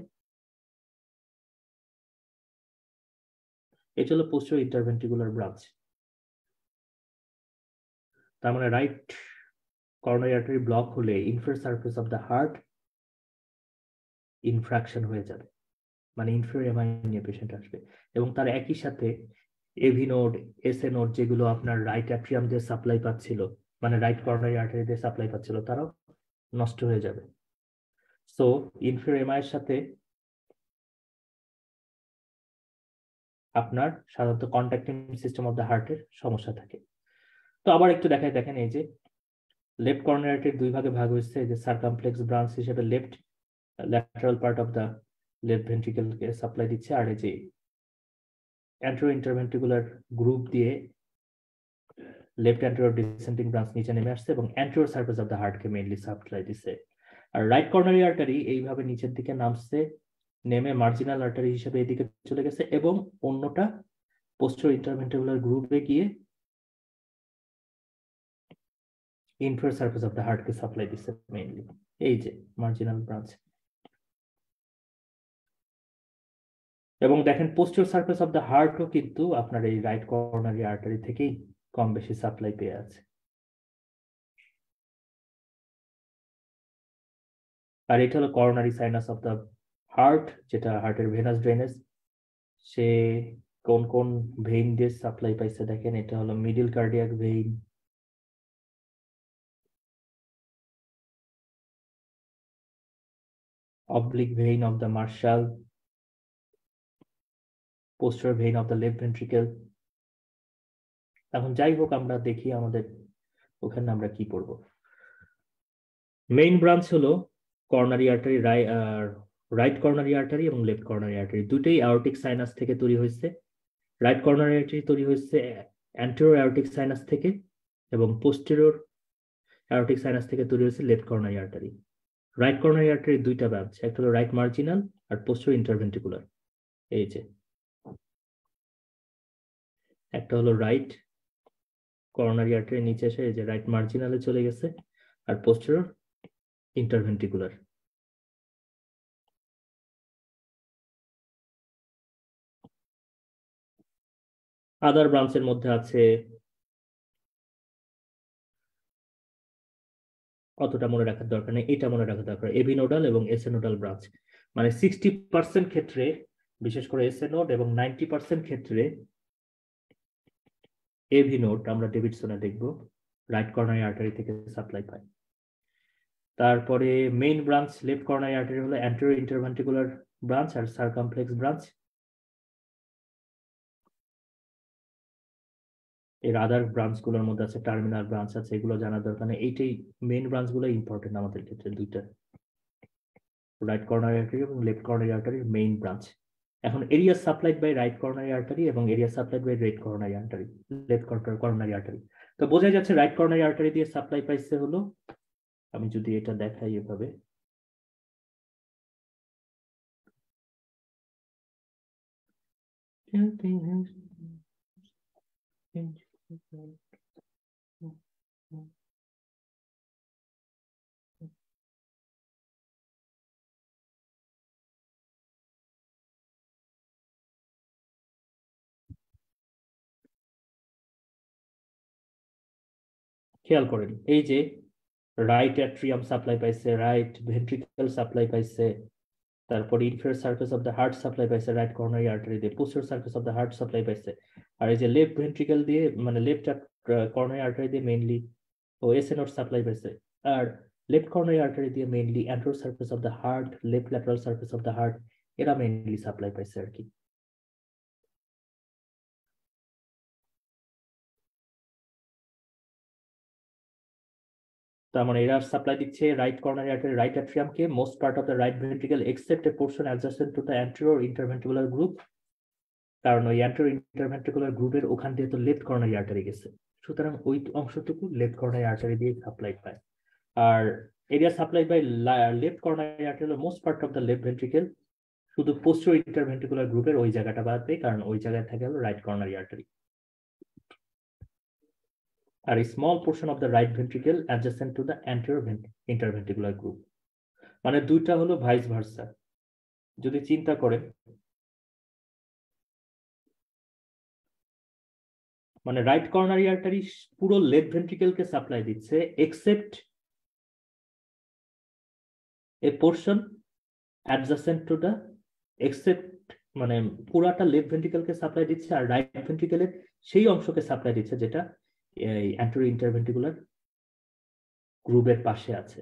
এটা হলো পোস্টেরিয়র ইন্টারভেন্ট্রিকুলার ব্রাঞ্চ। তার মানে রাইট করোনারি আর্টারি ব্লক হলে inferior surface of the heart infraction হয়ে যাবে, মানে ইনফেরিয়র এমআই নিয়ে পেশেন্ট আসবে। এবং তার একই সাথে এভি নোড, এসএ নোড, যেগুলো আপনার রাইট অ্যাট্রিয়াম দিয়ে সাপ্লাই পাচ্ছিল, মানে রাইট করোনারি আর্টারি দিয়ে সাপ্লাই পাচ্ছিল, তারাও নষ্ট হয়ে যাবে। সো ইনফেরিয়র এমআই এর সাথে আপনার সাধারণত কন্ট্যাক্টিং সিস্টেম অফ দ্য হার্টের সমস্যা থাকে। তো আবার একটু দেখাই, দেখেন এই যে লেফট কর্নারি আর্টারি দুই ভাগে ভাগ হয়েছে, যে সারকামপ্লেক্স ব্রাঞ্চ হিসেবে left lateral part of the left ভেন্ট্রিকেলকে সাপ্লাই দিচ্ছে, আর এই যে অ্যান্টেরো ইন্টারভেন্ট্রিকুলার গ্রুপ দিয়ে লেফট অ্যান্টেরো ডিসেন্ডিং ব্রাঞ্চ নিচে নেমে আসছে এবং অ্যান্টেরো সারফেস অফ দ্য হার্টকে মেইনলি সাপ্লাই দিচ্ছে। আর রাইট কর্নারি আর্টারি এইভাবে নিচের দিকে নামছে, নেমে মার্জিনাল আর্টারি হিসেবে এদিকে চলে গেছে, এবং অন্যটা পোস্টেরিয়র ইন্টারভেন্ট্রিকুলার গ্রুপে গিয়ে ইনফেরিয়র সারফেস অফ দ্য হার্টকে সাপ্লাই দিচ্ছে মেইনলি, এই যে মার্জিনাল ব্রাঞ্চ। এবং দেখেন পোস্টেরিয়র সারফেস অফ দ্য হার্টও কিন্তু আপনার এই রাইট কর্নারি আর্টারি থেকেই কম বেশি সাপ্লাই পেয়ে আছে। আর এটা হলো coronary sinus of the heart, যেটা হার্টের ভেনাস ড্রেনেজ। সে কোন কোন ভেইন দিয়ে সাপ্লাই পাইছে দেখেন, এটা হলো middle cardiac vein, oblique vein of the Marshall, posterior vein of the left ventricle. এখন যাই হোক, আমরা দেখি আমাদের ওখানে আমরা কি পড়বো। মেইন ব্রাঞ্চ হলো coronary artery, right coronary artery এবং লেফট করোনারি আর্টারি, দুটোই অ্যাওর্টিক সাইনাস থেকে তৈরি হয়েছে। রাইট করোনারি আর্টারি তৈরি হয়েছে অ্যান্টেরো অ্যাওর্টিক সাইনাস থেকে, এবং পোস্টেরিয়র অ্যাওর্টিক সাইনাস থেকে তৈরি হয়েছে left coronary artery. Right coronary artery দুইটা ব্রাঞ্চ, একটা হলো রাইট মার্জিনাল আর পোস্টেরিয়র ইন্টারভেন্ট্রিকুলার। এই যে একটা হলো রাইট করোনারি আর্টারি, নিচে এসে এই যে রাইট মার্জিনালে চলে গেছে, আর পোস্টেরিয়র ইন্টারভেন্ট্রিকুলার। আদার ব্রাঞ্চের মধ্যে আছে অতটা মনে রাখার দরকার নেই, এটা মনে রাখার দরকার, এবি নোডাল এবং এসএ নোডাল ব্রাঞ্চ। মানে 60% ক্ষেত্রে, বিশেষ করে এসএ নোড, এবং 90% ক্ষেত্রে এভি নোড আমরা ডেভিডসনে দেখব রাইট কর্নারি আর্টারি থেকে সাপ্লাই পাই। তারপরে main branch left coronary artery হলো অ্যান্টেরিয়র ইন্টারভেন্ট্রিকুলার ব্রাঞ্চ আর সারকামফ্লেক্স ব্রাঞ্চ। এর আদার ব্রাঞ্চ গুলোর মধ্যে আছে টার্মিনাল ব্রাঞ্চ আছে, এগুলো জানার দরকার নেই। এইটাই মেইন ব্রাঞ্চ গুলো ইম্পর্টেন্ট আমাদের ক্ষেত্রে, দুইটা, রাইট কর্নারি আর্টারি এবং লেফট কর্নারি আর্টারির মেইন ব্রাঞ্চ। এখন area supplied by right coronary artery এবং area supplied by left coronary artery, left coronary artery. তো বোঝা যাচ্ছে রাইট কর্নারি আর্টারি দিয়ে সাপ্লাই পাইছে হলো, আমি যদি এটা দেখাই এভাবে, খেয়াল করেন এই যে রাইট অ্যাট্রিয়াম সাপ্লাই পাইছে, রাইট ভেন্ট্রিকল সাপ্লাই পাইছে, তারপর inferior surface of the heart supply পাইছে রাইট কর্নারি আর্টারি দিয়ে, posterior surface of the heart supply পাইছে, আর এই যে লেফট ভেন্ট্রিকল দিয়ে মানে লেফট কর্নারি আর্টারি দিয়ে মেইনলি ও এসএ নোড সাপ্লাই পাইছে, আর লেফট কর্নারি আর্টারি দিয়ে mainly anterior surface of the heart, left lateral surface of the heart, এরা মেইনলি সাপ্লাই পাইছে আর কি। তার মানে এরা সাপ্লাই দিচ্ছে রাইট কর্নারি আর্টারি, রাইট অ্যাট্রিয়ামকে, most part of the right ventricle except a portion adjacent to the anterior interventricular groove, কারণ ওই অ্যান্টেরিয়র ইন্টারভেন্ট্রিকুলার গ্রুপের ওখান দিয়ে তো লেফট কর্নারি আর্টারি গেছে, সুতরাং ওই অংশটুকু লেফট কর্নারি আর্টারি দিয়ে সাপ্লাই পায়। আর area supply by left coronary artery হলো most part of the left ventricle, শুধু পোস্টেরিয়র ইন্টারভেন্ট্রিকুলার গ্রুপের ওই জায়গাটা বাদ দেয়, কারণ ওই জায়গায় থাকে হলো রাইট কর্নারি আর্টারি। আর small portion of the right ventricle adjacent to the anterior interventricular groove, মানে দুইটা হলো ভাইস ভার্সা। যদি চিন্তা করেন, মানে রাইট কর্নারি আর্টারি পুরো লেফট ভেন্ট্রিকলকে সাপ্লাই দিচ্ছে except a portion adjacent to the, except মানে পুরাটা লেফট ভেন্ট্রিকলকে সাপ্লাই দিচ্ছে, আর রাইট ভেন্ট্রিকলের সেই অংশকে সাপ্লাই দিচ্ছে যেটা এই অ্যান্টেরিয়র ইন্টারভেন্ট্রিকুলার গ্রুপের পাশে আছে।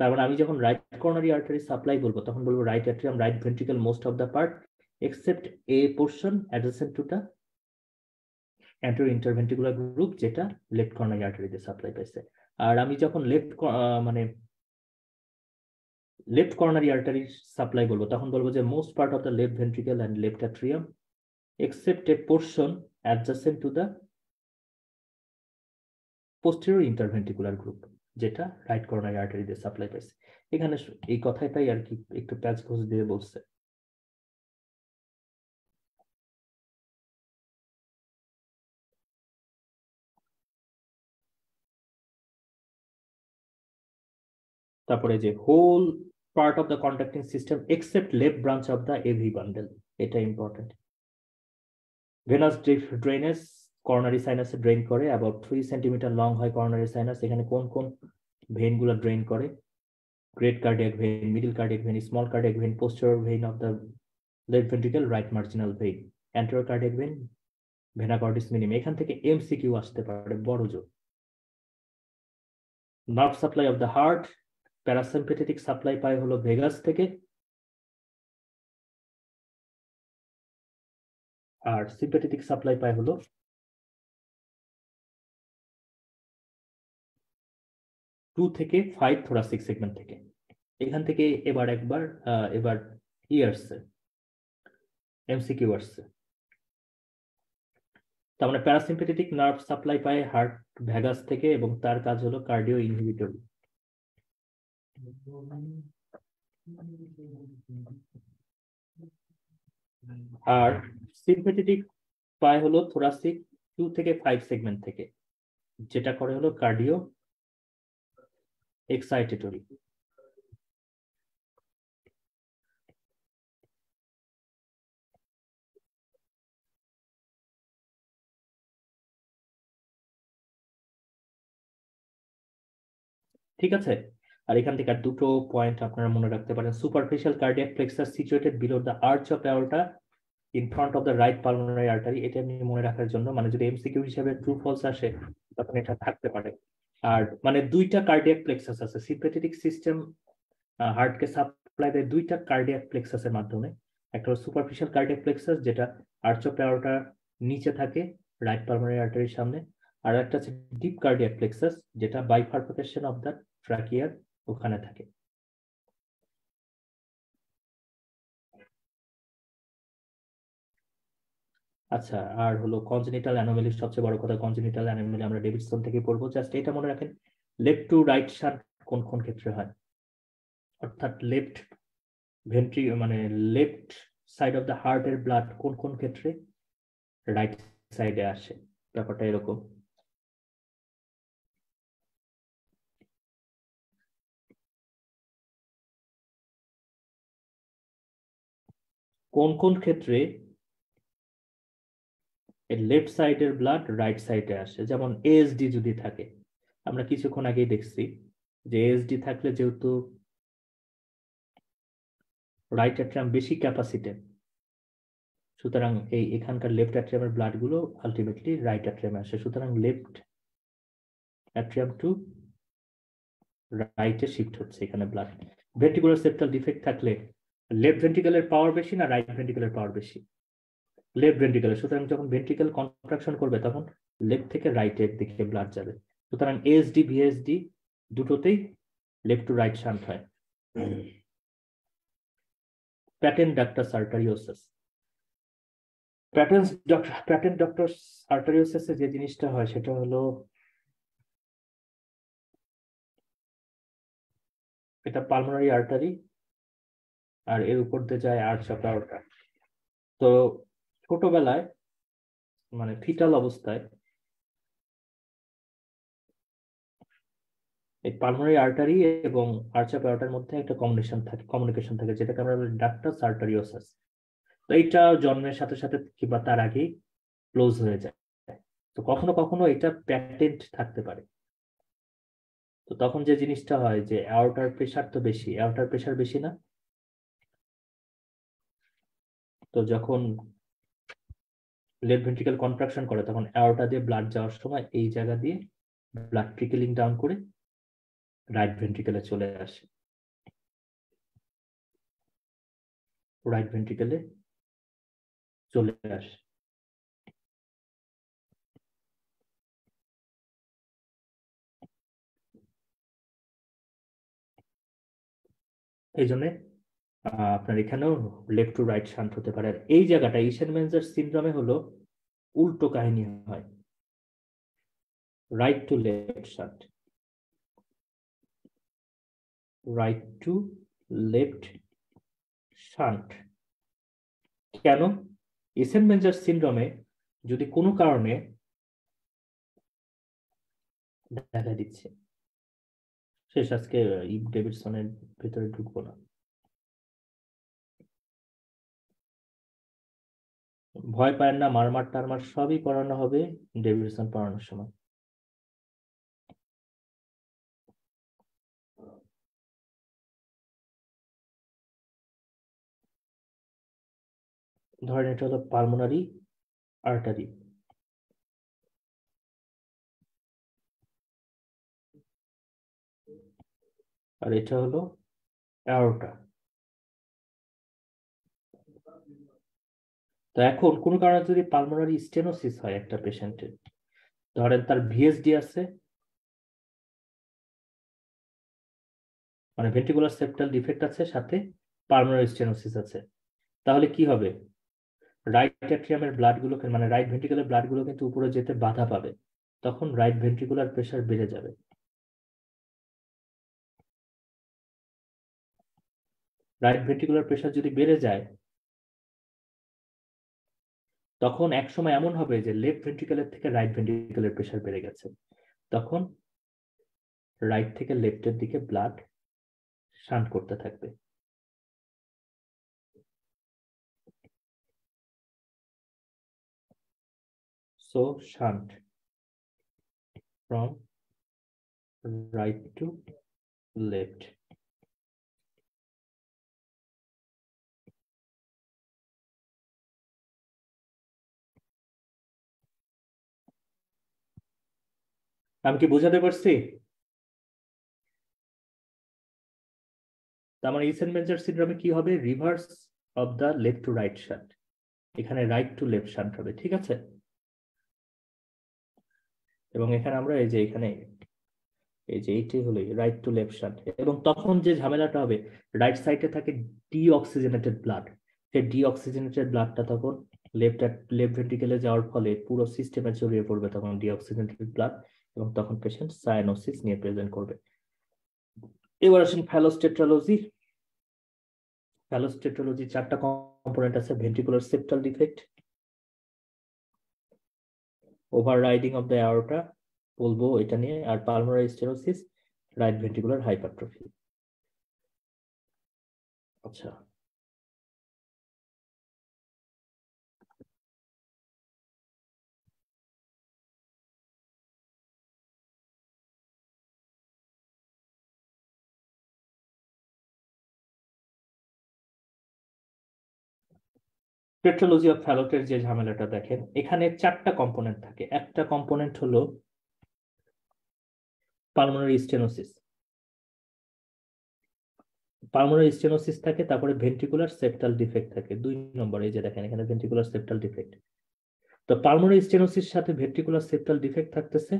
তার মানে আমি যখন রাইট কর্নারি আর্টারি সাপ্লাই বলবো তখন বলবো right atrium, right ventricle most of the part except a portion adjacent two the anterior interventricular group, যেটা লেফট কর্নারি আর্টারি দিয়ে সাপ্লাই পাইছে। আর আমি যখন মানে লেফট কর্নারি আর্টারি সাপ্লাই বলবো তখন বলবো যে most part of the left ventricle and left atrium except a portion adjacent to the posterior interventricular group, যেটা রাইট কর্নারি আর্টারি দিয়ে সাপ্লাই পাইছে। এখানে এই কথাটাই আর কি একটু প্যাচ ঘোষ দিয়ে বলছে। তারপরে যে whole part of the conducting system except left branch of the AV bundle, এটা ইম্পর্টেন্ট। ভেনাস ড্রেনেজ কর্নারি সাইনাসে ড্রেন করে, অ্যাবাউট 3 সেন্টিমিটার লং হয় কর্নারি সাইনাস। এখানে কোন কোন ভেন গুলো ড্রেন করে? Great cardiac vein, middle cardiac vein, small cardiac vein, posterior vein of the left ventricle, right marginal vein, anterior cardiac vein, vena cordis minimi. এখান থেকে MCQ আসতে পারে বড় জোর। Nerve supply of the heart, parasympathetic supply পায় হলো Vegas থেকে, আর sympathetic supply পায় হলো 2 থেকে 5 থোরাসিক সেগমেন্ট থেকে। এখান থেকে এবার ই আসছে, এমসিকিউ আসছে। তার মানে প্যারাসিম্পেথেটিক নার্ভ সাপ্লাই পায় হার্ট ভ্যাগাস থেকে, এবং তার কাজ হলো কার্ডিও ইনহিবিটরি। আর সিম্পেথেটিক পায় হলো থোরাসিক 2 থেকে 5 সেগমেন্ট থেকে, যেটা করে হলো কার্ডিও এক্সাইটেটরি। ঠিক আছে। আর এখান থেকে আর দুটো পয়েন্ট আপনারা মনে রাখতে পারেন। Superficial cardiac plexus situated below the arch of aorta in front of the right pulmonary artery. এটা আমি মনে রাখার জন্য, মানে যদি এমসিকিউ হিসেবে ট্রু ফলস আসে তখন এটা থাকতে পারে। আর মানে দুইটা কার্ডিয়াক প্লেক্সাস আছে, সিম্প্যাথেটিক সিস্টেম হার্টকে সাপ্লাই দেয় দুইটা কার্ডিয়াক প্লেক্সাসের মাধ্যমে। একটা হলো সুপারফিশিয়াল কার্ডিয়াক প্লেক্সাস, যেটা আর্চ অফ অ্যাওর্টার নিচে থাকে রাইট পালমোনারি আর্টারির সামনে। আর একটা আছে ডিপ কার্ডিয়াক প্লেক্সাস, যেটা বাইফার্কেশন অফ দ্য ট্রাকিয়ার ওখানে থাকে। আচ্ছা, আর হলো কনজেনিটাল অ্যানোমালি, সবচেয়ে বড় কথা কনজেনিটাল অ্যানোমালি আমরা ডেভিডসন থেকে পড়বো। জাস্ট এটা মনে রাখেন, লেফট টু রাইট শান্ট কোন কোন ক্ষেত্রে হয়, অর্থাৎ লেফট ভেন্ট্রি মানে left side of the heart এর ব্লাড কোন কোন ক্ষেত্রে রাইট সাইডে আসে, ব্যাপারটা এরকম। কোন কোন ক্ষেত্রে লেফট সাইডের ব্লাড রাইট সাইডে আসে, যেমন এএসডি যদি থাকে, আমরা কিছুক্ষণ আগেই দেখছি যে এএসডি থাকলে যেহেতু রাইট অ্যাট্রিয়াম বেশি ক্যাপাসিটি, সুতরাং এই এখানকার লেফট অ্যাট্রিয়ামের ব্লাড গুলো আলটিমেটলি রাইট অ্যাট্রিয়ামে আসে। সুতরাং লেফট অ্যাট্রিয়াম টু রাইটে শিফট হচ্ছে এখানে ব্লাড। ভেন্ট্রিকুলার সেপ্টাল ডিফেক্ট থাকলে লেফট ভেন্ট্রিকেলের পাওয়ার বেশি না রাইট ভেন্ট্রিকেলের পাওয়ার বেশি? লেফট ভেন্ট্রিকেলের। সুতরাং যখন ভেন্ট্রিকেল কন্ট্রাকশন করবে তখন লেফট থেকে রাইটের দিকে ব্লাড যাবে। সুতরাং এএসডি ভিএসডি দুটোতেই লেফট টু রাইট শান্ট হয়। প্যাটেন্ট ডাক্টাস আর্টারিওসিস, প্যাটেন্ট ডাক্টাস আর্টারিওসিসে যে জিনিসটা হয় সেটা হলো, এটা পালমোনারি আর্টারি আর এর উপর দিয়ে যায় আর্চ অফ অ্যাওর্টা। তো ছোটবেলায় মানে ফিটাল অবস্থায় এই পালমোনারি আর্টারি এবং আর্চ অফ অ্যাওর্টার মধ্যে একটা কমিউনিকেশন থাকে যেটাকে আমরা বলি ডাক্টাস আর্টারিওসাস। তো এইটা জন্মের সাথে সাথে কিংবা তার আগেই ক্লোজ হয়ে যায়। তো কখনো কখনো এটা প্যাটেন্ট থাকতে পারে। তো তখন যে জিনিসটা হয় যে অ্যাওর্টার প্রেশার তো বেশি, অ্যাওর্টার প্রেশার বেশি না, তো যখন লেফট ভেন্ট্রিকেল কন্ট্রাকশন করে তখন অ্যাওর্টা দিয়ে ব্লাড যাওয়ার সময় এই জায়গা দিয়ে ব্লাড ট্রিকেলিং ডাউন করে রাইট ভেন্ট্রিকেলে চলে আসে, রাইট ভেন্ট্রিকেলে চলে আসে। এই জন্য আপনার এখানেও লেফট টু রাইট শান্ট হতে পারে। আর এই জায়গাটা ইসেনমেন্সের সিনড্রোমে হলো উল্টো কাহিনী হয়, right to left shunt, right to left shunt. কেন? ইসেনমেন্সের সিনড্রোমে যদি কোনো কারণে দেখা দিচ্ছে, শেষ, আজকে ইভ ডেভিডসনের ভিতরে ঢুকবো না। ভয় পায় না, মারমার টারমার সবই করানো হবে ডেভিডসন পড়ানোর সময়। ধরেন এটা হলো পালমোনারি আর্টারি, আর এটা হলো অ্যাওর্টা। তো এখন কোনো কারণে যদি পালমোনারি স্টেনোসিস হয় একটা পেশেন্টের, ধরেন তার ভিএসডি আছে, মানে ভেন্ট্রিকুলার সেপ্টাল ডিফেক্ট আছে, সাথে পালমোনারি স্টেনোসিস আছে, তাহলে কি হবে? রাইট অ্যাট্রিয়ামের ব্লাড গুলোকে মানে রাইট ভেন্ট্রিকুলার ব্লাড গুলো কিন্তু উপরে যেতে বাধা পাবে, তখন রাইট ভেন্ট্রিকুলার প্রেশার বেড়ে যাবে। রাইট ভেন্ট্রিকুলার প্রেশার যদি বেড়ে যায় তখন এক সময় এমন হবে যে লেফট ভেন্ট্রিকুলার থেকে রাইট ভেন্ট্রিকুলার প্রেশার বেড়ে গেছে, তখন রাইট থেকে লেফটের দিকে ব্লাড শান্ট করতে থাকবে। So shunt from right to left. আমি কি বোঝাতে পারছি? তার মানে ইসেনমেন্জার সিনড্রোমে কি হবে? Reverse of the left to right shunt, এখানে রাইট টু লেফট শান্ট হবে, ঠিক আছে? এবং এখানে আমরা এই যে এখানে এই যে এইটাই হলো রাইট টু লেফট শান্ট। এবং তখন যে ঝামেলাটা হবে, রাইট সাইডে থাকে ডিঅক্সিজেনেটেড ব্লাড, সেই ডিঅক্সিজেনেটেড ব্লাডটা তখন লেফট ভেন্ট্রিকেলে যাওয়ার ফলে পুরো সিস্টেমে ছড়িয়ে পড়বে তখন ডিঅক্সিজেনেটেড ব্লাড, এবং তখন পেশেন্ট সায়ানোসিস নিয়ে প্রেজেন্ট করবে। এবার আসেন ফ্যালোস্টেট্রোলজি। ফ্যালোস্টেট্রোলজি 4টা কম্পোনেন্ট আছে: ventricular septal defect, overriding of the aorta বলবো এটা নিয়ে, আর pulmonary stenosis, right ventricular hypertrophy. আচ্ছা, পেট্রোলজি অফ ফ্যালোটের যে ঝামেলাটা দেখেন, এখানে 4টা কম্পোনেন্ট থাকে। একটা কম্পোনেন্ট হলো পালমোনারি স্টেনোসিস, পালমোনারি স্টেনোসিস থাকে, তারপরে ভেন্ট্রিকুলার সেপ্টাল ডিফেক্ট থাকে 2 নম্বর। এই যে দেখেন এখানে ভেন্ট্রিকুলার সেপ্টাল ডিফেক্ট। তো পালমোনারি স্টেনোসিস সাথে ভেন্ট্রিকুলার সেপ্টাল ডিফেক্ট থাকতেছে।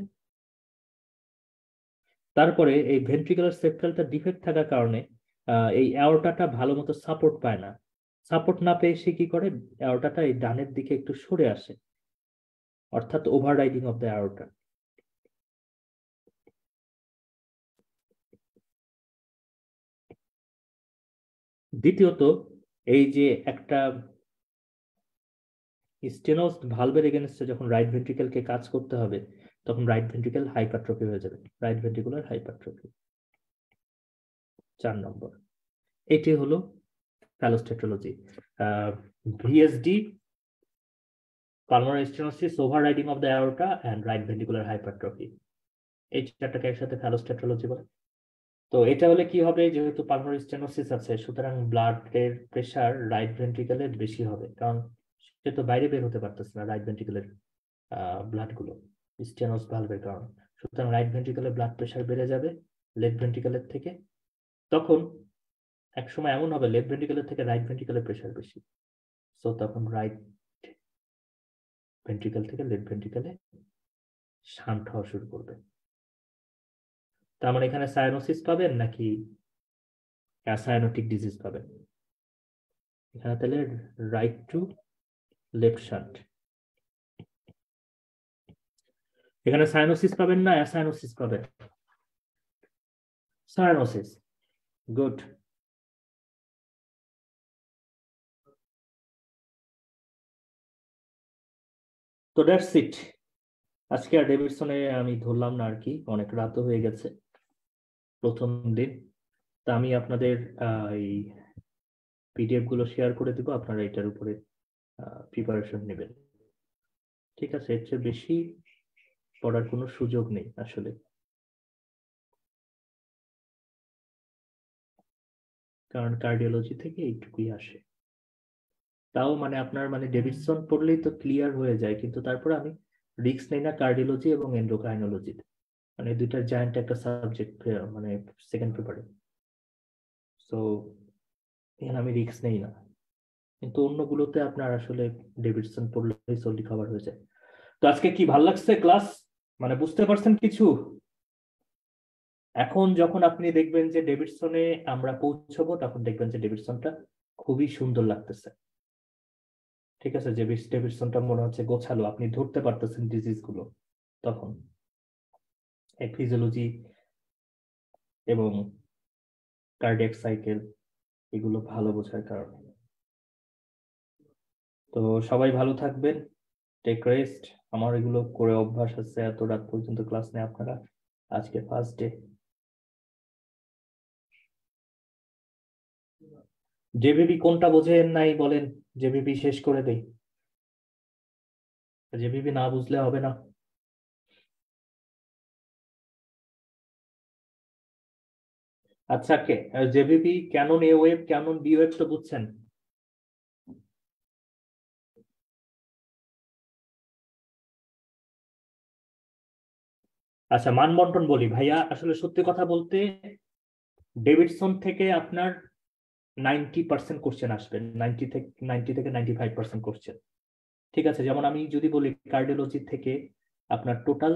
তারপরে এই ভেন্ট্রিকুলার সেপ্টালটা ডিফেক্ট থাকার কারণে এই অ্যাওর্টাটা ভালো মতো সাপোর্ট পায় না। সাপোর্ট না পেয়ে সে কি করে, অ্যাওর্টাটা এই ডানের দিকে একটু সরে আসে, অর্থাৎ ওভাররাইডিং অফ দ্য অ্যাওর্টা। দ্বিতীয়ত, এই যে একটা স্টেনোজ ভালভের এগেনস্টে যখন রাইট ভেন্ট্রিকেলকে কাজ করতে হবে, তখন রাইট ভেন্ট্রিকেল হাইপারট্রফি হয়ে যাবে, রাইট ভেন্ট্রিকুলার হাইপারট্রফি 4 নম্বর। এটি হলো Fallot's tetralogy. VSD, pulmonary stenosis, overriding of the aorta and right ventricular hypertrophy, এই 4টাকে একসাথে ফ্যালোস্টেট্রোলজি বলে। তো এটা হলে কি হবে, যেহেতু পালমোনারি স্টেনোসিস আছে, সুতরাং ব্লাডের প্রেসার রাইট ভেন্ট্রিকেলের বেশি হবে, কারণ সে তো বাইরে বের হতে পারতেছে না রাইট ভেন্ট্রিকেলের ব্লাড গুলো স্টেনোস ভালভের কারণে। সুতরাং রাইট ভেন্ট্রিকেলের ব্লাড প্রেসার বেড়ে যাবে লেফট ভেন্ট্রিকেলের থেকে। তখন এক সময় এমন হবে লেফট ভেন্ট্রিকেলের থেকে রাইট ভেন্ট্রিকেলের প্রেসার বেশি, সো তখন রাইট ভেন্ট্রিকেল থেকে লেফট ভেন্ট্রিকেলে শান্ট হওয়া শুরু করবে। তার মানে এখানে সায়ানোসিস পাবেন নাকি সায়ানোটিক ডিজিজ পাবেন? এখানে তাহলে রাইট টু লেফট শান্ট। এখানে সায়ানোসিস পাবেন না অ্যাসায়ানোসিস পাবেন? Cyanosis, good. তো দ্যাটস ইট। আজকে আর ডেভিডসনে আমি ধরলাম না আর কি, অনেক রাতও হয়ে গেছে, প্রথম দিন। তা আমি আপনাদের এই পিডিএফ গুলো শেয়ার করে দিব, আপনারা এটার উপরে প্রিপারেশন নেবেন, ঠিক আছে? এর চেয়ে বেশি পড়ার কোনো সুযোগ নেই আসলে, কারণ কার্ডিওলজি থেকে এইটুকুই আসে। তাও মানে আপনার মানে ডেভিডসন পড়লেই তো ক্লিয়ার হয়ে যায়, কিন্তু তারপরে আমি রিস্ক নেই না কার্ডিওলজি এবং এন্ডোক্রাইনোলজিতে, মানে দুইটা জায়ান্ট একটা সাবজেক্ট মানে সেকেন্ড পেপারে, সো এখানে আমি রিস্ক নেই না। কিন্তু অন্যগুলোতে আপনার আসলে ডেভিডসন পড়লেই সললি কভার হয়ে যায়। তো আজকে কি ভাল লাগছে ক্লাস? মানে বুঝতে পারছেন কিছু? এখন যখন আপনি দেখবেন যে ডেভিডসনে আমরা পৌঁছবো, তখন দেখবেন যে ডেভিডসনটা খুবই সুন্দর লাগতেছে, ঠিক আছে? যে ডেভিডসনটা মনে হচ্ছে গোছালো, আপনি ধরতে পারতেছেন ডিজিজ গুলো তখন, ফিজিওলজি এবং কার্ডিয়াক সাইকেল এগুলো ভালো বোঝার কারণে। তো সবাই ভালো থাকবেন, টেক রেস্ট। আমার এগুলো করে অভ্যাস আছে এত রাত পর্যন্ত ক্লাস নেই আপনারা, আজকে ফার্স্ট ডে। জেবিবি কোনটা বোঝেন নাই বলেন, জেবিবি শেষ করে দেই, জেবিবি না বুঝলে হবে না। আচ্ছা, JVP, cannon A wave, cannon B wave তো বুঝছেন? আচ্ছা, মান বন্টন বলি ভাইয়া, আসলে সত্যি কথা বলতে ডেভিডসন থেকে আপনার 90% কোশ্চেন আসবে, 90 থেকে 95% কোশ্চেন। ঠিক আছে, যেমন আমি যদি বলি কার্ডিওলজি থেকে আপনার টোটাল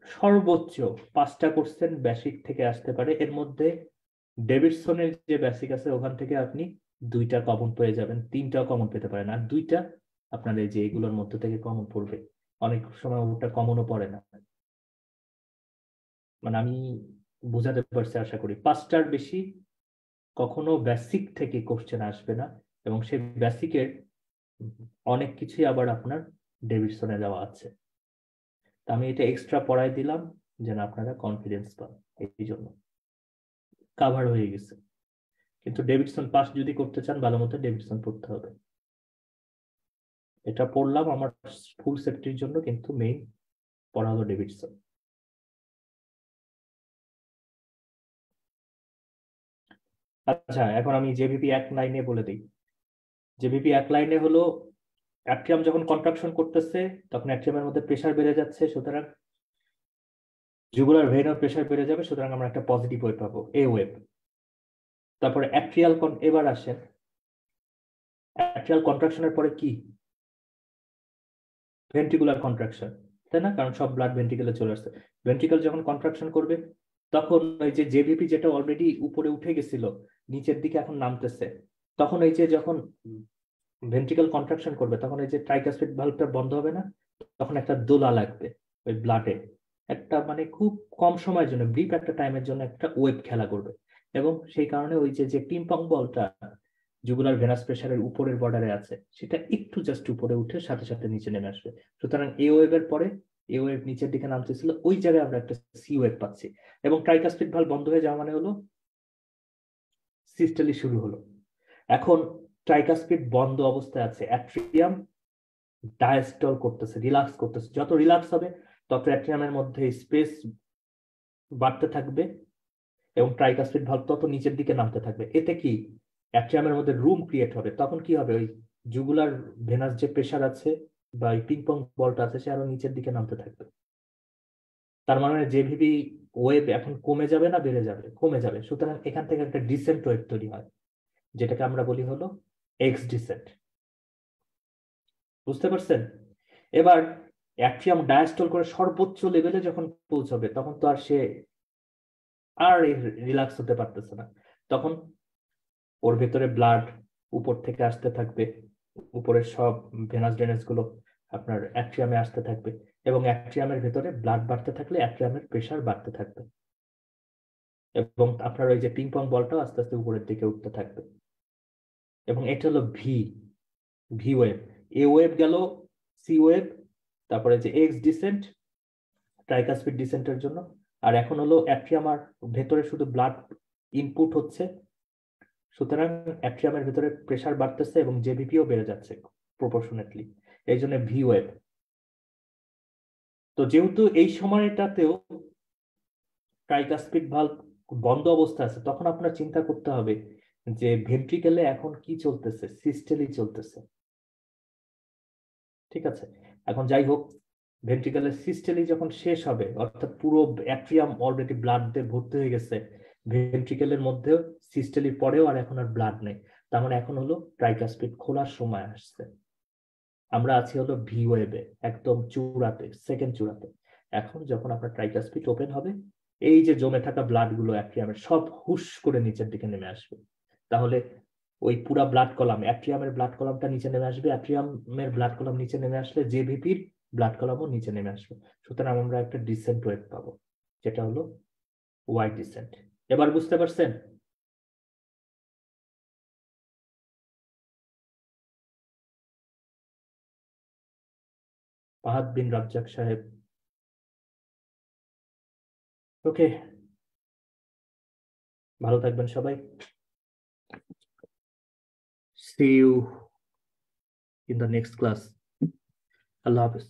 সর্বোচ্চ 5টা কোশ্চেন বেসিক থেকে আসতে পারে। এর মধ্যে ডেভিডসনের যে বেসিক আছে ওখান থেকে আপনি 2টা কমন পেয়ে যাবেন, 3টাও কমন পেতে পারেন, আর 2টা আপনার এই যে এগুলোর মধ্যে থেকে কমন পড়বে। অনেক সময় ওটা কমনও পড়ে না। মানে আমি বোঝাতে পারছি আশা করি। 5টার বেশি কখনো বেসিক থেকে কোশ্চেন আসবে না, এবং সেই বেসিকের অনেক কিছুই আবার আপনার ডেভিডসনে দেওয়া আছে। তা আমি এটা এক্সট্রা পড়াই দিলাম যেন আপনারা কনফিডেন্স পান, এই জন্য কাভার হয়ে গেছে। কিন্তু ডেভিডসন পাস যদি করতে চান ভালো মতো ডেভিডসন পড়তে হবে। এটা পড়লাম আমার ফুল সেফটির জন্য, কিন্তু মেইন পড়া হলো ডেভিডসন। আচ্ছা, এখন আমি জেভিপি 1 লাইনে বলে দিই। জেভিপি 1 লাইনে হলো অ্যাট্রিয়াম যখন কন্ট্রাকশন করতেছে তখন অ্যাট্রিয়ামের মধ্যে প্রেসার বেড়ে যাচ্ছে, সুতরাং জুগুলার ভেইনের প্রেসার বেড়ে যাবে, সুতরাং আমরা একটা পজিটিভ ওয়েভ পাবো, এ ওয়েভ। তারপরে অ্যাট্রিয়াল এবার আসেন, অ্যাট্রিয়াল কন্ট্রাকশনের পরে কি? ভেন্ট্রিকুলার কন্ট্রাকশন, তাই না? কারণ সব ব্লাড ভেন্ট্রিকেলে চলে আসছে। ভেন্ট্রিকেল যখন কন্ট্রাকশন করবে তখন ওই যে জেভিপি যেটা অলরেডি উপরে উঠে গেছিল নিচের দিকে এখন নামতেছে, তখন এই যে যখন ভেন্ট্রিকেল কন্ট্রাকশন করবে তখন এই যে ট্রাইকাসপিড ভালভটা বন্ধ হবে না, তখন একটা দোলা লাগবে ওই ব্লাডে, একটা মানে খুব কম সময়ের জন্য, ব্রিফ একটা টাইমের জন্য একটা ওয়েভ খেলা করবে। এবং সেই কারণে ওই যে যে পিং পং বলটা জুগুলার ভেনাস প্রেসারের উপরের বর্ডারে আছে সেটা একটু জাস্ট উপরে উঠে সাথে সাথে নিচে নেমে আসবে। সুতরাং এ ওয়েভের পরে এ ওয়েভ নিচের দিকে নামতেছিল, ওই জায়গায় আমরা একটা সি ওয়েভ পাচ্ছি। এবং ট্রাইকাসপিড ভালভ বন্ধ হয়ে যাওয়া মানে হলো সিস্টেলি শুরু হলো। এখন ট্রাইকাসপিড বন্ধ অবস্থায় আছে, অ্যাট্রিয়াম ডায়াস্টল করতেছে, রিল্যাক্স করতেছে। যত রিল্যাক্স হবে তত অ্যাট্রিয়ামের মধ্যে স্পেস বাড়তে থাকবে এবং ট্রাইকাসপিড ভালভ তত নিচের দিকে নামতে থাকবে। এতে কি অ্যাট্রিয়ামের মধ্যে রুম ক্রিয়েট হবে। তখন কি হবে, ওই জুগুলার ভেনাস যে প্রেসার আছে বা এই পিং পং বলটা আছে সে আরো নিচের দিকে নামতে থাকবে। তার মানে জেভিপি ওয়েভ এখন কমে যাবে না বেড়ে যাবে? কমে যাবে। সুতরাং এখান থেকে একটা ডিসেন্ট ওয়েভ তৈরি হয়, যেটাকে আমরা বলি হলো এক্স ডিসেন্ট। বুঝতে পারছেন? এবার অ্যাট্রিয়াম ডায়াস্টল করে সর্বোচ্চ লেভেলে যখন পৌঁছাবে তখন তো আর সে আর রিল্যাক্স হতে পারতেছে না। তখন ওর ভেতরে ব্লাড উপর থেকে আসতে থাকবে, উপরের সব ভেনাস ড্রেনেজ গুলো আপনার অ্যাট্রিয়ামে আসতে থাকবে, এবং অ্যাট্রিয়ামের ভেতরে ব্লাড বাড়তে থাকলে অ্যাট্রিয়ামের প্রেসার বাড়তে থাকবে, এবং আপনার ওই যে পিং পং বলটাও আস্তে আস্তে উপরের দিকে উঠতে থাকবে। এবং এটা হলো ভি, ভি ওয়েভ। এ ওয়েভ গেল, সি ওয়েভ, তারপরে যে এক্স ডিসেন্ট ট্রাইকাসপিড ডিসেন্টের জন্য। আর এখন হলো অ্যাট্রিয়াম আর ভেতরে শুধু ব্লাড ইনপুট হচ্ছে, সুতরাং অ্যাট্রিয়ামের ভেতরে প্রেসার বাড়তেছে এবং জেভিপিও বেড়ে যাচ্ছে প্রপোর্শনেটলি, এই জন্য ভি ওয়েভ। তো যেহেতু এই সময়টাতেও ট্রাইকাসপিড ভালভ বন্ধ অবস্থা আছে, তখন আপনার চিন্তা করতে হবে যে ভেন্ট্রিকেলে এখন কি চলতেছে, সিস্টেলি চলতেছে। ঠিক আছে, এখন যাই হোক, ভেন্ট্রিকেলের সিস্টেলি যখন শেষ হবে, অর্থাৎ পুরো অ্যাট্রিয়াম অলরেডি ব্লাড দিয়ে ভর্তি হয়ে গেছে, ভেন্ট্রিকেলের মধ্যেও সিস্টেলির পরেও আর এখন আর ব্লাড নেই, তার মানে এখন হলো ট্রাইকাসপিড খোলার সময় আসছে। আমরা আছি হলো ভি ওয়েভে, একদম চূড়াতে, সেকেন্ড চূড়াতে। এখন যখন আপনার ট্রাইকাসপিড ওপেন হবে, এই যে জমে থাকা ব্লাড গুলো অ্যাট্রিয়ামের সব হুশ করে নিচের দিকে নেমে আসবে। তাহলে ওই পুরা ব্লাড কলাম, অ্যাট্রিয়ামের ব্লাড কলামটা নিচে নেমে আসবে, অ্যাট্রিয়ামের ব্লাড কলাম নিচে নেমে আসলে জেভিপির ব্লাড কলামও নিচে নেমে আসবে। সুতরাং আমরা একটা ডিসেন্ট ওয়েভ পাবো, যেটা হলো ওয়াই ডিসেন্ট। এবার বুঝতে পারছেন? ফাহাদ বিন রাজ্জাক সাহেব। ওকে, ভালো থাকবেন সবাই। See you in the next class. আল্লাহ হাফেজ।